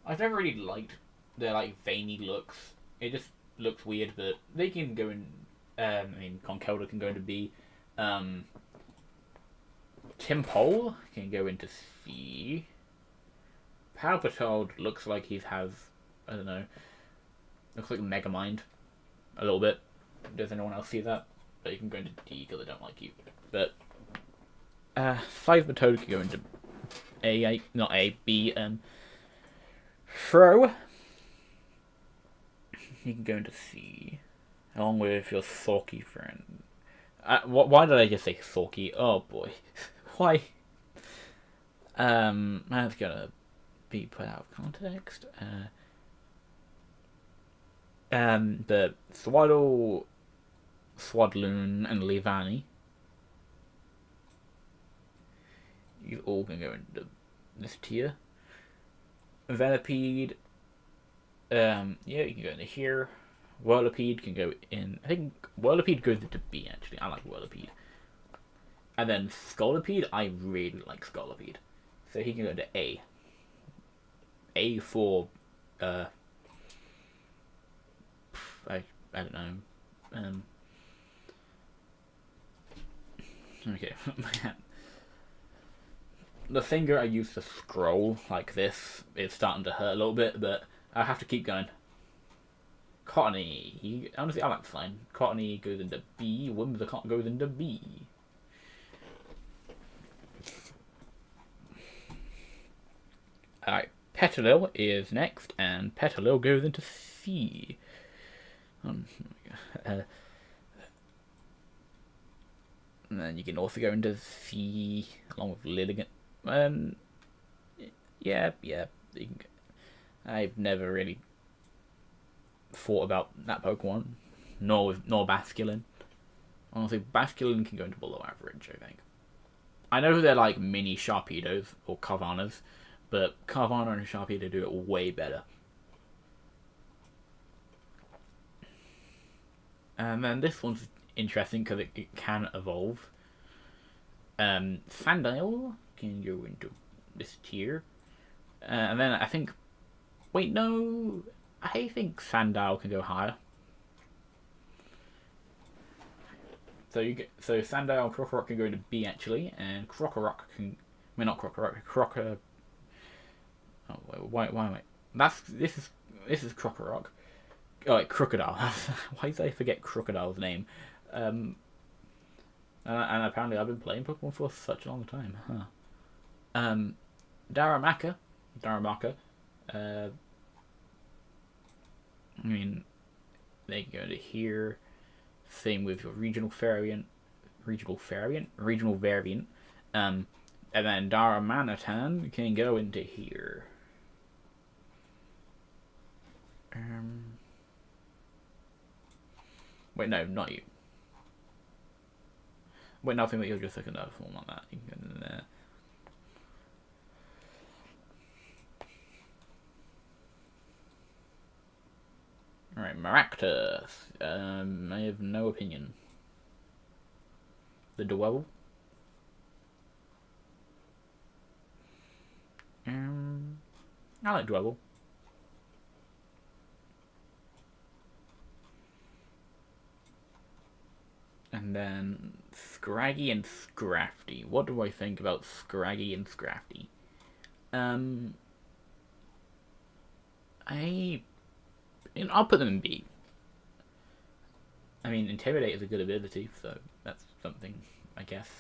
I've never really liked their like veiny looks. It just looks weird, but they can go in. I mean, Conkeldurr can go into B. Tympole can go into C. Palpitoad looks like he has, I don't know, looks like Megamind a little bit. Does anyone else see that? But you can go into D because I don't like you. But Seismitoad can go into A, not A, B. Fro, you can go into C, along with your Thorky friend. Why did I just say Thorky? Oh boy, why? That's gonna be put out of context. The Swaddle, Swadloon, and Leavanny. You all can go into this tier. Venipede, yeah, you can go into here. Whirlipede can go in. I think Whirlipede goes into B actually. I like Whirlipede. And then Scolipede, I really like Scolipede. So he can go into A. A for I don't know. Okay. The finger I use to scroll like this is starting to hurt a little bit, but I have to keep going. Cottony, honestly, I like the sign. Cottony goes into B. Whimsicott goes into B. Alright, Petilil is next, and Petilil goes into C. And then you can also go into C along with Lilligant. Yeah. I've never really thought about that Pokemon, nor Basculin. Honestly, Basculin can go into below average, I think. I know they're like mini Sharpedos or Carvanas, but Carvana and Sharpedo do it way better. And then this one's interesting because it can evolve. Sandile can go into this tier. And then I think... Wait, no... I think Sandile can go higher. So Sandile and Krokorok can go into B actually, and Krokorok can... I mean, not Krokorok, Crocker... Oh, why am I... This is Krokorok. Oh, like Crocodile. Why did I forget Crocodile's name? And apparently I've been playing Pokemon for such a long time, huh? Darumaka. I mean, they can go to here. Same with your regional variant. And then Darmanitan can go into here. Wait, no, not you. Wait, nothing that you're just looking at form like that. You can go in there. Alright, Maractus. I have no opinion. The Dwebble. I like Dwebble. And then Scraggy and Scrafty. What do I think about Scraggy and Scrafty? I'll put them in B. I mean, Intimidate is a good ability, so that's something, I guess.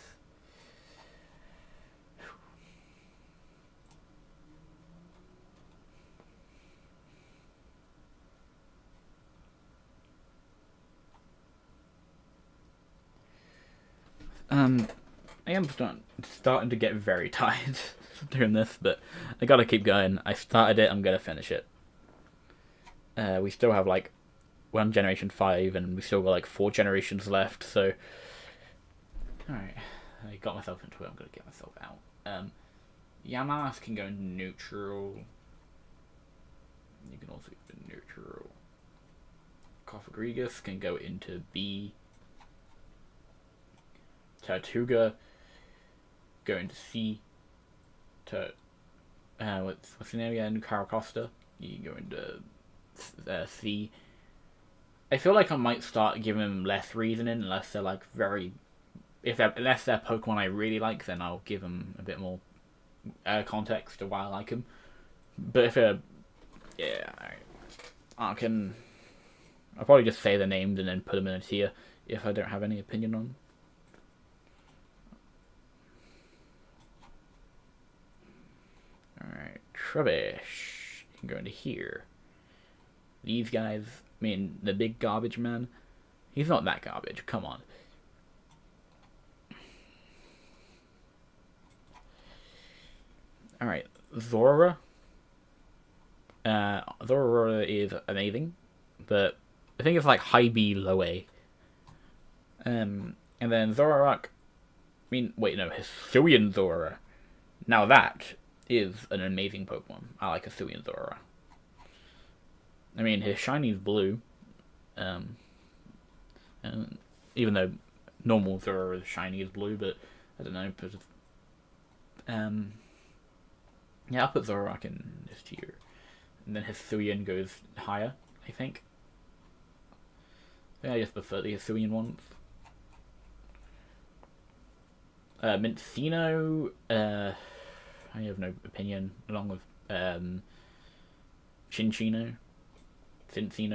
I am starting to get very tired of doing this, but I gotta keep going. I started it, I'm gonna finish it. We still have like one generation 5, and we still got like 4 generations left, so... Alright, I got myself into it, I'm gonna get myself out. Yamask can go neutral. You can also go neutral. Cofagrigus can go into B. Tortuga go into C. to what's the name again? Caracosta. You go into C. I feel like I might start giving them less reasoning unless they're like unless they're Pokemon I really like, then I'll give them a bit more context to why I like them. But if they're I'll probably just say the names and then put them in a tier if I don't have any opinion on them. Alright, Trubbish. You can go into here. These guys, I mean, the big garbage man. He's not that garbage, come on. Alright, Zora. Zora is amazing, but I think it's like high B, low A. And then Zoroark. I mean, wait, no, Hisuian Zora. Now that is an amazing Pokemon. I like Hisuian Zora. I mean, his shiny's blue. And even though normal Zora's shiny is blue, but I don't know. But, yeah, I'll put Zoroark in this tier. And then Hisuian goes higher, I think. I just prefer the Hisuian ones. Minccino, I have no opinion, along with Cinccino,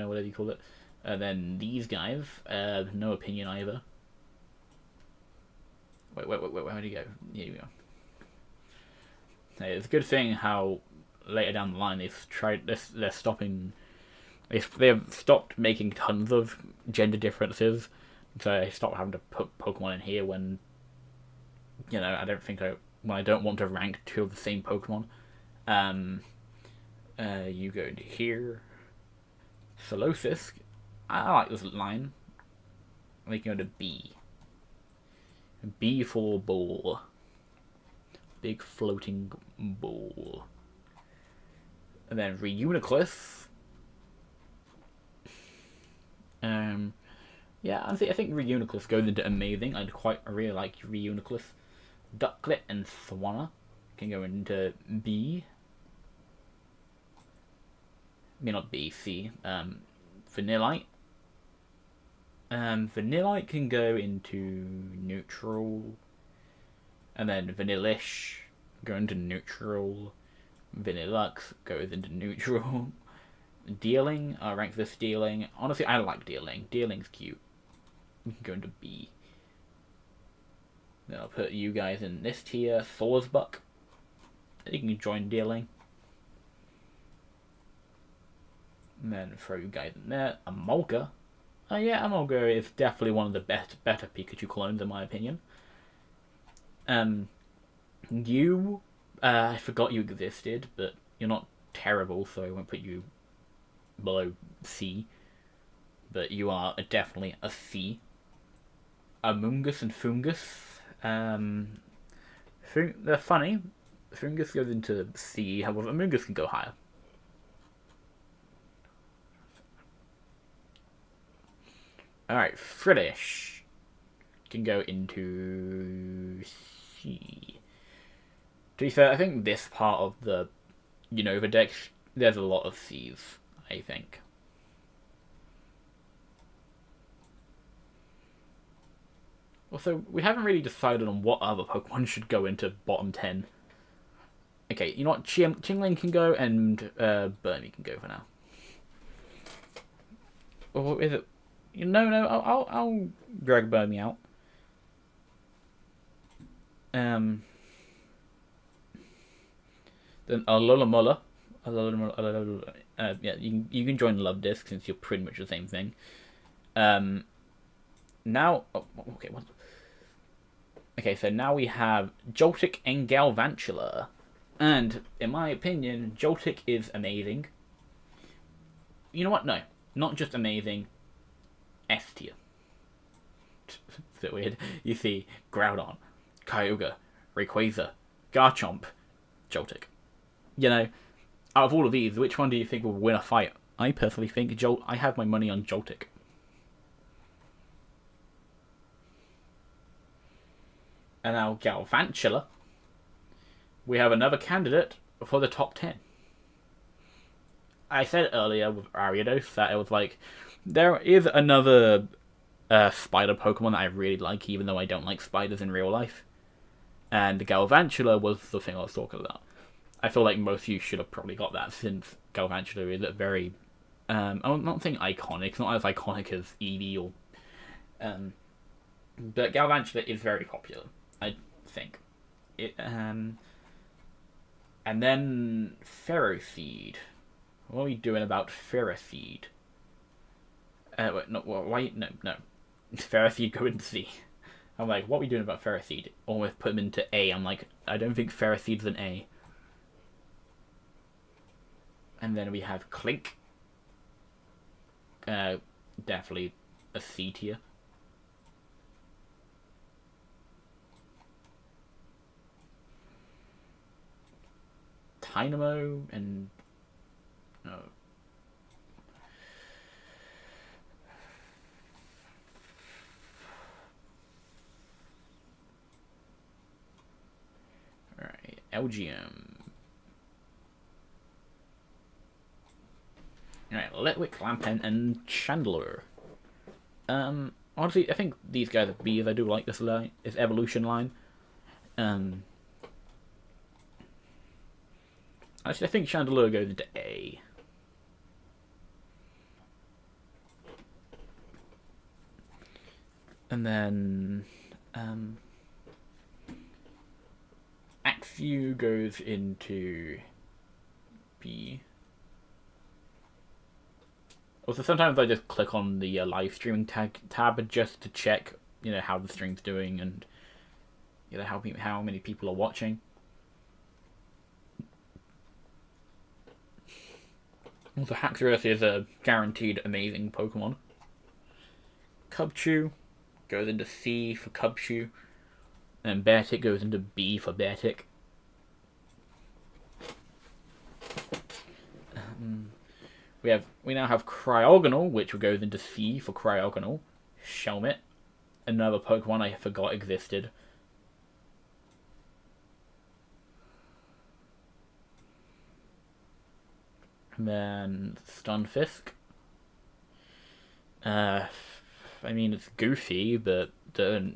whatever you call it. And then these guys, no opinion either. Wait, where did he go? Here you go. Hey, it's a good thing how later down the line they're stopping. They've stopped making tons of gender differences, so they stopped having to put Pokemon in here when, you know, I don't want to rank two of the same Pokemon. You go into here. Solosis. I like this line. We can go to B. B for ball. Big floating ball. And then Reuniclus. Yeah, I think Reuniclus goes into amazing. I really like Reuniclus. Ducklett and Thwana can go into B. I mean, not B, C. Vanillite. Vanillite can go into neutral. And then Vanillish go into neutral. Vanillux goes into neutral. Dealing, I rank this Dealing. Honestly, I like Dealing. Dealing's cute. We can go into B. Then I'll put you guys in this tier. Thorsbuck. You can join Dealing. And then throw you guys in there. Amolga. Yeah, Amolga is definitely one of the better Pikachu clones in my opinion. I forgot you existed, but you're not terrible, so I won't put you below C. But you are definitely a C. Amoonguss and Foongus. They're funny. Foongus goes into C, however, Amoonguss can go higher. Alright, Frillish can go into C. To be fair, I think this part of the Unova deck, there's a lot of C's, I think. Also, we haven't really decided on what other Pokemon should go into bottom 10. Okay, you know what? Chingling can go, and Burmy can go for now. Or is it? No, I'll drag Burmy out. Then Alola. Yeah, you can join Love-Disc since you're pretty much the same thing. Now, okay, what? Okay, so now we have Joltik and Galvantula. And, in my opinion, Joltik is amazing. You know what? No. Not just amazing. S tier. It's a bit weird. You see Groudon, Kyogre, Rayquaza, Garchomp, Joltik. You know, out of all of these, which one do you think will win a fight? I personally think I have my money on Joltik. And now Galvantula, we have another candidate for the top 10. I said earlier with Ariados that it was like, there is another spider Pokemon that I really like, even though I don't like spiders in real life. And Galvantula was the thing I was talking about. I feel like most of you should have probably got that, since Galvantula is a very... I'm not saying iconic, it's not as iconic as Eevee or... but Galvantula is very popular, I think. And then Ferroseed. What are we doing about Ferroseed? Wait, no, why? No. Ferroseed go into C. I'm like, what are we doing about Ferroseed? Almost put him into A. I'm like, I don't think Ferroseed's an A. And then we have Clink. Definitely a C tier. Dynamo and... no. Alright, LGM. Alright, Litwick, Lampen, and Chandelure. Honestly, I think these guys are B's. I do like this line, this evolution line. Actually, I think Chandelure goes into A. And then Axew goes into B. Also, sometimes I just click on the live streaming tab just to check, how the stream's doing and how many people are watching. Also, Haxorus is a guaranteed amazing Pokemon. Cubchoo goes into C for Cubchoo, and Beartic goes into B for Beartic. We now have Cryogonal, which goes into C for Cryogonal. Shelmet, another Pokemon I forgot existed. And then Stunfisk. I mean, it's goofy, but I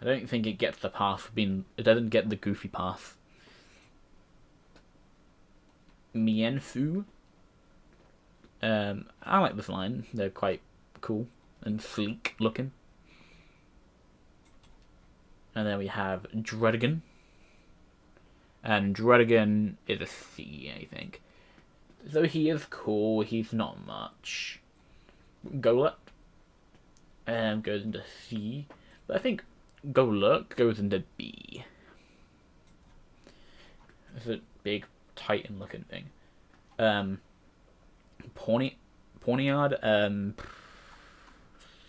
don't think it gets the pass. It doesn't get the goofy pass. Mienfoo. I like this line. They're quite cool and sleek looking. And then we have Druddigon. And Druddigon is a C, I think. So he is cool, he's not much. Golett goes into C. But I think Golurk goes into B. It's a big Titan looking thing. Pawniard,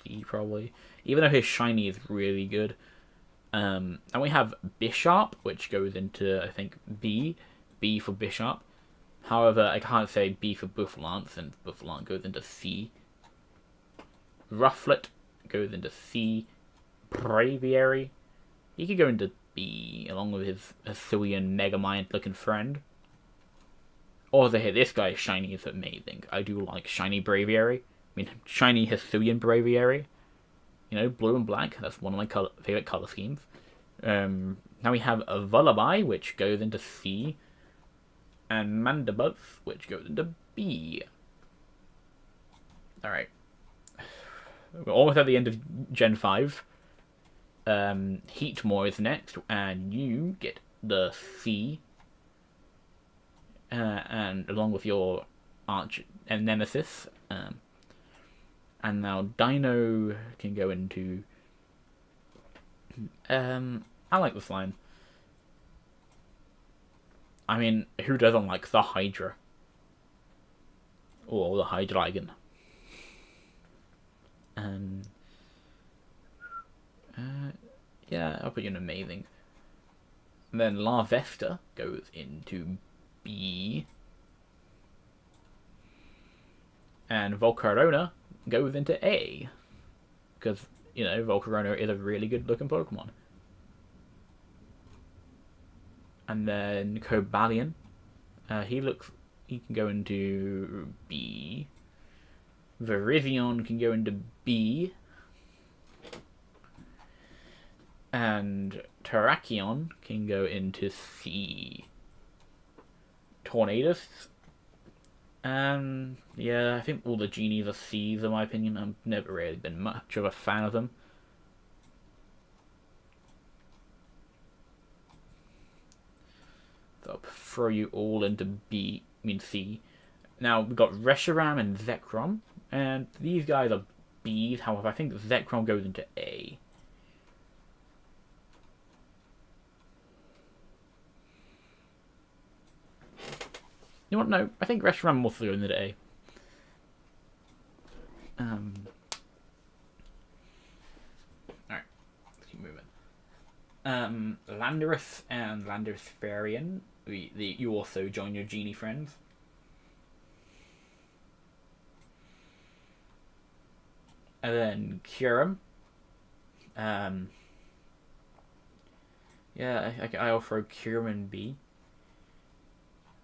C probably. Even though his shiny is really good. And we have Bisharp, which goes into, I think, B. B for Bisharp. However, I can't say B for Buffalance, and Buffalance goes into C. Rufflet goes into C. Braviary, he could go into B, along with his Hisuian Megamind looking friend. Or this guy shiny is amazing. I do like shiny Braviary. I mean, shiny Hisuian Braviary. Blue and black. That's one of my favorite color schemes. Now we have a Vullaby, which goes into C. And Mandibuzz, which goes into B. Alright. We're almost at the end of Gen 5. Heatmore is next, and you get the C. And along with your arch and nemesis. And now Dino can go into... I like this line. I mean, who doesn't like the Hydra? Or the Hydreigon? Yeah, I'll put you in amazing. And then Larvesta goes into B. And Volcarona goes into A. Because, Volcarona is a really good looking Pokemon. And then Cobalion. He can go into B. Virizion can go into B. And Terrakion can go into C. Tornadus. Yeah, I think all the genies are C's in my opinion. I've never really been much of a fan of them. So I'll throw you all into C. Now we've got Reshiram and Zekrom, and these guys are B's. However, I think Zekrom goes into A. You know what? No, I think Reshiram also goes into A. Alright, let's keep moving. Landorus and Landorus Varian. You also join your genie friends. And then Kyurem. Yeah, I'll throw Kyurem in B.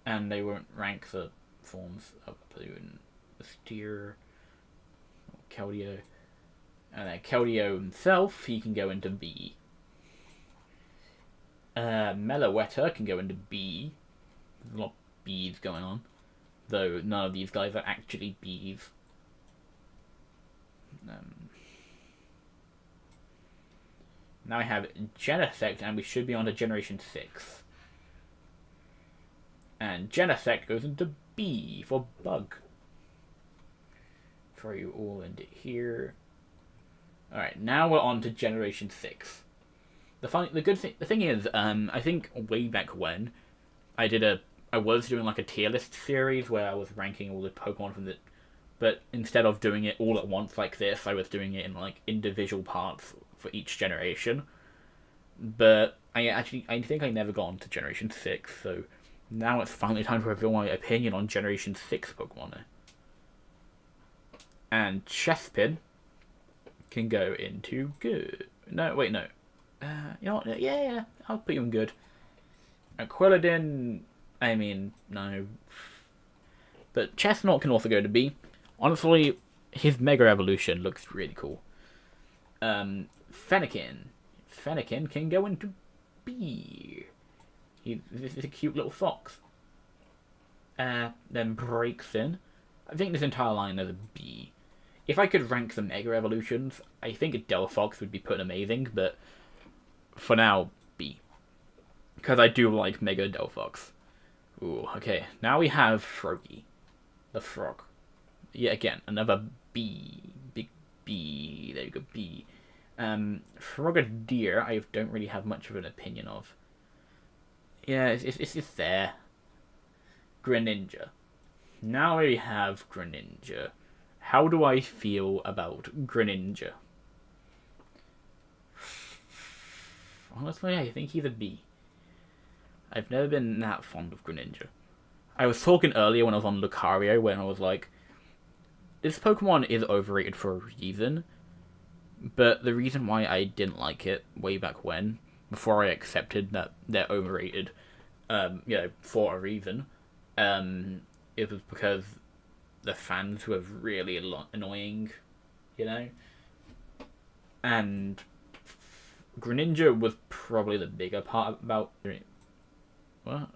And they won't rank the forms up in Steer, Keldeo. And then Keldeo himself, he can go into B. Meloetta can go into B. There's a lot of B's going on. Though none of these guys are actually B's. Now I have Genesect, and we should be on to Generation 6. And Genesect goes into B for Bug. Throw you all into here. Alright, now we're on to Generation 6. The thing is, I think way back when, I was doing like a tier list series where I was ranking all the Pokemon from the, but instead of doing it all at once like this, I was doing it in like individual parts for each generation. But I think I never got on to Generation 6, so now it's finally time to reveal my opinion on Generation 6 Pokemon. And Chespin can go into good. No, wait, no. You know what? Yeah, I'll put you in good. Quilladin, I mean, no. But Chestnut can also go to B. Honestly, his Mega Evolution looks really cool. Fennekin can go into B. This is a cute little fox. Then Braixen. I think this entire line is a B. If I could rank the Mega Evolutions, I think a Delphox would be pretty amazing, but for now, B. Because I do like Mega Delphox. Ooh, okay. Now we have Froakie. The frog. Yeah, again, another B. Big B. There you go, B. Frogadier, I don't really have much of an opinion of. Yeah, it's just there. Greninja. Now we have Greninja. How do I feel about Greninja? Honestly, I think he's a B. I've never been that fond of Greninja. I was talking earlier when I was on Lucario, when I was like, this Pokemon is overrated for a reason, but the reason why I didn't like it way back when, before I accepted that they're overrated, for a reason, it was because the fans were really annoying, and Greninja was probably the bigger part about what?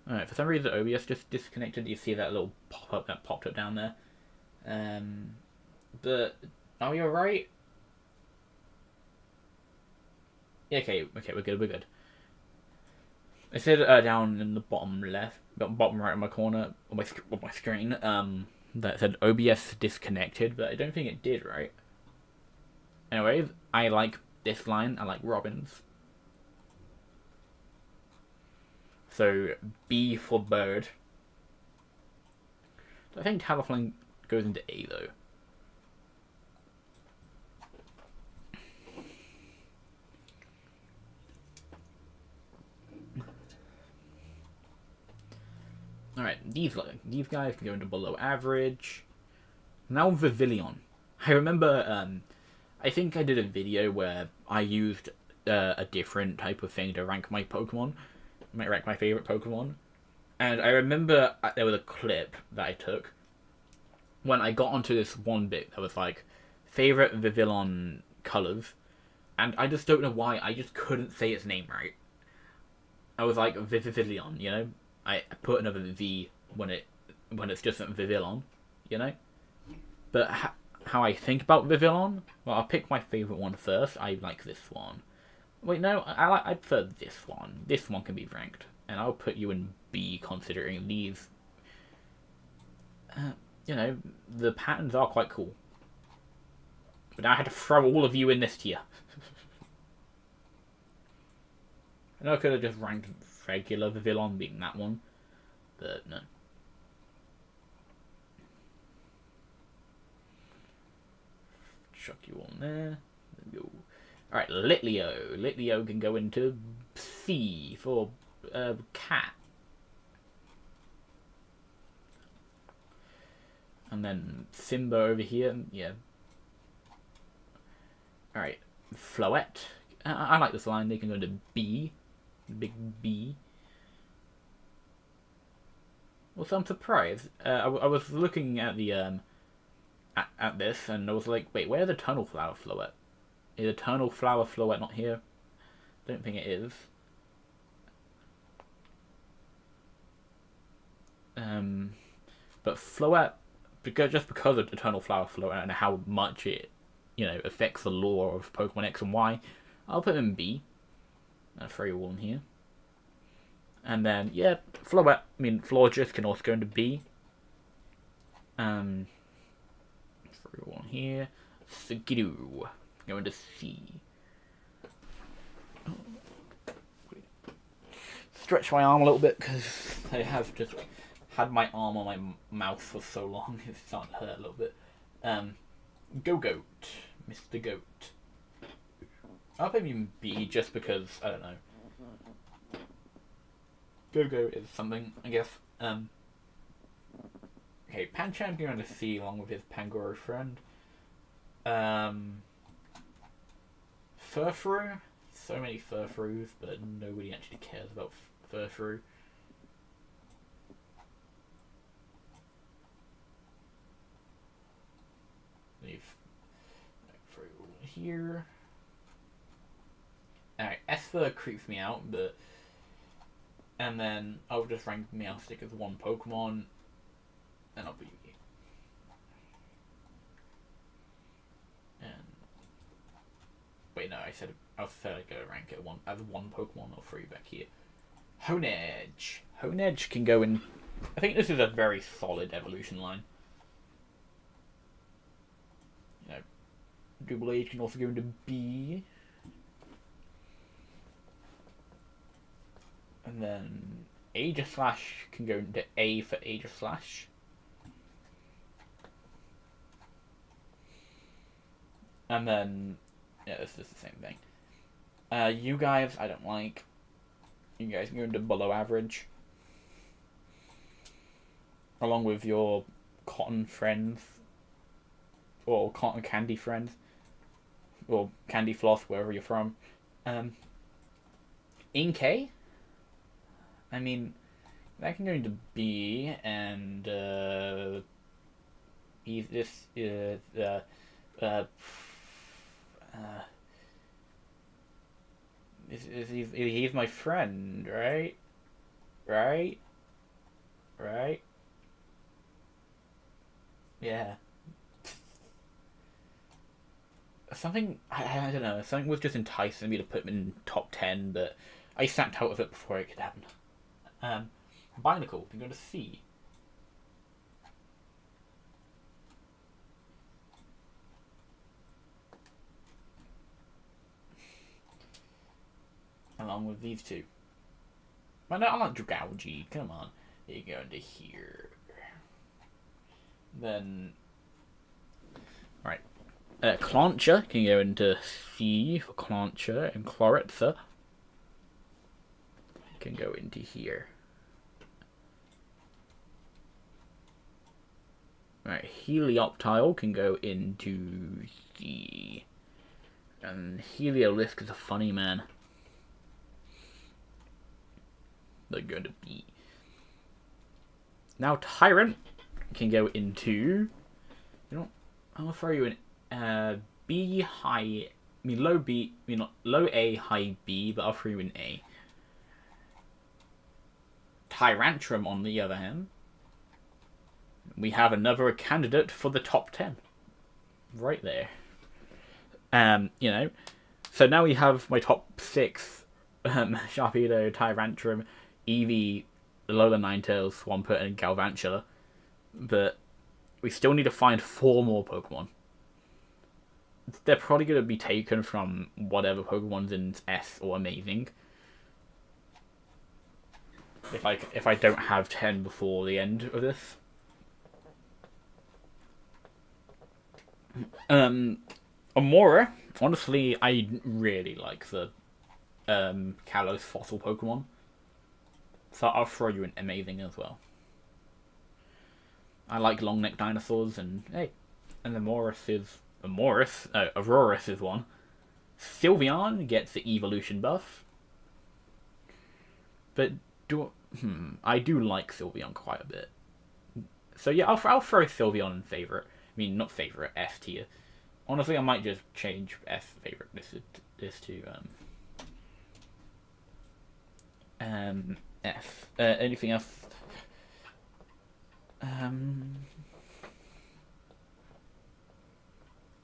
Alright, for some reason OBS just disconnected. You see that little pop-up that popped up down there. But are we alright? Yeah, okay, we're good. It said down in the bottom right of my corner of my screen, that said OBS disconnected, but I don't think it did, right? Anyways, I like this line. I like Robin's. So B for bird. I think Talonflame goes into A though. Alright, these guys can go into below average. Now Vivillon. I remember, I think I did a video where I used a different type of thing to rank my Pokemon. I might rank my favorite Pokemon. And I remember there was a clip that I took when I got onto this one bit that was like favorite Vivillon colors, and I just don't know why I just couldn't say its name right. I was like Vivillon, you know. I put another V when it's just Vivillon, you know. But how I think about Vivillon, well, I'll pick my favorite one first. I like this one. Wait, no, I prefer this one. This one can be ranked, and I'll put you in B considering these. You know, the patterns are quite cool. But now I had to throw all of you in this tier. I know I could have just ranked regular Vivillon being that one, but no. Chuck you all in there. There go. Alright, Litleo. Litleo can go into C for cat. And then Simba over here. Yeah. Alright, Floette. I like this line. They can go into B. Big B. Well, so I'm surprised. I was looking at the at this, and I was like, wait, where's the Eternal Flower Floette? Is Eternal Flower Floette not here? Don't think it is. But Floette, because of Eternal Flower Floette and how much it, you know, affects the lore of Pokemon X and Y, I'll put it in B. I'll throw you all in here. And then, yeah, Floette, I mean, Florges can also go into B. Throw you all in here. Skidoo, go into C. Stretch my arm a little bit, because I have just had my arm on my mouth for so long, it's starting to hurt a little bit. Gogoat, Mr. Goat. I'll put him in B just because, I don't know. Go-Go is something, I guess. Okay, Pancham going to C along with his Pangoro friend. Furfrou. So many Furfrous, but nobody actually cares about Furfrou. Leave Furfrou here. Alright, Esper creeps me out, but... And then I'll just rank Meowstic as one Pokemon, and I'll be... And... Wait, no, I said I'd go rank it as one Pokemon. I'll throw you back here. Honedge. Honedge can go in... I think this is a very solid evolution line. You know, Double H can also go into B. And then Aegislash can go into A for Aegislash. And then, yeah, this is the same thing. You guys, I don't like. You guys can go into below average. Along with your cotton friends. Or cotton candy friends. Or candy floss, wherever you're from. Inkay? I mean, that can go into B, and he's he's my friend, right? Right? Yeah. Something, I don't know, something was just enticing me to put him in top 10, but I sat out of it before it could happen. Binacle can go to C. Along with these two. Well, no, I like Dragalge. Come on. You go into here. Then... Right. Clauncher can go into C for Clauncher, and Chloretza can go into here. Right, Helioptile can go into C. And Heliolisk is a funny man. They're going to be. Now Tyrant can go into. You know, I'll throw you in B high. I mean low B. I mean low A, high B, but I'll throw you in A. Tyrantrum, on the other hand, we have another candidate for the top 10. Right there. You know, so now we have my top 6: Sharpedo, Tyrantrum, Eevee, Alola Ninetales, Swampert, and Galvantula. But we still need to find 4 more Pokemon. They're probably going to be taken from whatever Pokemon's in S or Amazing. If I don't have 10 before the end of this. Amora, honestly, I really like the Kalos fossil Pokemon. So I'll throw you an Amazing as well. I like long neck dinosaurs, and hey, and Aurorus is one. Sylveon gets the evolution buff. But I do like Sylveon quite a bit. So yeah, I'll throw Sylveon in favorite. I mean, not favorite, S tier. Honestly, I might just change S favorite this to F. Anything else?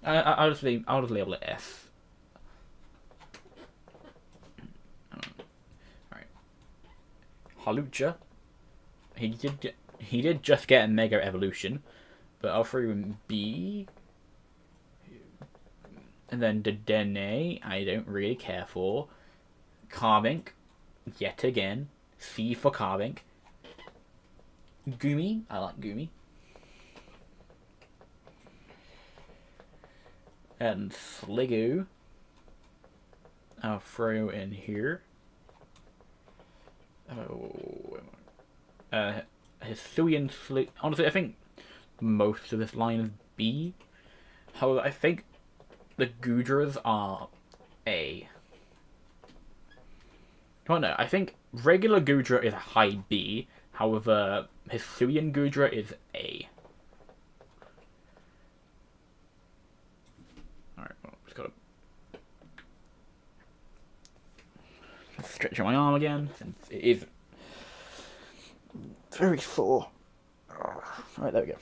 I'll just label it S. Alright. Hawlucha. He did just get a Mega Evolution, but I'll throw him B. And then Dedenne, I don't really care for. Carbink, yet again. C for Carbink. Gumi, I like Gumi. And Sliggoo, I'll throw in here. Hisuian Slig. Honestly, I think most of this line is B. However, I think the Goodras are A. Oh no, I think regular Goodra is a high B. However, Hisuian Goodra is A. Alright, well, just gotta stretch my arm again, since it is very sore. Alright, there we go.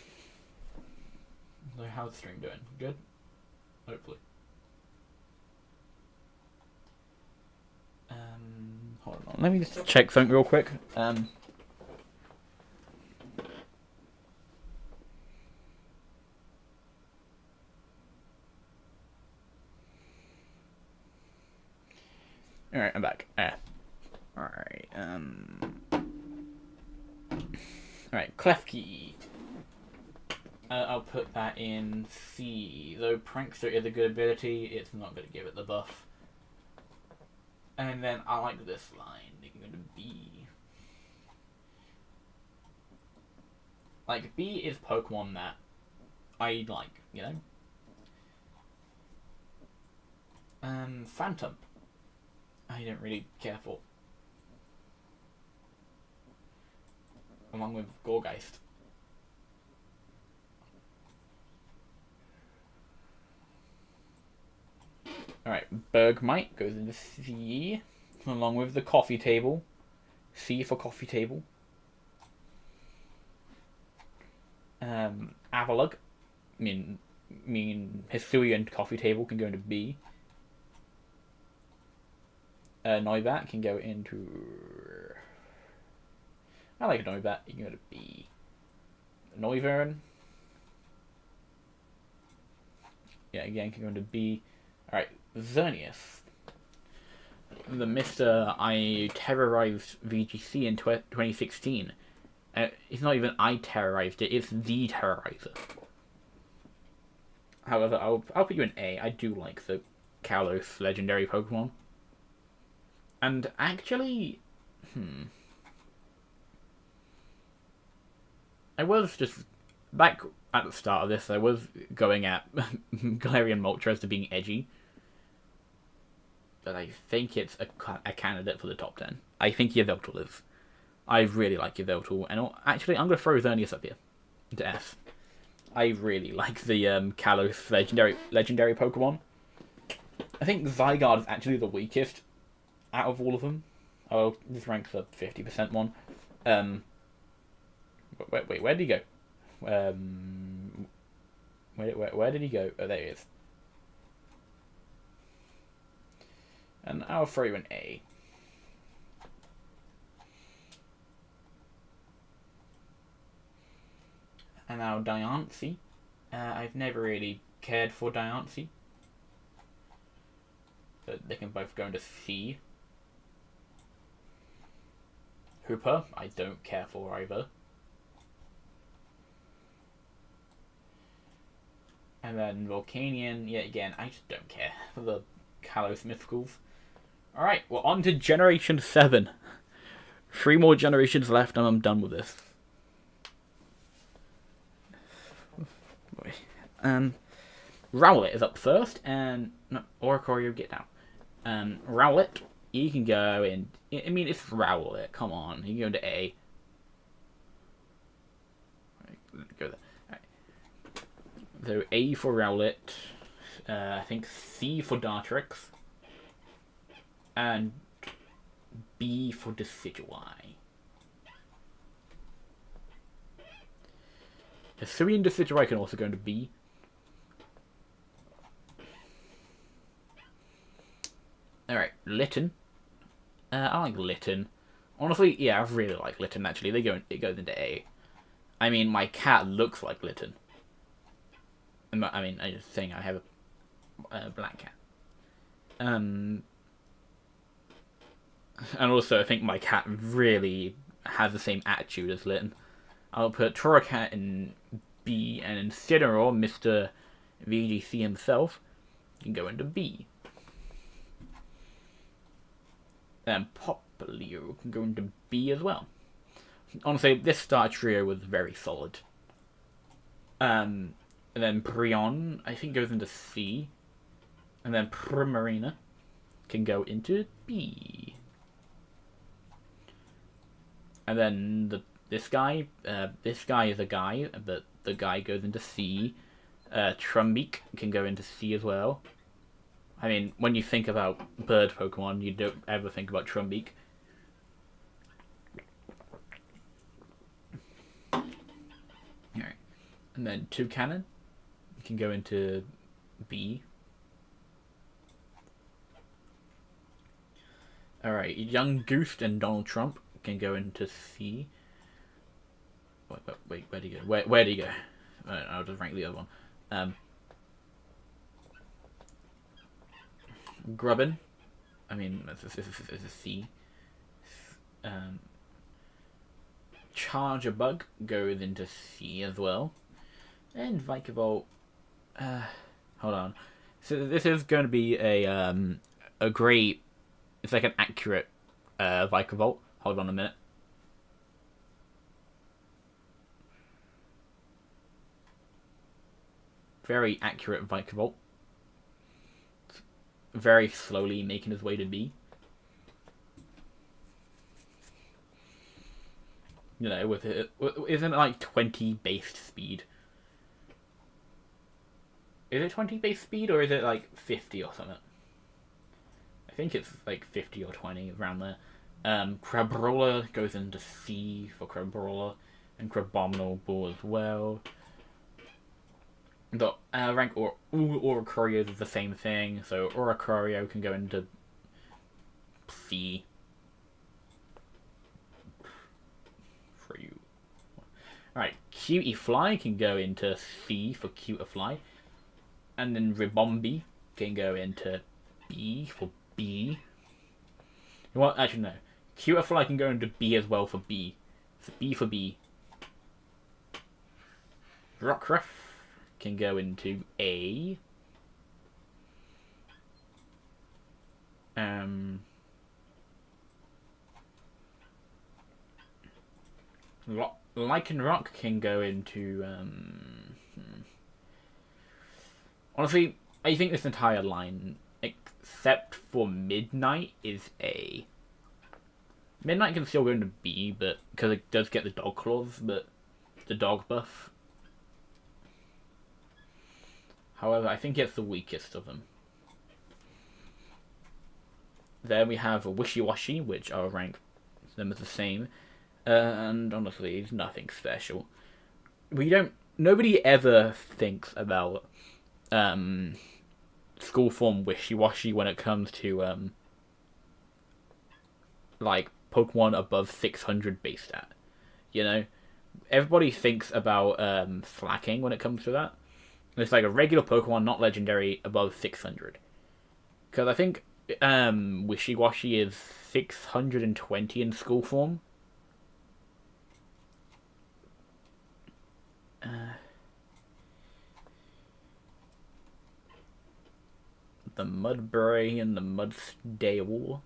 So how's the stream doing? Good? Hopefully. Hold on. Let me just check something real quick. Alright, I'm back. Alright, Alright, Klefki. I'll put that in C. Though Prankster is a good ability, it's not going to give it the buff. And then I like this line. It can go to B. Like, B is Pokemon that I like, you know? Phantom. I don't really care for. Along with Gorgeist. Alright, Bergmite goes into C, along with the coffee table. C for coffee table. Avalugg, I mean Hisuian coffee table can go into B. Noibat can go into... I like Noibat, you can go to B. Noivern. Yeah, again, can go into B. Alright, Xerneas. The Mr. I terrorized VGC in 2016. It's not even I terrorized it, it's the Terrorizer. However, I'll put you in A. I do like the Kalos legendary Pokemon. And actually, I was just, back at the start of this, I was going at Galarian Moltres to being edgy. but I think it's a candidate for the top 10. I think Yveltal is. I really like Yveltal, and actually, I'm going to throw Xerneas up here into F. I really like the Kalos legendary Pokemon. I think Zygarde is actually the weakest out of all of them. I'll just rank the 50% one. Wait, where did he go? Where did he go? Oh, there he is. And I'll throw you an A. And now Diancie. I've never really cared for Diancie. But they can both go into C. Hooper, I don't care for either. And then Volcanion, yet again, I just don't care for the Kalos Mythicals. Alright, well, on to Generation 7. 3 more generations left and I'm done with this. Rowlet is up first, and no, Oricorio, get down. Rowlet, you can go in. I mean, it's Rowlet. Come on, you can go into A. Right, go there. Right. So A for Rowlet. I think C for Dartrix, and B for Decidueye. Hisuian Decidueye can also go into B. Alright, Litten. I like Litten. Honestly, yeah, I really like Litten, actually. It goes into A. I mean, my cat looks like Litten. I mean, I just think I have a black cat. And also, I think my cat really has the same attitude as Litten. I'll put Torracat in B, and Incineroar, Mr. VGC himself, can go into B. And Popplio can go into B as well. Honestly, this star trio was very solid. And then Brionne, I think, goes into C. And then Primarina can go into B. And then this guy is a guy, but the guy goes into C. Trumbeak can go into C as well. I mean, when you think about bird Pokemon, you don't ever think about Trumbeak. Alright. And then Toucannon can go into B. Alright, Yungoos and Donald Trump can go into C. Wait, where'd he go? Where'd he go? I'll just rank the other one. Grubbin. I mean, it's a C. Charjabug goes into C as well. And Vikavolt. Hold on. So this is going to be a great. It's like an accurate Vikavolt. Hold on a minute. Very accurate Vikavolt. Very slowly making his way to B. You know, with it, isn't it like 20 base speed? Is it 20 base speed or is it like 50 or something? I think it's like 50 or 20 around there. Crabrawler goes into C for Crabrawler, and Crabominable as well. The rank Oricorio is the same thing, so Oricorio can go into C. For you. Alright, Cutiefly can go into C for Cutiefly. And then Ribombee can go into B for B. Well, actually no. Cutiefly can go into B as well for B. So B for B. Rockruff can go into A. Lycanroc can go into honestly, I think this entire line except for Midnight is A. Midnight can still go into B, but because it does get the dog claws, but the dog buff. However, I think it's the weakest of them. Then we have a Wishy-Washy, which I'll rank them as the same. And honestly, it's nothing special. Nobody ever thinks about school form Wishy-Washy when it comes to like Pokemon above 600 base stat. You know, everybody thinks about slacking when it comes to that. It's like a regular Pokemon, not legendary, above 600. Because I think Wishy-Washy is 620 in school form. The Mudbray and the Mudsdale.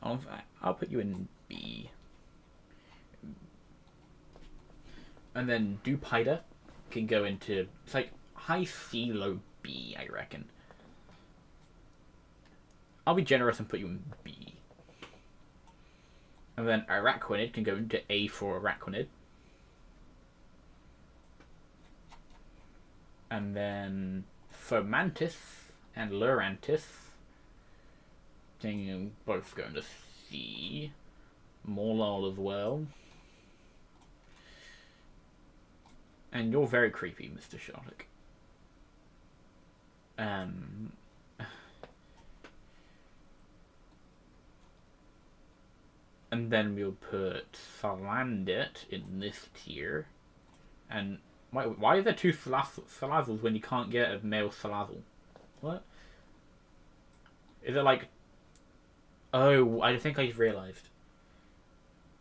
I'll put you in B. And then Dewpider can go into... It's like high C, low B, I reckon. I'll be generous and put you in B. And then Araquanid can go into A for Araquanid. And then Fomantis and Lurantis can both go into C. Morlul as well. And you're very creepy, Mr. Shark. And then we'll put Salandit in this tier. And why are there two Salazzles when you can't get a male Salazzle? What? Is it like... Oh, I think I realised.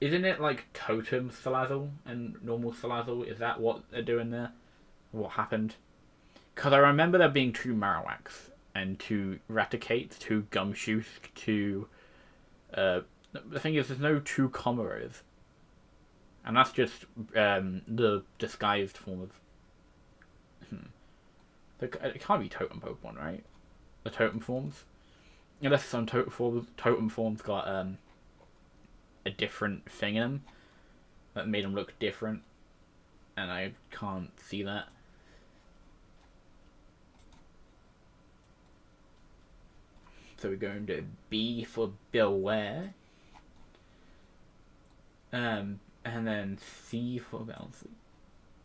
Isn't it like Totem Salazzle and normal Salazzle? Is that what they're doing there? What happened? Because I remember there being two Marowaks and two Raticates, two Gumshoos, two... the thing is, there's no two Comoros. And that's just the disguised form of... It can't be Totem Pokemon, right? The Totem forms? Unless some Totem forms got a different thing in them that made them look different. And I can't see that. So we're going to B for Beware. And then C for Bouncing.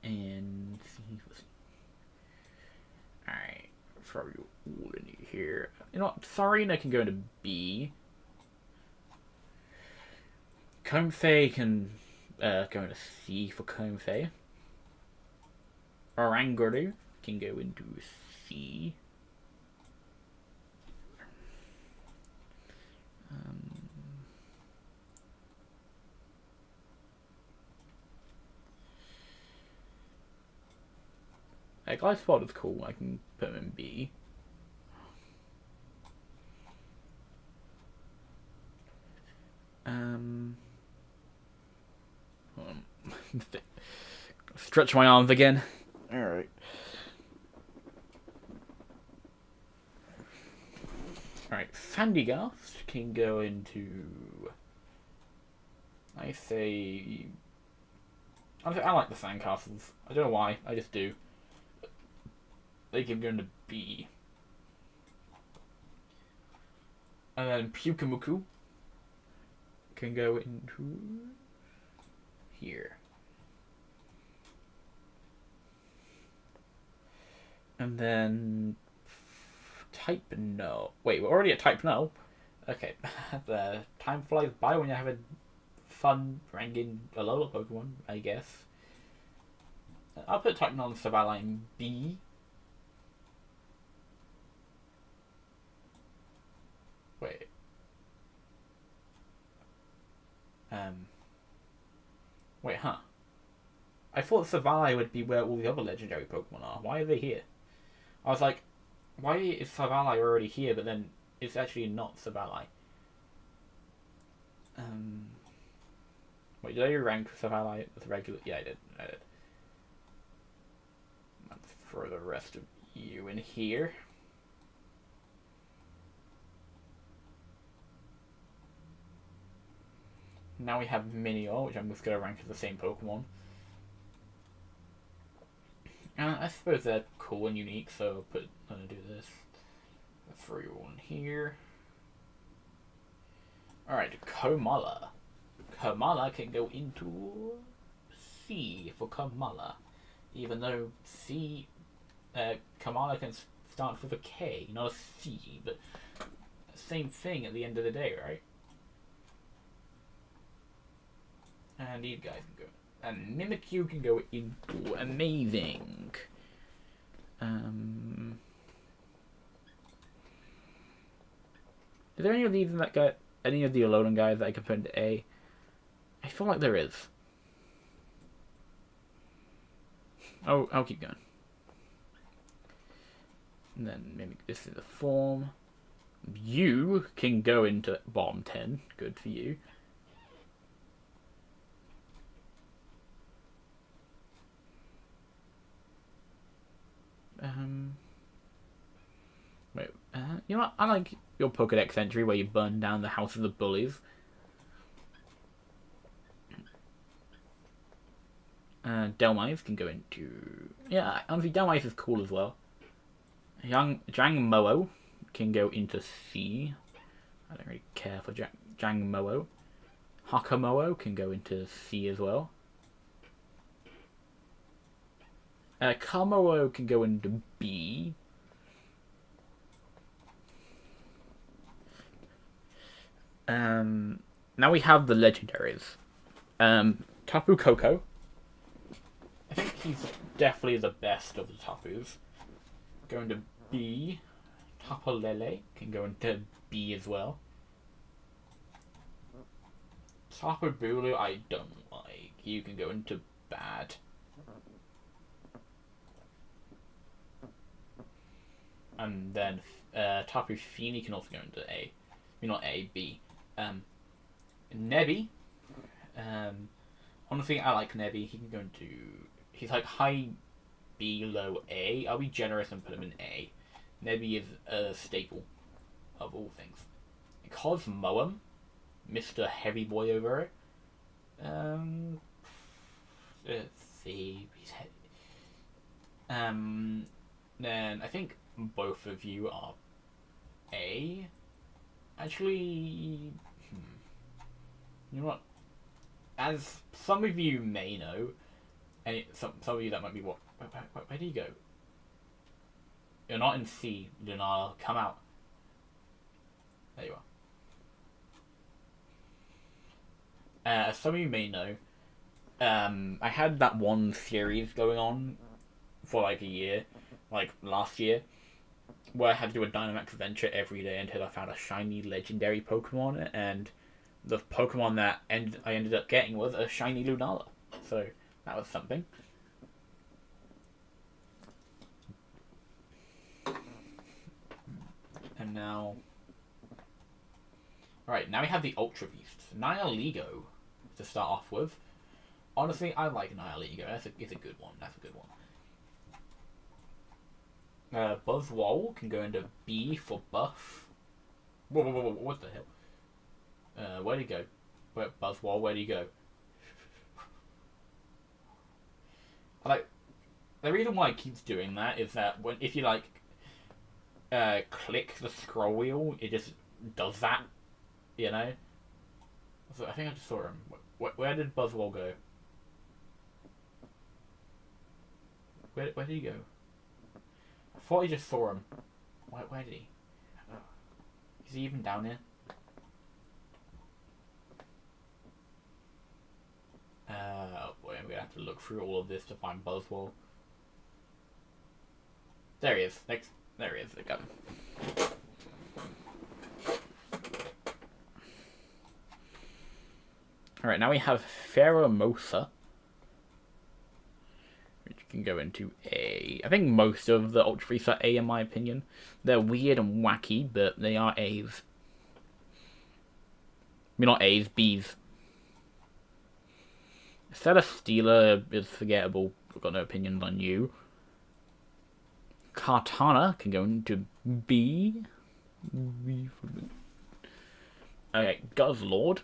And C for C. Alright. Throw you all in here. You know what? Sarina can go into B. Comfey can go into C for Comfey. Oranguru can go into C. Glyspot is cool. I can put him in B. Stretch my arms again. Alright. Alright, Sandygast can go into... I like the Sandcastles. I don't know why, I just do. They can go into B. And then Pyukumuku can go into here. And then type no. Wait, we're already at type no. Okay. The time flies by when you're having fun ranking a Alola Pokemon, I guess. I'll put type no on Savala in B. Wait. Wait, huh? I thought Savali would be where all the other legendary Pokemon are. Why are they here? I was like, why is Savali already here, but then it's actually not Savali? Wait, did I rank Savali as regular? Yeah, I did. Let's throw the rest of you in here. Now we have Minior, which I'm just going to rank as the same Pokemon. And I suppose they're cool and unique, so I'm going to do this. Throw you on here. Alright, Komala. Komala can go into C for Komala. Even though Komala can start with a K, not a C, but same thing at the end of the day, right? And these guys can go. And Mimikyu can go into Amazing. Is there any of these that got any of the Alolan guys that I can put into A? I feel like there is. Oh, I'll keep going. And then maybe this is a form. You can go into bottom 10. Good for you. Wait, you know what? I like your Pokedex entry where you burn down the House of the Bullies. Dhelmise can go into... Yeah, honestly, Dhelmise is cool as well. Jangmo-o can go into C. I don't really care for Jangmo-o. Hakamo-o can go into C as well. Kamaro can go into B. Now we have the legendaries. Tapu Koko. I think he's definitely the best of the Tapus. Going to B. Tapu Lele can go into B as well. Tapu Bulu I don't like. You can go into bad. And then Tapu Fini can also go into A. I mean, not A, B. Nebby. Honestly, I like Nebby. He can go into... He's like high B, low A. I'll be generous and put him in A. Nebby is a staple of all things. Cosmoem, Mr. Heavy Boy over it. Let's see. He's heavy. Then I think both of you are A. Actually, you know what? As some of you may know, and some of you that might be what? Where do you go? You're not in C, Lunala. Come out. There you are. As some of you may know, I had that one series going on for like a year, like last year, where I had to do a Dynamax adventure every day until I found a shiny legendary Pokemon, and the Pokemon that I ended up getting was a shiny Lunala. So that was something. And now... Alright, now we have the Ultra Beasts. Nihilego to start off with. Honestly, I like Nihilego. It's a good one. That's a good one. Buzzwole can go into B for buff. Whoa, what the hell? Where'd he go? Buzzwole, where'd he go? The reason why it keeps doing that is that if you click the scroll wheel, it just does that, you know? So I think I just saw him. Where did Buzzwole go? Where did he go? I thought I just saw him. Where did he? Is he even down here? Oh boy, I'm gonna have to look through all of this to find Buzzwole. There he is. There he is. I got him. Alright, now we have Pheromosa, which can go into A. I think most of the Ultra Beasts are A in my opinion. They're weird and wacky, but they are A's. I mean, not A's, B's. Celesteela is forgettable. I've got no opinions on you. Kartana can go into B. Okay, Guzzlord.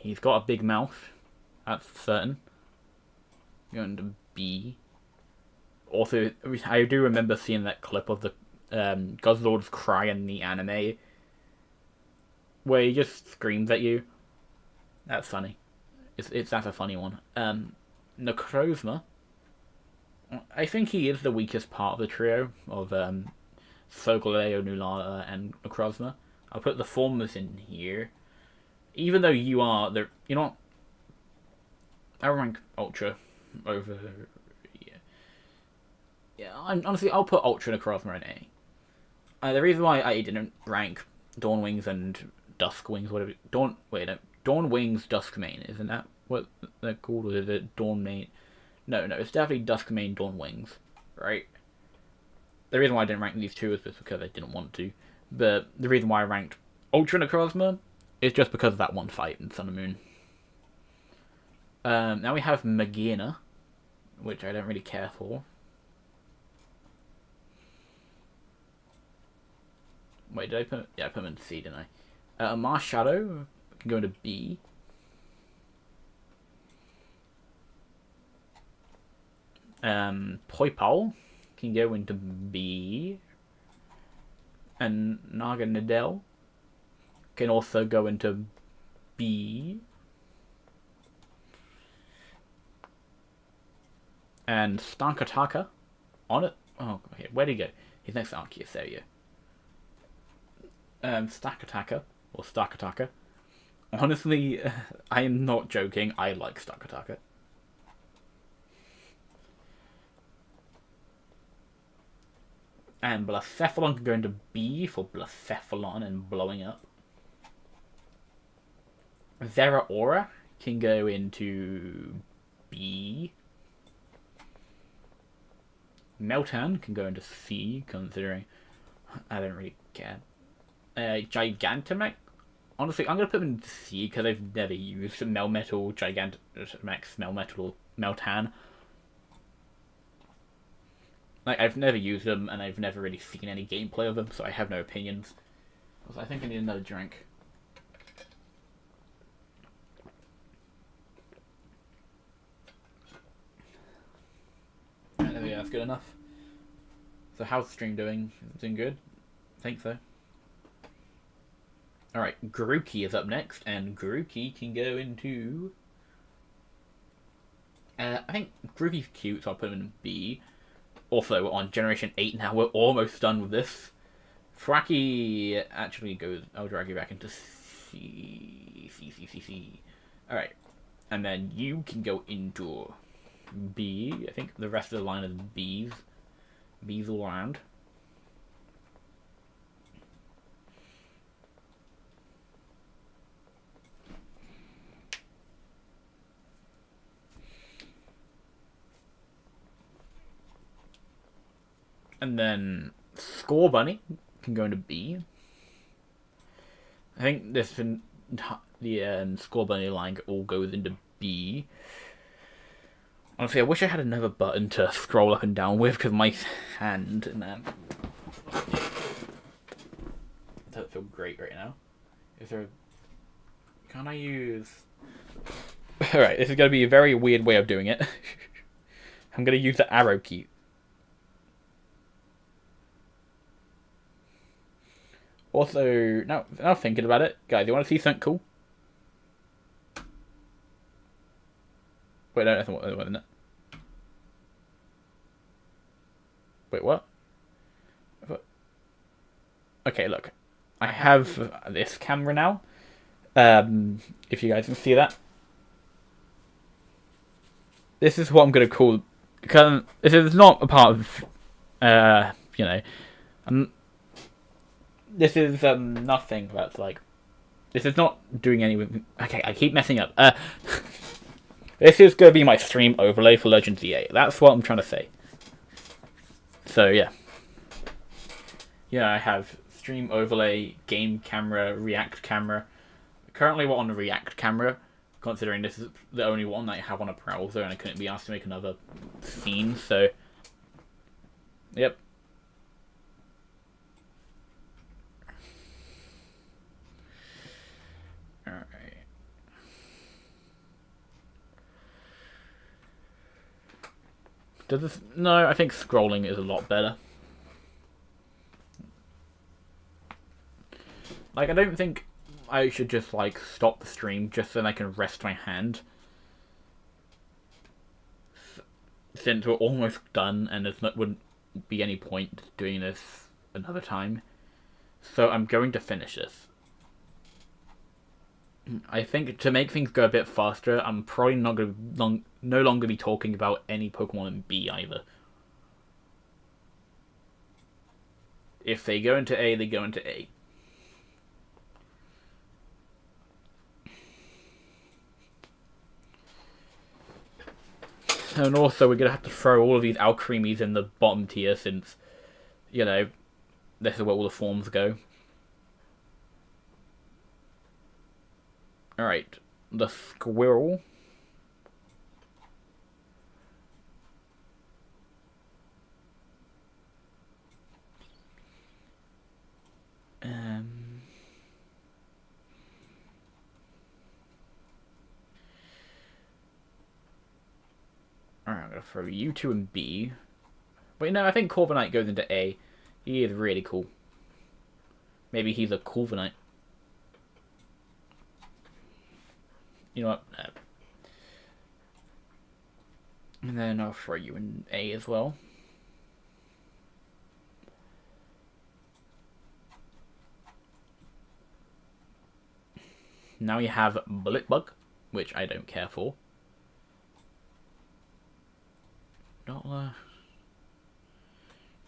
He's got a big mouth. That's certain. Going to B. Also, I do remember seeing that clip of the Guzzlord's cry in the anime, where he just screams at you. That's funny. That's a funny one. Necrozma. I think he is the weakest part of the trio of Solgaleo, Nullala, and Necrozma. I'll put the Formers in here. Even though you are the, you know, I rank Ultra over. Yeah. Honestly, I'll put Ultra Necrozma in A. The reason why I didn't rank Dawnwings and Duskwings, whatever. Dawnwings Duskmane, isn't that what they're called? Or is it Dawnmane? No, it's definitely Duskmane Dawnwings, right? The reason why I didn't rank these two is just because I didn't want to. But the reason why I ranked Ultra Necrozma is just because of that one fight in Sun and Moon. Now we have Magearna, which I don't really care for. Wait, did I put... Yeah, I put him in C, didn't I? Marshadow can go into B. Poipole can go into B. And Naganadel can also go into B. And Starkataka on it. Oh, okay, where'd he go? He's next to Arceus, there you go. Starkataka. Honestly, I am not joking. I like Starkataka. And Blacephalon can go into B for Blacephalon and blowing up. Zeraora can go into B. Meltan can go into C, considering I don't really care. Gigantamax, honestly, I'm going to put them in C because I've never used Melmetal, Gigantamax, Melmetal, Meltan. Like, I've never used them, and I've never really seen any gameplay of them, so I have no opinions. I think I need another drink. Right, there we go, that's good enough. So how's the stream doing? Doing good? I think so. Alright, Grookey is up next, and Grookey can go into... I think Grookey's cute, so I'll put him in B. Also, on Generation 8 now, we're almost done with this. Thwackey actually goes... I'll drag you back into C. Alright. And then you can go into B. I think the rest of the line is B's. B's all around. And then Scorbunny can go into B. I think the Scorbunny line all goes into B. Honestly, I wish I had another button to scroll up and down with, because my hand and doesn't feel great right now. Is there... Can I use... Alright, this is going to be a very weird way of doing it. I'm going to use the arrow key. Also, now thinking about it, guys, you want to see something cool? Wait, no, that's not what, isn't it? Wait, what? Okay, look. I have this camera now. If you guys can see that. This is what I'm going to call... Because this is not a part of... you know... this is nothing that's like... This is not doing anything... Okay, I keep messing up. This is going to be my stream overlay for Legends EA. That's what I'm trying to say. So, yeah. Yeah, I have stream overlay, game camera, React camera. Currently we're on the React camera, considering this is the only one that I have on a browser and I couldn't be asked to make another scene, so... Yep. Alright. Does this... No, I think scrolling is a lot better. Like, I don't think I should just, like, stop the stream just so I can rest my hand. Since we're almost done and there wouldn't be any point doing this another time. So I'm going to finish this. I think to make things go a bit faster, I'm probably not going to no longer be talking about any Pokemon in B either. If they go into A, they go into A. And also, we're going to have to throw all of these Alcremies in the bottom tier since, you know, this is where all the forms go. Alright, the Squirrel. Alright, I'm going to throw you two in B. But you know, I think Corviknight goes into A. He is really cool. Maybe he's a Corviknight. You know what? No. And then I'll throw you in A as well. Now you have Bulletbug, which I don't care for.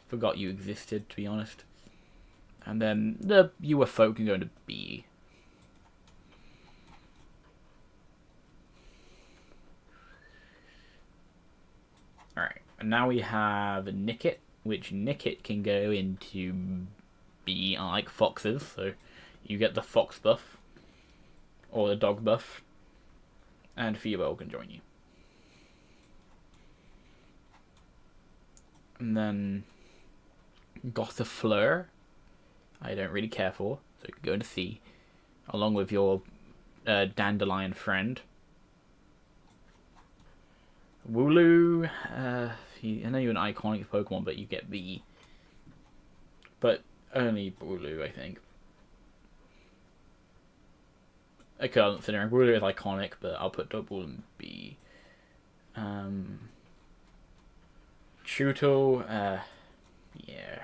Forgot you existed, to be honest. And then the UFO can go into B. Alright, and now we have Nickit, which Nickit can go into B, like foxes, so you get the fox buff, or the dog buff, and Feeble can join you. And then Gothitelle, I don't really care for, so you can go into C, along with your Dandelion friend. Wooloo, I know you're an iconic Pokemon, but you get B. But only Wooloo, I think. Okay, I'm considering Wooloo is iconic, but I'll put Double in B. Chuto, yeah.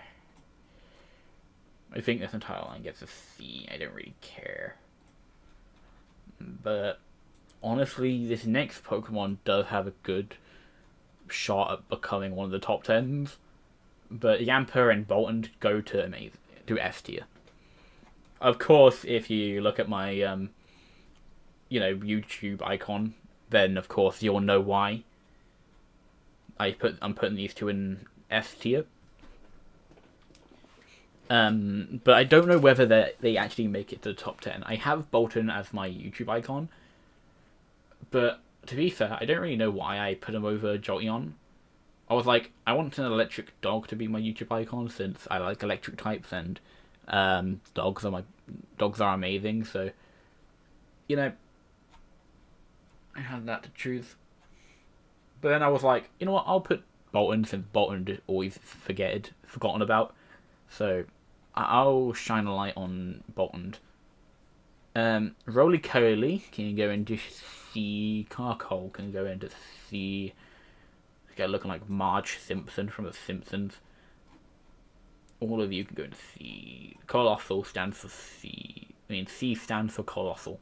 I think this entire line gets a C. I don't really care. But honestly, this next Pokemon does have a good shot at becoming one of the top 10s. But Yamper and Bolton go to S tier. Of course, if you look at my YouTube icon, then of course you'll know why. I'm putting these two in S tier. But I don't know whether they actually make it to the top 10. I have Bolton as my YouTube icon, but to be fair, I don't really know why I put him over Jolteon. I was like, I want an electric dog to be my YouTube icon since I like electric types and dogs are amazing. So, you know, I had that to choose. But then I was like, you know what? I'll put Bolton since Bolton is always forgotten about. So I'll shine a light on Bolton. Roly-Poly can go into C. Carcole can go into C. Get looking like Marge Simpson from The Simpsons. All of you can go into C. Colossal stands for C. I mean, C stands for Colossal.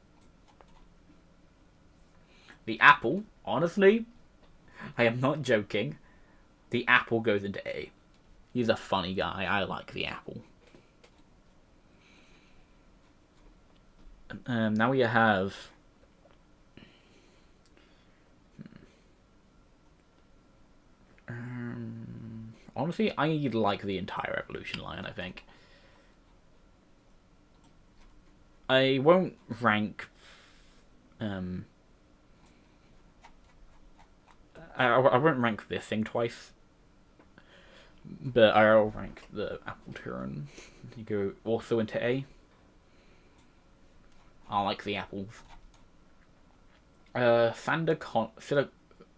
The apple, honestly, I am not joking. The apple goes into A. He's a funny guy. I like the apple. Now we have... honestly, I like the entire evolution line, I think. I won't rank... I won't rank this thing twice. But I'll rank the Apple Turn. You go also into A. I like the apples.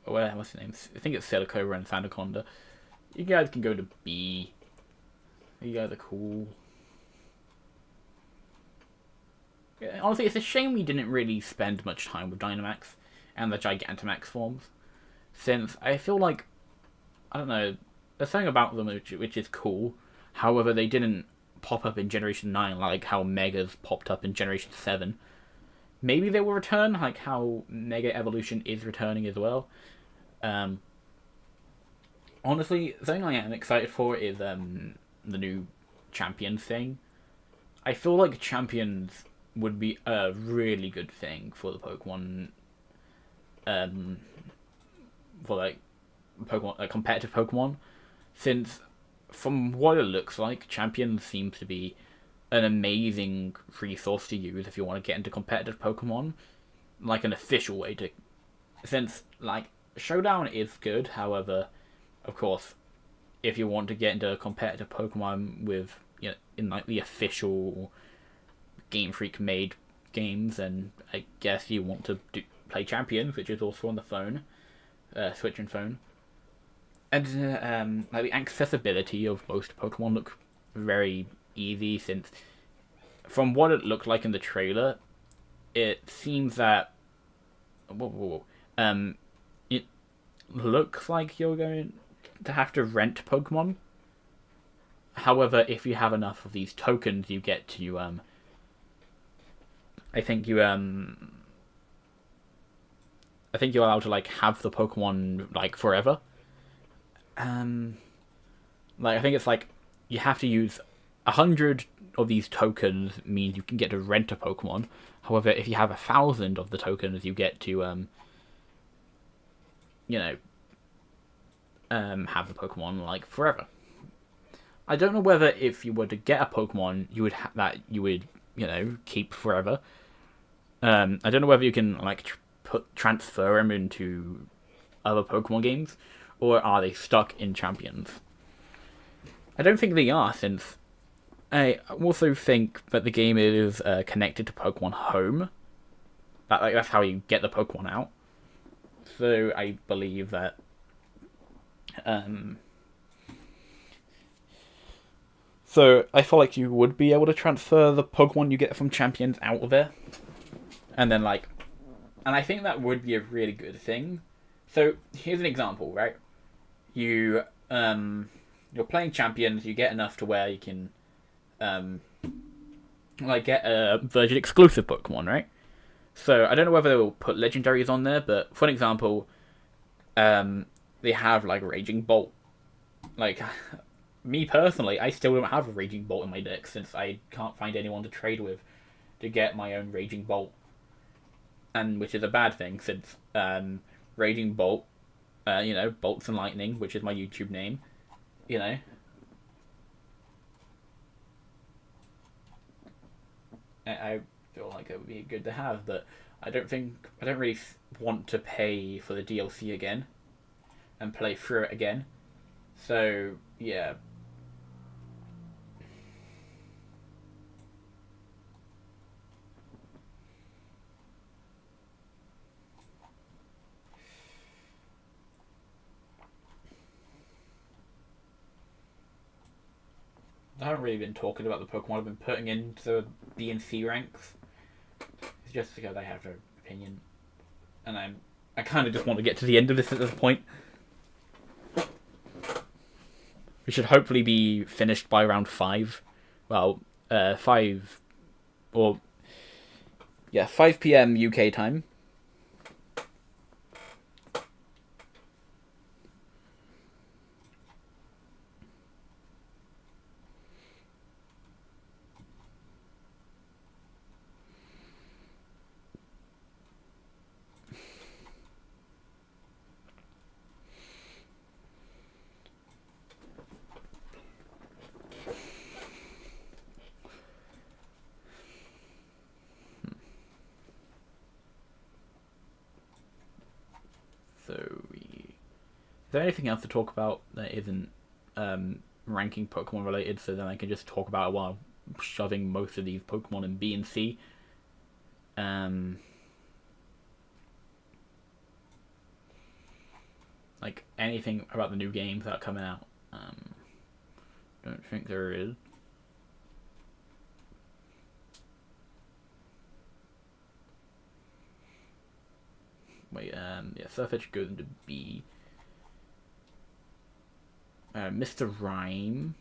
what's the name? I think it's Silicobra and Sandaconda. You guys can go to B. You guys are cool. Yeah, honestly, it's a shame we didn't really spend much time with Dynamax and the Gigantamax forms, since I feel like, I don't know, there's something about them which is cool. However, they didn't pop up in Generation 9 like how Megas popped up in Generation 7. Maybe they will return, like how Mega Evolution is returning as well. Honestly, something I am excited for is the new Champions thing. I feel like Champions would be a really good thing for the Pokemon, for like competitive Pokemon, since from what it looks like, Champions seems to be an amazing resource to use if you want to get into competitive Pokemon, like an official way to. Since like Showdown is good, however, of course, if you want to get into competitive Pokemon with in like the official Game Freak made games, and I guess you want to play Champions, which is also on the phone, Switch and phone. And like the accessibility of most Pokemon look very easy, since from what it looked like in the trailer, it seems that it looks like you're going to have to rent Pokemon. However, if you have enough of these tokens, you get to I think you're allowed to like have the Pokemon like forever. Like I think it's like you have to use 100 of these tokens means you can get to rent a Pokemon. However, if you have 1,000 of the tokens, you get to have the Pokemon like forever. I don't know whether if you were to get a Pokemon, you would keep forever. I don't know whether you can like transfer them into other Pokemon games, or are they stuck in Champions? I don't think they are, since I also think that the game is connected to Pokemon Home. That's how you get the Pokemon out. So I believe that. So I feel like you would be able to transfer the Pokemon you get from Champions out of there, and then and I think that would be a really good thing. So here's an example, right? You're playing Champions, you get enough to where you can get a Virgin exclusive Pokemon, right? So I don't know whether they will put legendaries on there, but for an example, they have like Raging Bolt. Like me personally, I still don't have a Raging Bolt in my deck, since I can't find anyone to trade with to get my own Raging Bolt, and which is a bad thing, since Raging Bolt, Bolts and Lightning, which is my YouTube name, I feel like it would be good to have, but I don't really want to pay for the DLC again and play through it again. So yeah. I haven't really been talking about the Pokemon I've been putting into the B and C ranks. It's just because I have an opinion, and I kind of just want to get to the end of this at this point. We should hopefully be finished by round 5. Well, 5 or 5 p.m. UK time. Is there anything else to talk about that isn't ranking Pokemon related, so then I can just talk about it while shoving most of these Pokemon in B and C? anything about the new games that are coming out. Don't think there is. Wait, yeah, Surfetch goes into B. Mr. Rhyme.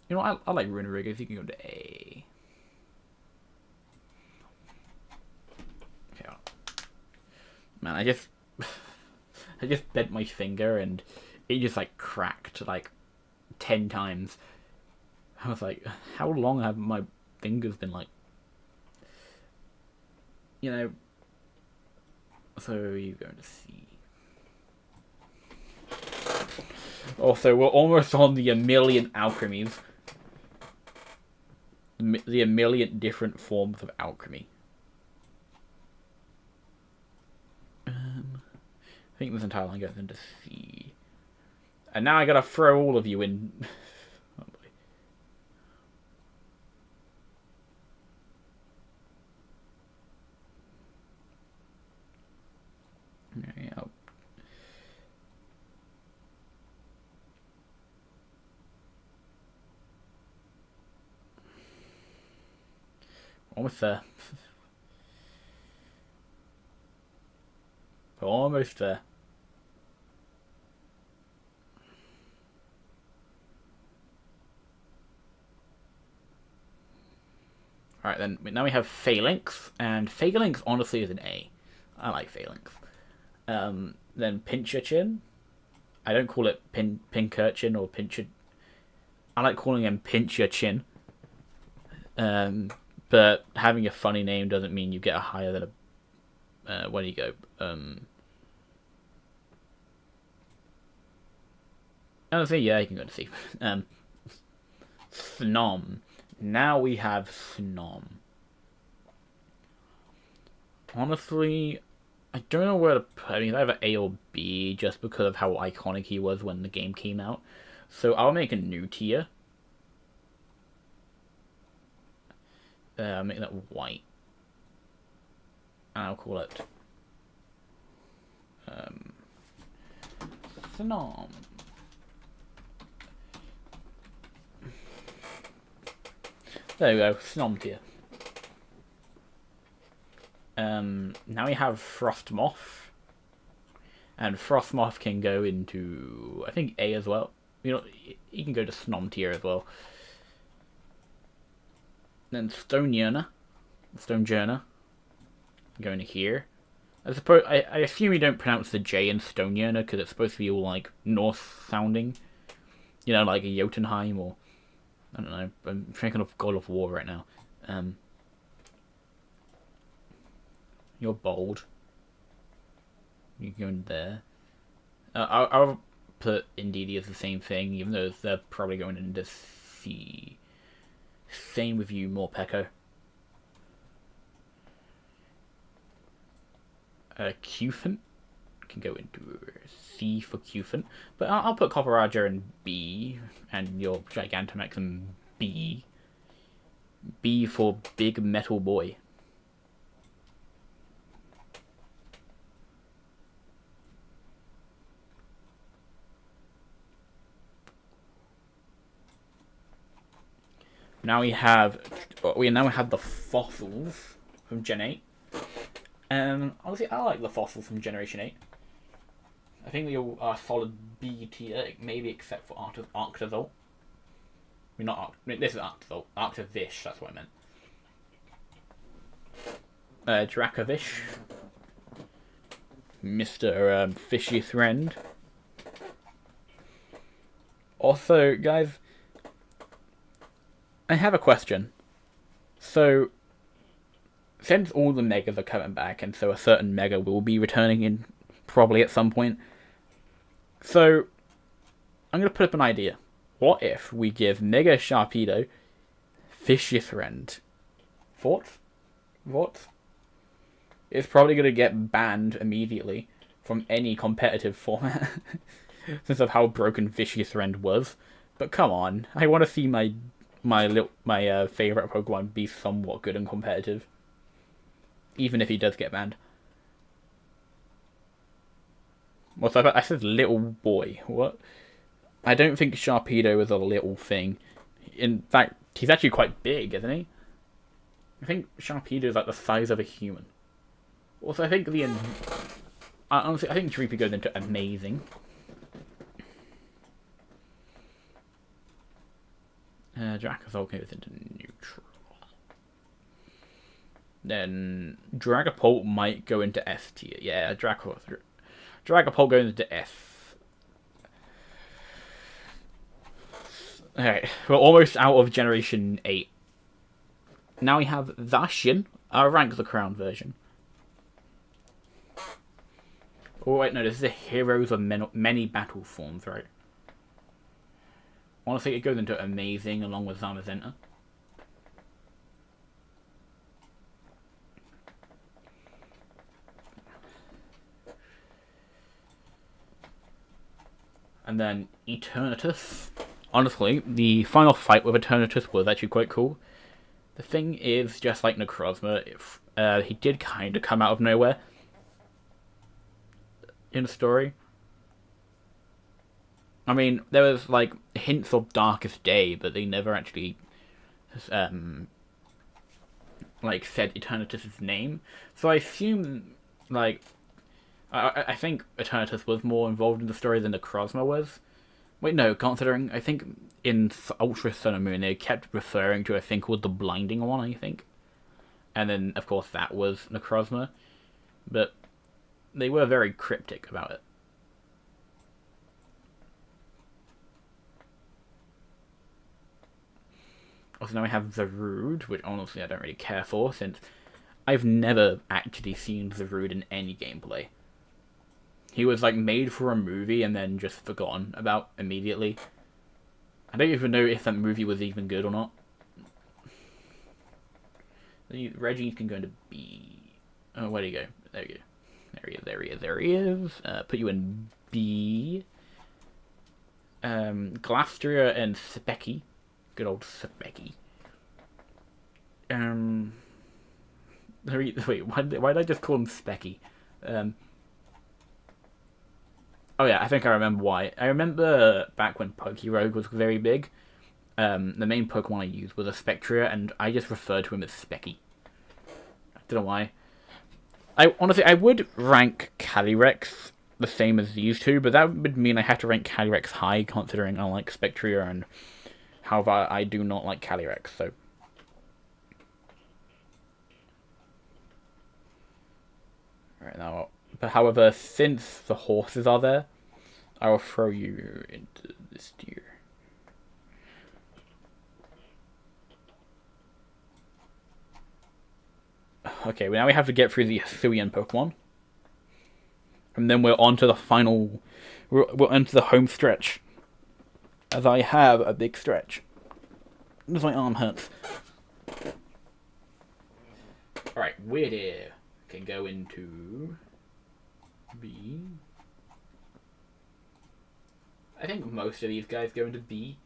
You know, I like Rune Riggers. You can go to A. Okay. Man, I just bent my finger and it just like cracked like 10 times. I was like, how long have my fingers been like? You know. So you're going to see. Also, we're almost on the 1,000,000 alchemies. The 1,000,000 different forms of alchemy. I think this entire line goes into C. And now I gotta throw all of you in. Oh boy. Yeah. Almost there. Almost there. Alright then, now we have Phalanx, and Phalanx honestly is an A. I like Phalanx. Then Pincherchin. I don't call it Pinkerchin or Pincher. I like calling him Pincherchin. But having a funny name doesn't mean you get a higher than a. Where do you go? Honestly, yeah, you can go to C. Snom. Now we have Snom. Honestly, I don't know where to put. I mean, either A or B, just because of how iconic he was when the game came out. So I'll make a new tier. Make that white. And I'll call it Snom. There we go, Snom tier. Now we have Frostmoth. And Frostmoth can go into, I think, A as well. You know, he can go to Snom tier as well. Then Stonejourner. Going to here. I assume you don't pronounce the J in Stonejourner because it's supposed to be all like Norse sounding. You know, like a Jotunheim or I don't know. I'm thinking of God of War right now. You're bold. You can go in there. I'll put Indeedee as the same thing, even though they're probably going into C. Same with you, Morpeko. Cufant can go into C for Cufant, but I'll put Copperajah in B, and your Gigantamax in B. B for Big Metal Boy. Now we have the fossils from Gen 8. Honestly, I like the fossils from Generation 8. I think they all are solid B tier, maybe except for Arctozolt. I mean, this is Arctozolt. Arctovish, that's what I meant. Dracovish. Mr. Fishy Friend. Also, guys, I have a question. So, since all the Megas are coming back, and so a certain Mega will be returning in probably at some point, so I'm going to put up an idea. What if we give Mega Sharpedo Fishy Friend? Thoughts? It's probably going to get banned immediately from any competitive format, since of how broken Fishy Friend was. But come on, I want to see my favorite Pokemon be somewhat good and competitive, even if he does get banned. What's that? I said little boy. What? I don't think Sharpedo is a little thing. In fact, he's actually quite big, isn't he? I think Sharpedo is like the size of a human. Also, I think honestly, I think Dreepy goes into amazing. Dracozolt goes into neutral. Then Dragapult might go into S tier. Yeah, Dragapult goes into S. Alright, we're almost out of Generation 8. Now we have Zacian, our Rank the Crown version. Oh wait, no, this is the Heroes of Many Battle forms, right? Honestly, it goes into amazing along with Zamazenta. And then Eternatus. Honestly, the final fight with Eternatus was actually quite cool. The thing is, just like Necrozma, he did kind of come out of nowhere in the story. I mean, there was like hints of Darkest Day, but they never actually like said Eternatus' name. So I assume like I think Eternatus was more involved in the story than Necrozma was. Wait, no, considering I think in Ultra Sun and Moon they kept referring to a thing called the Blinding One, I think. And then of course that was Necrozma. But they were very cryptic about it. Also, now we have Zarude, which honestly I don't really care for, since I've never actually seen Zarude in any gameplay. He was like made for a movie and then just forgotten about immediately. I don't even know if that movie was even good or not. Reggie can go into B. Oh, where'd he go? There you go. There he is. Put you in B. Glastria and Specky. Good old Specky. Wait, why did I just call him Specky? Oh yeah, I think I remember why. I remember back when Pokerogue was very big. The main Pokemon I used was a Spectria, and I just referred to him as Specky. I don't know why. I would rank Calyrex the same as these two, but that would mean I have to rank Calyrex high, considering I like Spectria, and however I do not like Calyrex. So. Right now, but however, since the horses are there, I will throw you into this tier. Okay, well now we have to get through the Hisuian Pokemon. And then we're on to the final... We're onto the home stretch. As I have a big stretch. As my arm hurts. Alright, Weird can go into B. I think most of these guys go into B.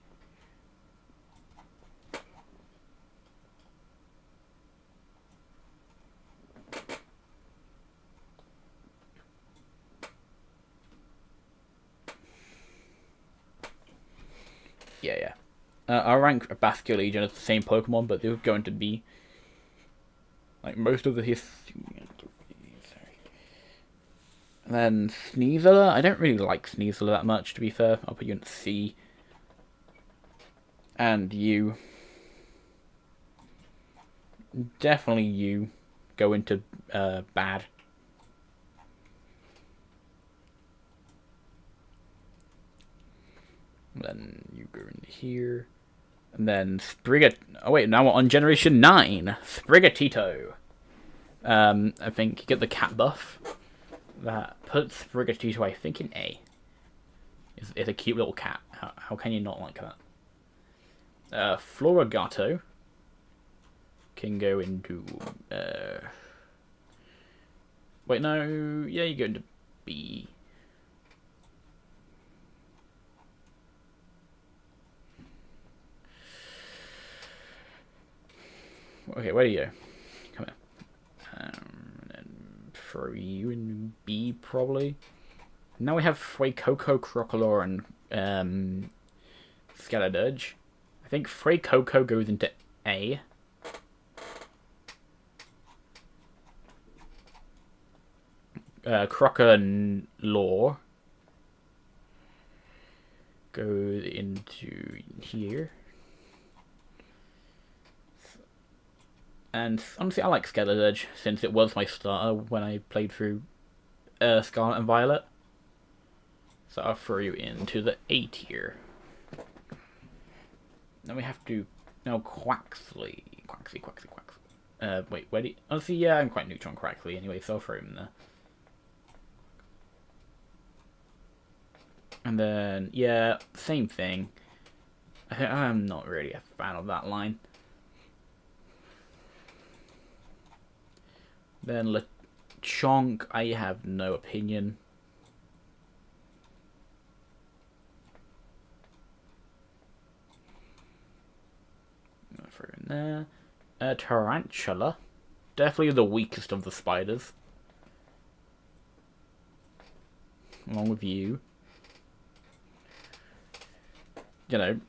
Yeah. I'll rank Basculegion as the same Pokemon, but they'll go into B. Like most of the And then Sneasler. I don't really like Sneasler that much, to be fair. I'll put you in C. And you. Definitely you go into bad. And then you go into here. And then Oh wait, now we're on Generation 9. Sprigatito. I think you get the cat buff. That puts Sprigatito, I think, in A. It's a cute little cat. How can you not like that? Floragato can go into... Wait, no. Yeah, you go into B. Okay, where do you go? Come here. And throw you in B, probably. Now we have Fuecoco, Crocodile, and Skeledirge. I think Fuecoco goes into A. Crocodile goes into here. And honestly, I like Skeledirge since it was my starter when I played through Scarlet and Violet. So I'll throw you into the A tier. Then we have to now Quaxly. Wait, where do you... Honestly, yeah, I'm quite neutral on Quaxly anyway, so I'll throw him there. And then, yeah, same thing. I'm not really a fan of that line. Then Lechonk, I have no opinion. Throw in there. Tarantula. Definitely the weakest of the spiders. Along with you. You know.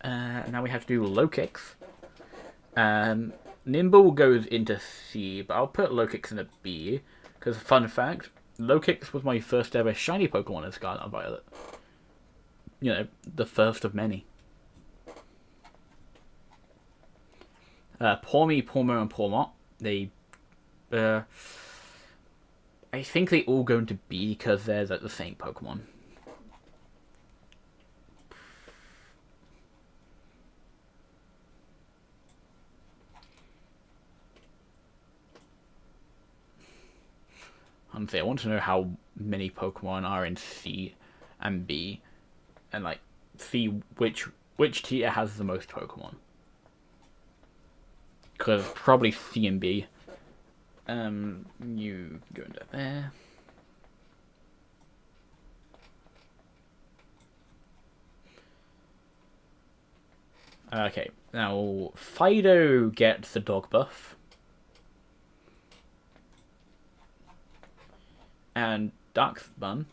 Now we have to do Lokix. Nimble goes into C, but I'll put Lokix in a B. Because, fun fact, Lokix was my first ever shiny Pokemon in Scarlet and Violet. You know, the first of many. Pawmi, Pawmo, and Pawmot. They, I think they all go into B because they're the same Pokemon. Honestly, I want to know how many Pokemon are in C and B, and like see which tier has the most Pokemon. Because probably C and B. You go into there. Okay, now Fido gets the dog buff. And Darkbun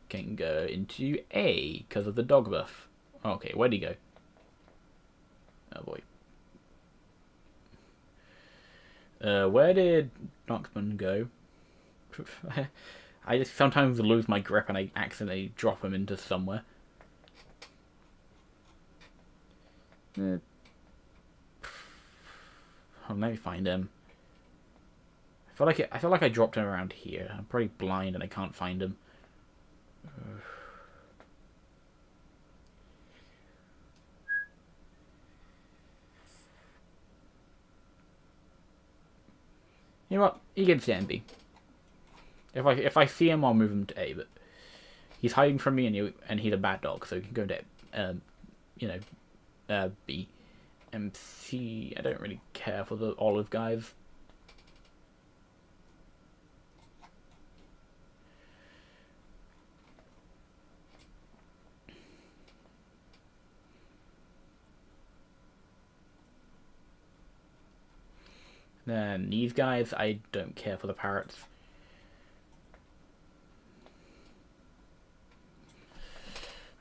can go into A because of the dog buff. Okay, where'd he go? Oh boy. Where did Darkbun go? I just sometimes lose my grip and I accidentally drop him into somewhere. I'll maybe find him. I feel like I dropped him around here. I'm probably blind and I can't find him. You know what? He gets to MB. If I see him, I'll move him to A. But he's hiding from me, and he's a bad dog, so he can go to B. And C, I don't really care for the olive guys. Then these guys, I don't care for the parrots.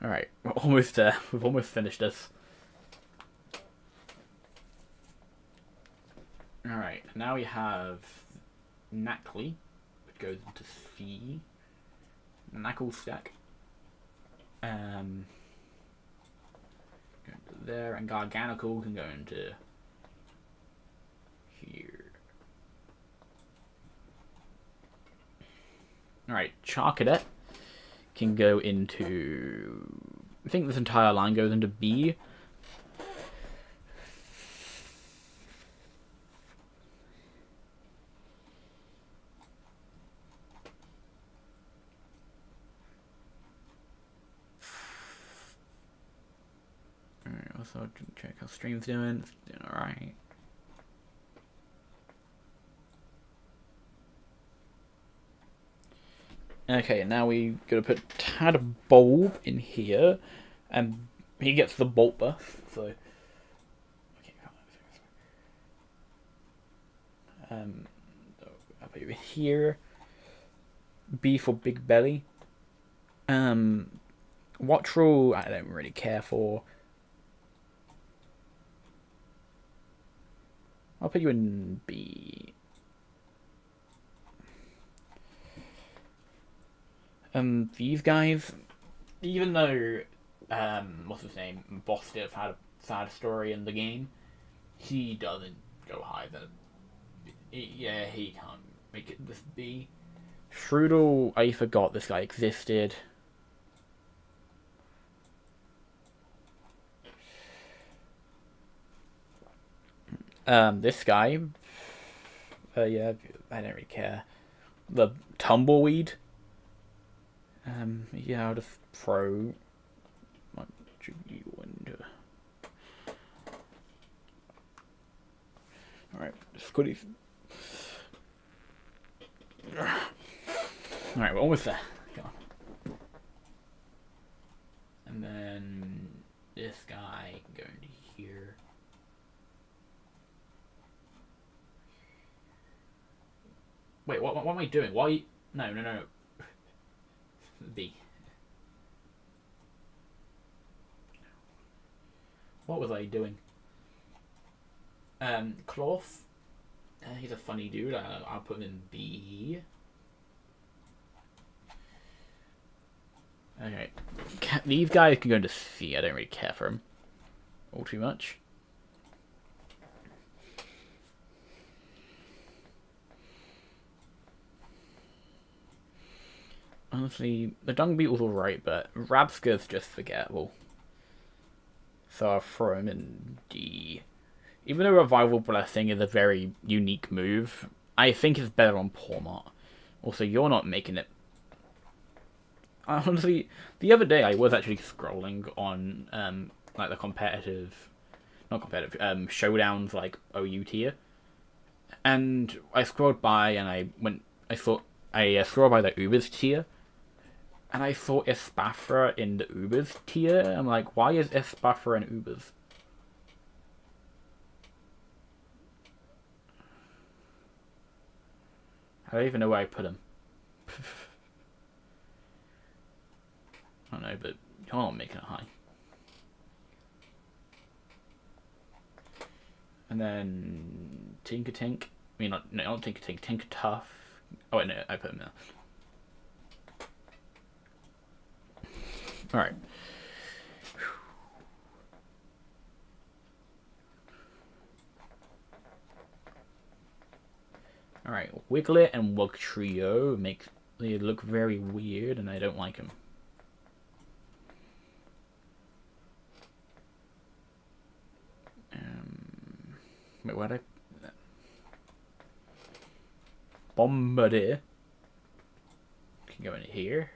Alright, we're almost there. We've almost finished this. Alright, now we have Nacli, which goes into C. Knuckle stack. Go into there, and Garganical can go into here. Alright, Charcadet can go into... I think this entire line goes into B. Alright, also check how stream's doing. It's doing alright. Okay, now we gotta put Tadbulb in here, and he gets the Bolt buff, so... So I'll put you in here. B for Big Belly. Wattrel, I don't really care for. I'll put you in B. These guys, even though, what's his name, Bostiff had a sad story in the game, he doesn't go higher than, yeah, he can't make it this B. Strudel, I forgot this guy existed. This guy, yeah, I don't really care. The Tumbleweed, yeah, I'll just throw you into. Alright, Scotty. Alright, we're almost there. Come on. And then this guy can go into here. Wait, what am I doing? Why? No. B. What was I doing? Cloth. He's a funny dude. I'll put him in B. Okay. These guys can go into C. I don't really care for him all too much. Honestly, the Dung Beetle's alright, but Rabska's just forgettable. So I'll throw him in D. Even though Revival Blessing is a very unique move, I think it's better on Pawmot. Also, you're not making it. Honestly, the other day I was actually scrolling on like the competitive, not competitive, showdowns like OU tier, and I scrolled by and I scrolled by the Ubers tier, and I saw Espathra in the Ubers tier. I'm like, why is Espathra in Ubers? I don't even know where I put him. I don't know, but you're not making it high. And then Tinkertink. I mean, not Tinkertink. Tinkertuff. Oh wait, no, I put him there. All right. Alright, Wiglet and Wugtrio make they look very weird, and I don't like them. Wait, where'd I... Bombardier can go in here.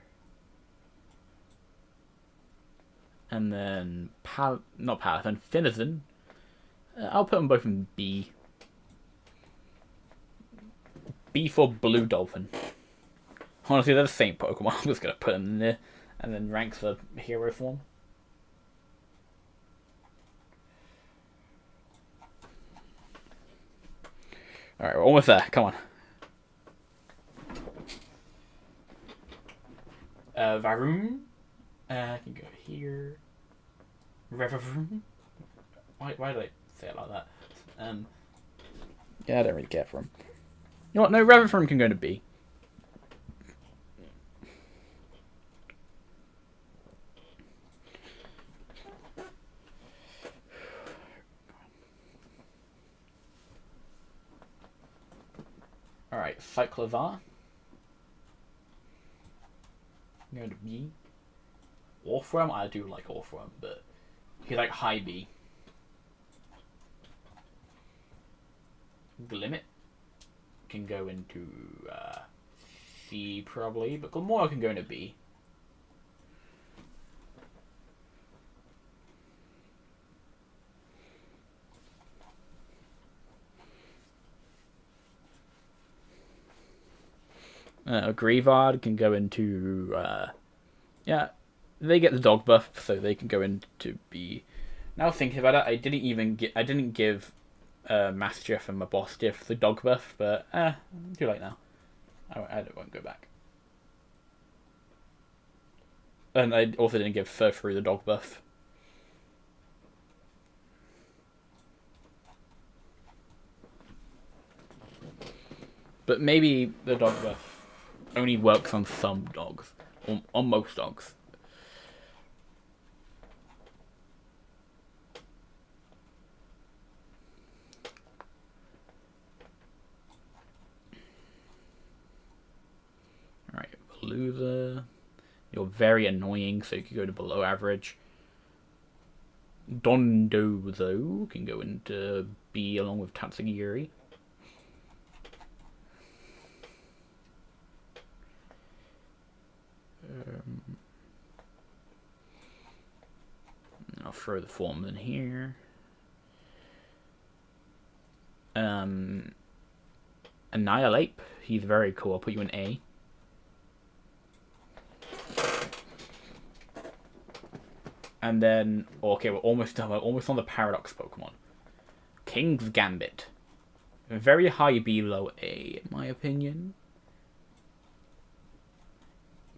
And then not Palatine, Finizen. I'll put them both in B. B for Blue Dolphin. Honestly, they're the same Pokemon. I'm just gonna put them in there, and then rank the hero form. All right, we're almost there. Come on. Varoom. I can go here. Revavroom. Why did I say it like that? Yeah, I don't really care for him. You know what? No, Revavroom can go to B. Alright, Cyclovar. I'm going to B. Orthworm, I do like Orthworm, but he's like high B. Glimmet can go into C probably, but Glimmora can go into B. Greavard can go into yeah, they get the dog buff, so they can go into B. Now thinking about it, I didn't give Mastiff and Mabostiff, the dog buff, but too late now. I won't go back. And I also didn't give Furfrou the dog buff. But maybe the dog buff only works on some dogs, or on most dogs. Alright, Veluza. You're very annoying, so you can go to below average. Dondozo can go into B along with Tatsugiri. I'll throw the forms in here. Annihilate. He's very cool. I'll put you in A. And then, okay, we're almost done. We're almost on the Paradox Pokemon. King's Gambit. Very high B, low A, in my opinion.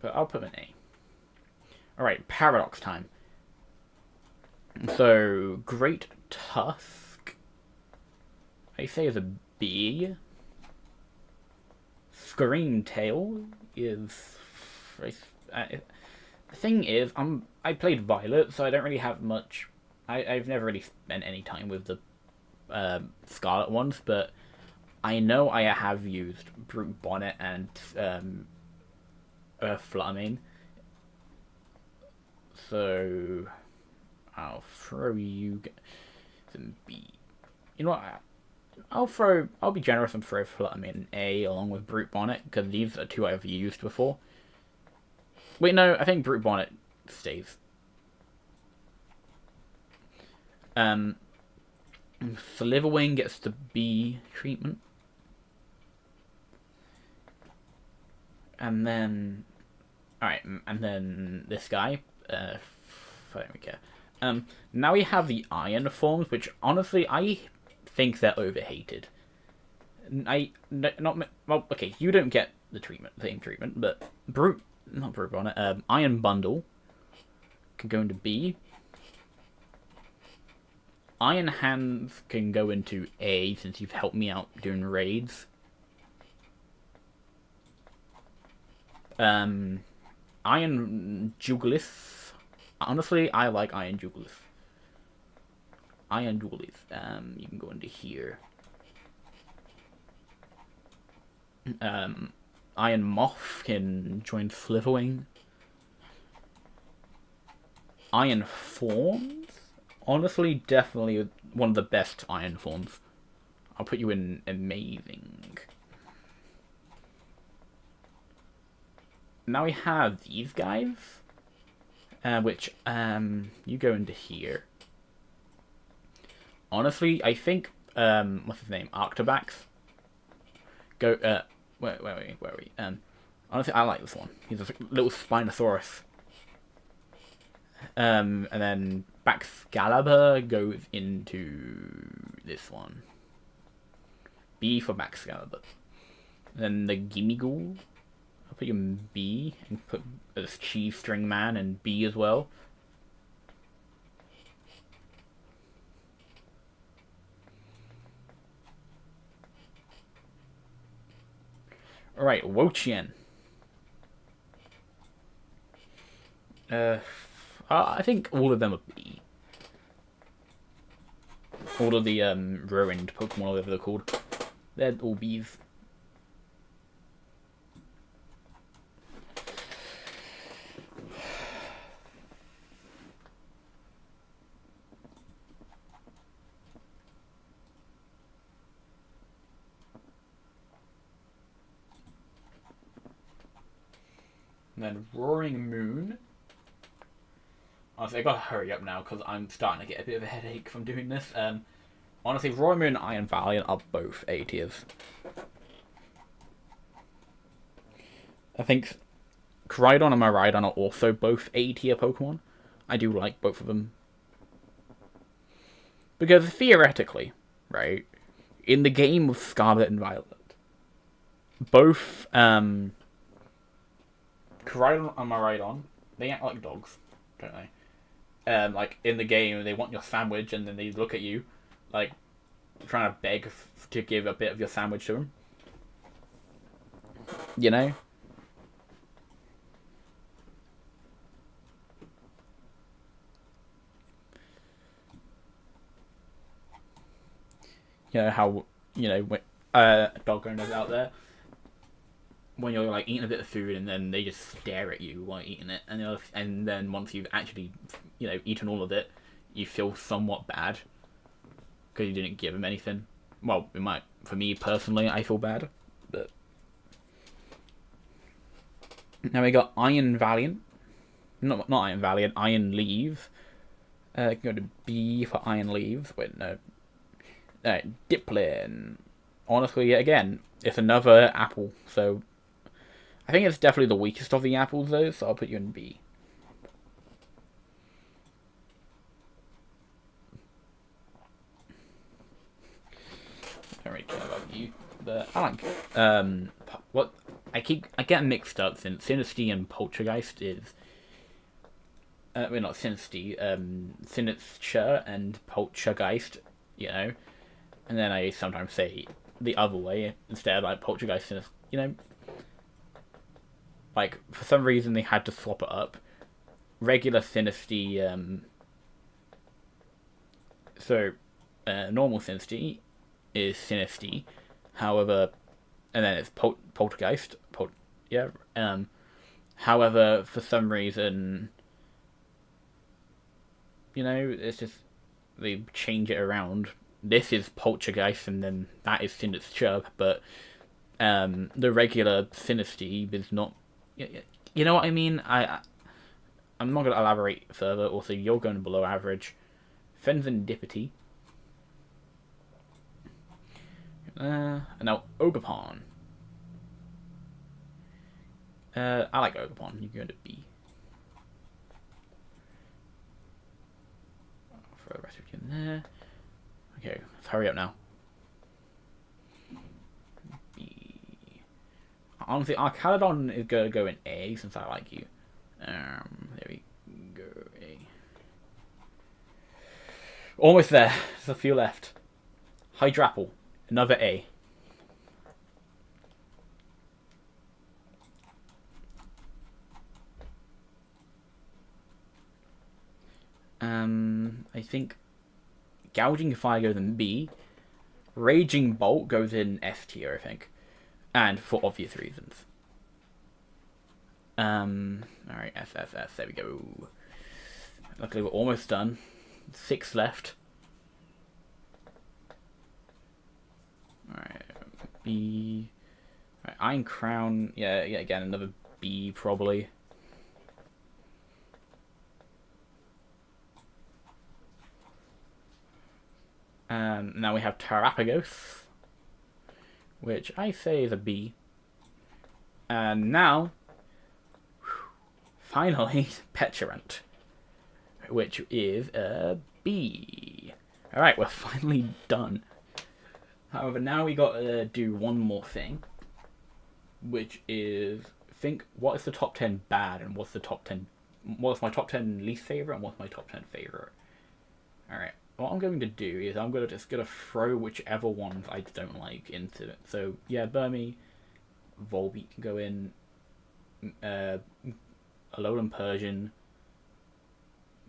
But I'll put an A. Alright, Paradox time. So, Great Tusk. I say is a B. Scream Tail is... the thing is, I played Violet, so I don't really have much... I've never really spent any time with the Scarlet ones, but I know I have used Brute Bonnet and Fluttermane. So I'll throw you some B. You know what? I'll be generous and throw Fluttermane in A along with Brute Bonnet, because these are two I've used before. Wait, no, I think Brute Bonnet stays. Sliverwing gets the B treatment. And then... Alright, and then this guy. I don't care. Now we have the Iron forms, which honestly, I think they're overhated. Well, okay, you don't get the same treatment, but not Brute Bonnet, Iron Bundle can go into B. Iron Hands can go into A, since you've helped me out doing raids. Iron Jugulis. Honestly, I like Iron Jugulis. Iron Jugulis. You can go into here. Iron Moth can join Sliverwing. Iron Forms? Honestly, definitely one of the best Iron Forms. I'll put you in Amazing. Now we have these guys, which you go into here. Honestly, I think what's his name, Arctobax. Where are we? Honestly, I like this one. He's a little Spinosaurus. And then Baxcalibur goes into this one. B for Baxcalibur. And then the Gimmighoul. I'll put you in B and put this Cheese String Man in B as well. Alright, Wo-Chien. I think all of them are B. All of the ruined Pokemon, whatever they're called. They're all Bs. And then Roaring Moon. Honestly, I gotta hurry up now because I'm starting to get a bit of a headache from doing this. Honestly, Roaring Moon and Iron Valiant are both A tiers. I think Koraidon and Miraidon are also both A tier Pokemon. I do like both of them. Because theoretically, right, in the game of Scarlet and Violet, both Koraidon and Miraidon, they act like dogs, don't they? Like in the game, they want your sandwich, and then they look at you, like trying to beg to give a bit of your sandwich to them. You know. You know how when, dog owners out there, when you're like eating a bit of food and then they just stare at you while eating it, and then once you've actually eaten all of it, you feel somewhat bad because you didn't give them anything. Well, it might. For me personally, I feel bad, but now we got Iron Valiant, not Iron Valiant, Iron Leaves. Go to B for Iron Leaves. Wait, no. Dipplin. Honestly, again, it's another apple, so I think it's definitely the weakest of the apples, though, so I'll put you in B. I don't really care about you, but I like what I get mixed up since Sinistea and Poltergeist is. Well, not Sinistea, Sinistcha and Poltergeist, and then I sometimes say the other way instead, like Poltergeist, like for some reason they had to swap it up. Regular Sinistea, normal Sinistea is Sinistea, however, and then it's Poltergeist, however, for some reason, it's just they change it around. This is Poltergeist, and then that is Sinistcha, but the regular Sinistea is not. You know what I mean? I'm not going to elaborate further. Also, you're going below average. Fenzendipity. And now Ogerpon. I like Ogerpon. You're going to B. Throw the rest of you in there. Okay, let's hurry up now. B. Honestly, Archaludon is going to go in A since I like you. There we go. A. Almost there. There's a few left. Hydrapple. Another A. I think Gouging Fire goes in B. Raging Bolt goes in S tier, I think. And for obvious reasons. Alright, S. There we go. Luckily, we're almost done. 6 left. Alright, B. Alright, Iron Crown. Yeah, again, another B, probably. Now we have Terrapagos, which I say is a B. And now, finally, Petulant, which is a B. Alright, we're finally done. However, now we got to do one more thing, which is think what is the top 10 bad and what's my top 10 least favorite and what's my top 10 favorite. Alright. What I'm going to do is I'm just going to throw whichever ones I don't like into it. So, yeah, Burmy, Volbeat can go in, Alolan Persian,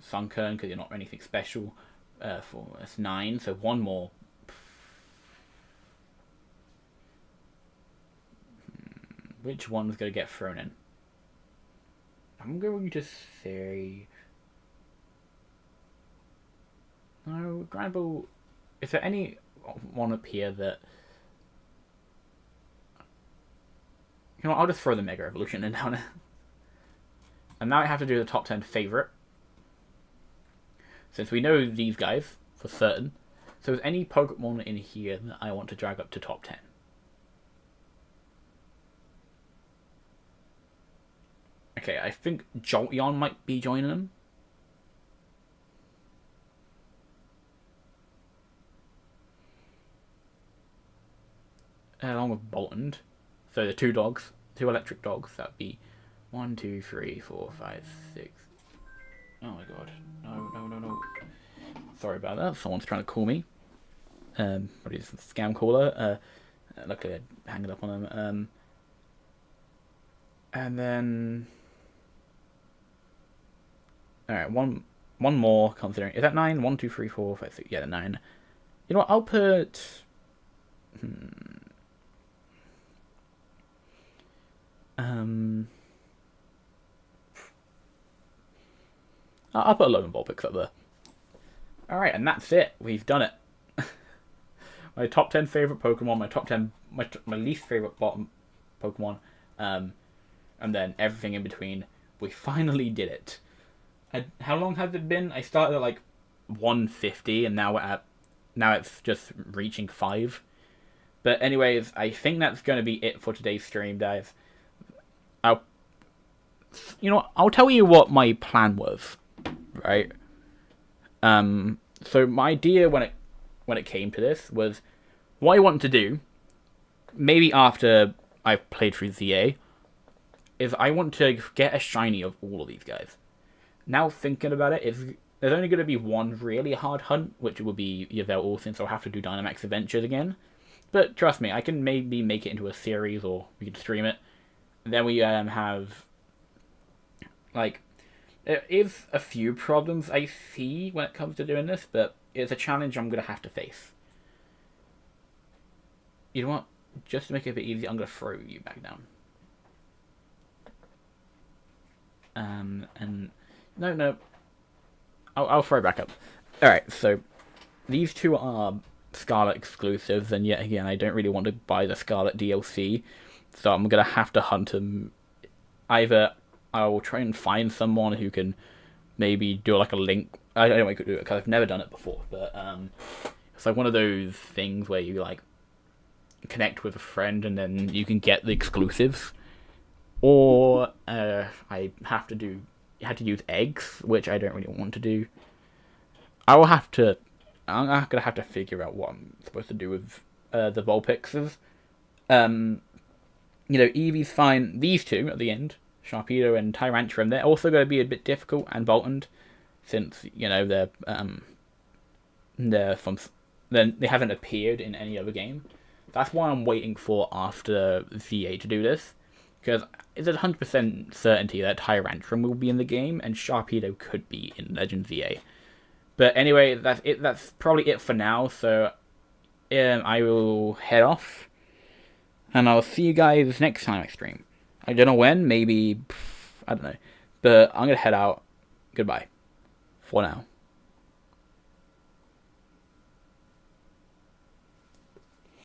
Sunkern, because you're not anything special, for that's 9, so one more. Which one's going to get thrown in? I'm going to say... No, Granbull. Is there any one up here that... I'll just throw the Mega Evolution in down there. And now I have to do the top 10 favourite. Since we know these guys for certain. So is any Pokemon in here that I want to drag up to top 10? Okay, I think Jolteon might be joining them. along with Bolton. So the two dogs, two electric dogs. That'd be 1, 2, 3, 4, 5, 6. Oh my god! No! Sorry about that. Someone's trying to call me. Probably just a scam caller. Luckily, I hang it up on them. And then, all right, one more. Considering, is that 9? 1, 2, 3, 4, 5, 6. Yeah, 9. You know what? I'll put. I'll put a Logan Vulpix up there. All right, and that's it. We've done it. My top 10 favorite Pokemon, my top 10, my least favorite bottom Pokemon, and then everything in between. We finally did it. How long has it been? I started at like 150, and now it's just reaching 5. But anyways, I think that's going to be it for today's stream, guys. I'll tell you what my plan was, right? So my idea when it came to this was what I wanted to do, maybe after I've played through ZA, is I want to get a shiny of all of these guys. Now thinking about it, there's only going to be one really hard hunt, which will be Yveltal, since I'll have to do Dynamax Adventures again. But trust me, I can maybe make it into a series, or we can stream it. And then we have, like, there is a few problems I see when it comes to doing this, but it's a challenge I'm going to have to face. You know what? Just to make it a bit easier, I'm going to throw you back down. And no, I'll throw it back up. All right, so these two are Scarlet exclusives, and yet again, I don't really want to buy the Scarlet DLC, so I'm gonna have to hunt them. Either I will try and find someone who can maybe do like a link. I don't know if I could do it because I've never done it before, but it's like one of those things where you like connect with a friend and then you can get the exclusives. Or I have to use eggs, which I don't really want to do. I'm gonna have to figure out what I'm supposed to do with the Vulpixes. Eevee's fine. These two at the end, Sharpedo and Tyrantrum, they're also going to be a bit difficult, and Bolton, since they're they haven't appeared in any other game. That's why I'm waiting for after ZA to do this. Because it's a 100% certainty that Tyrantrum will be in the game, and Sharpedo could be in Legends VA. But anyway, that's it. That's probably it for now. So I will head off, and I'll see you guys next time I stream. I don't know when. Maybe I don't know. But I'm gonna head out. Goodbye for now.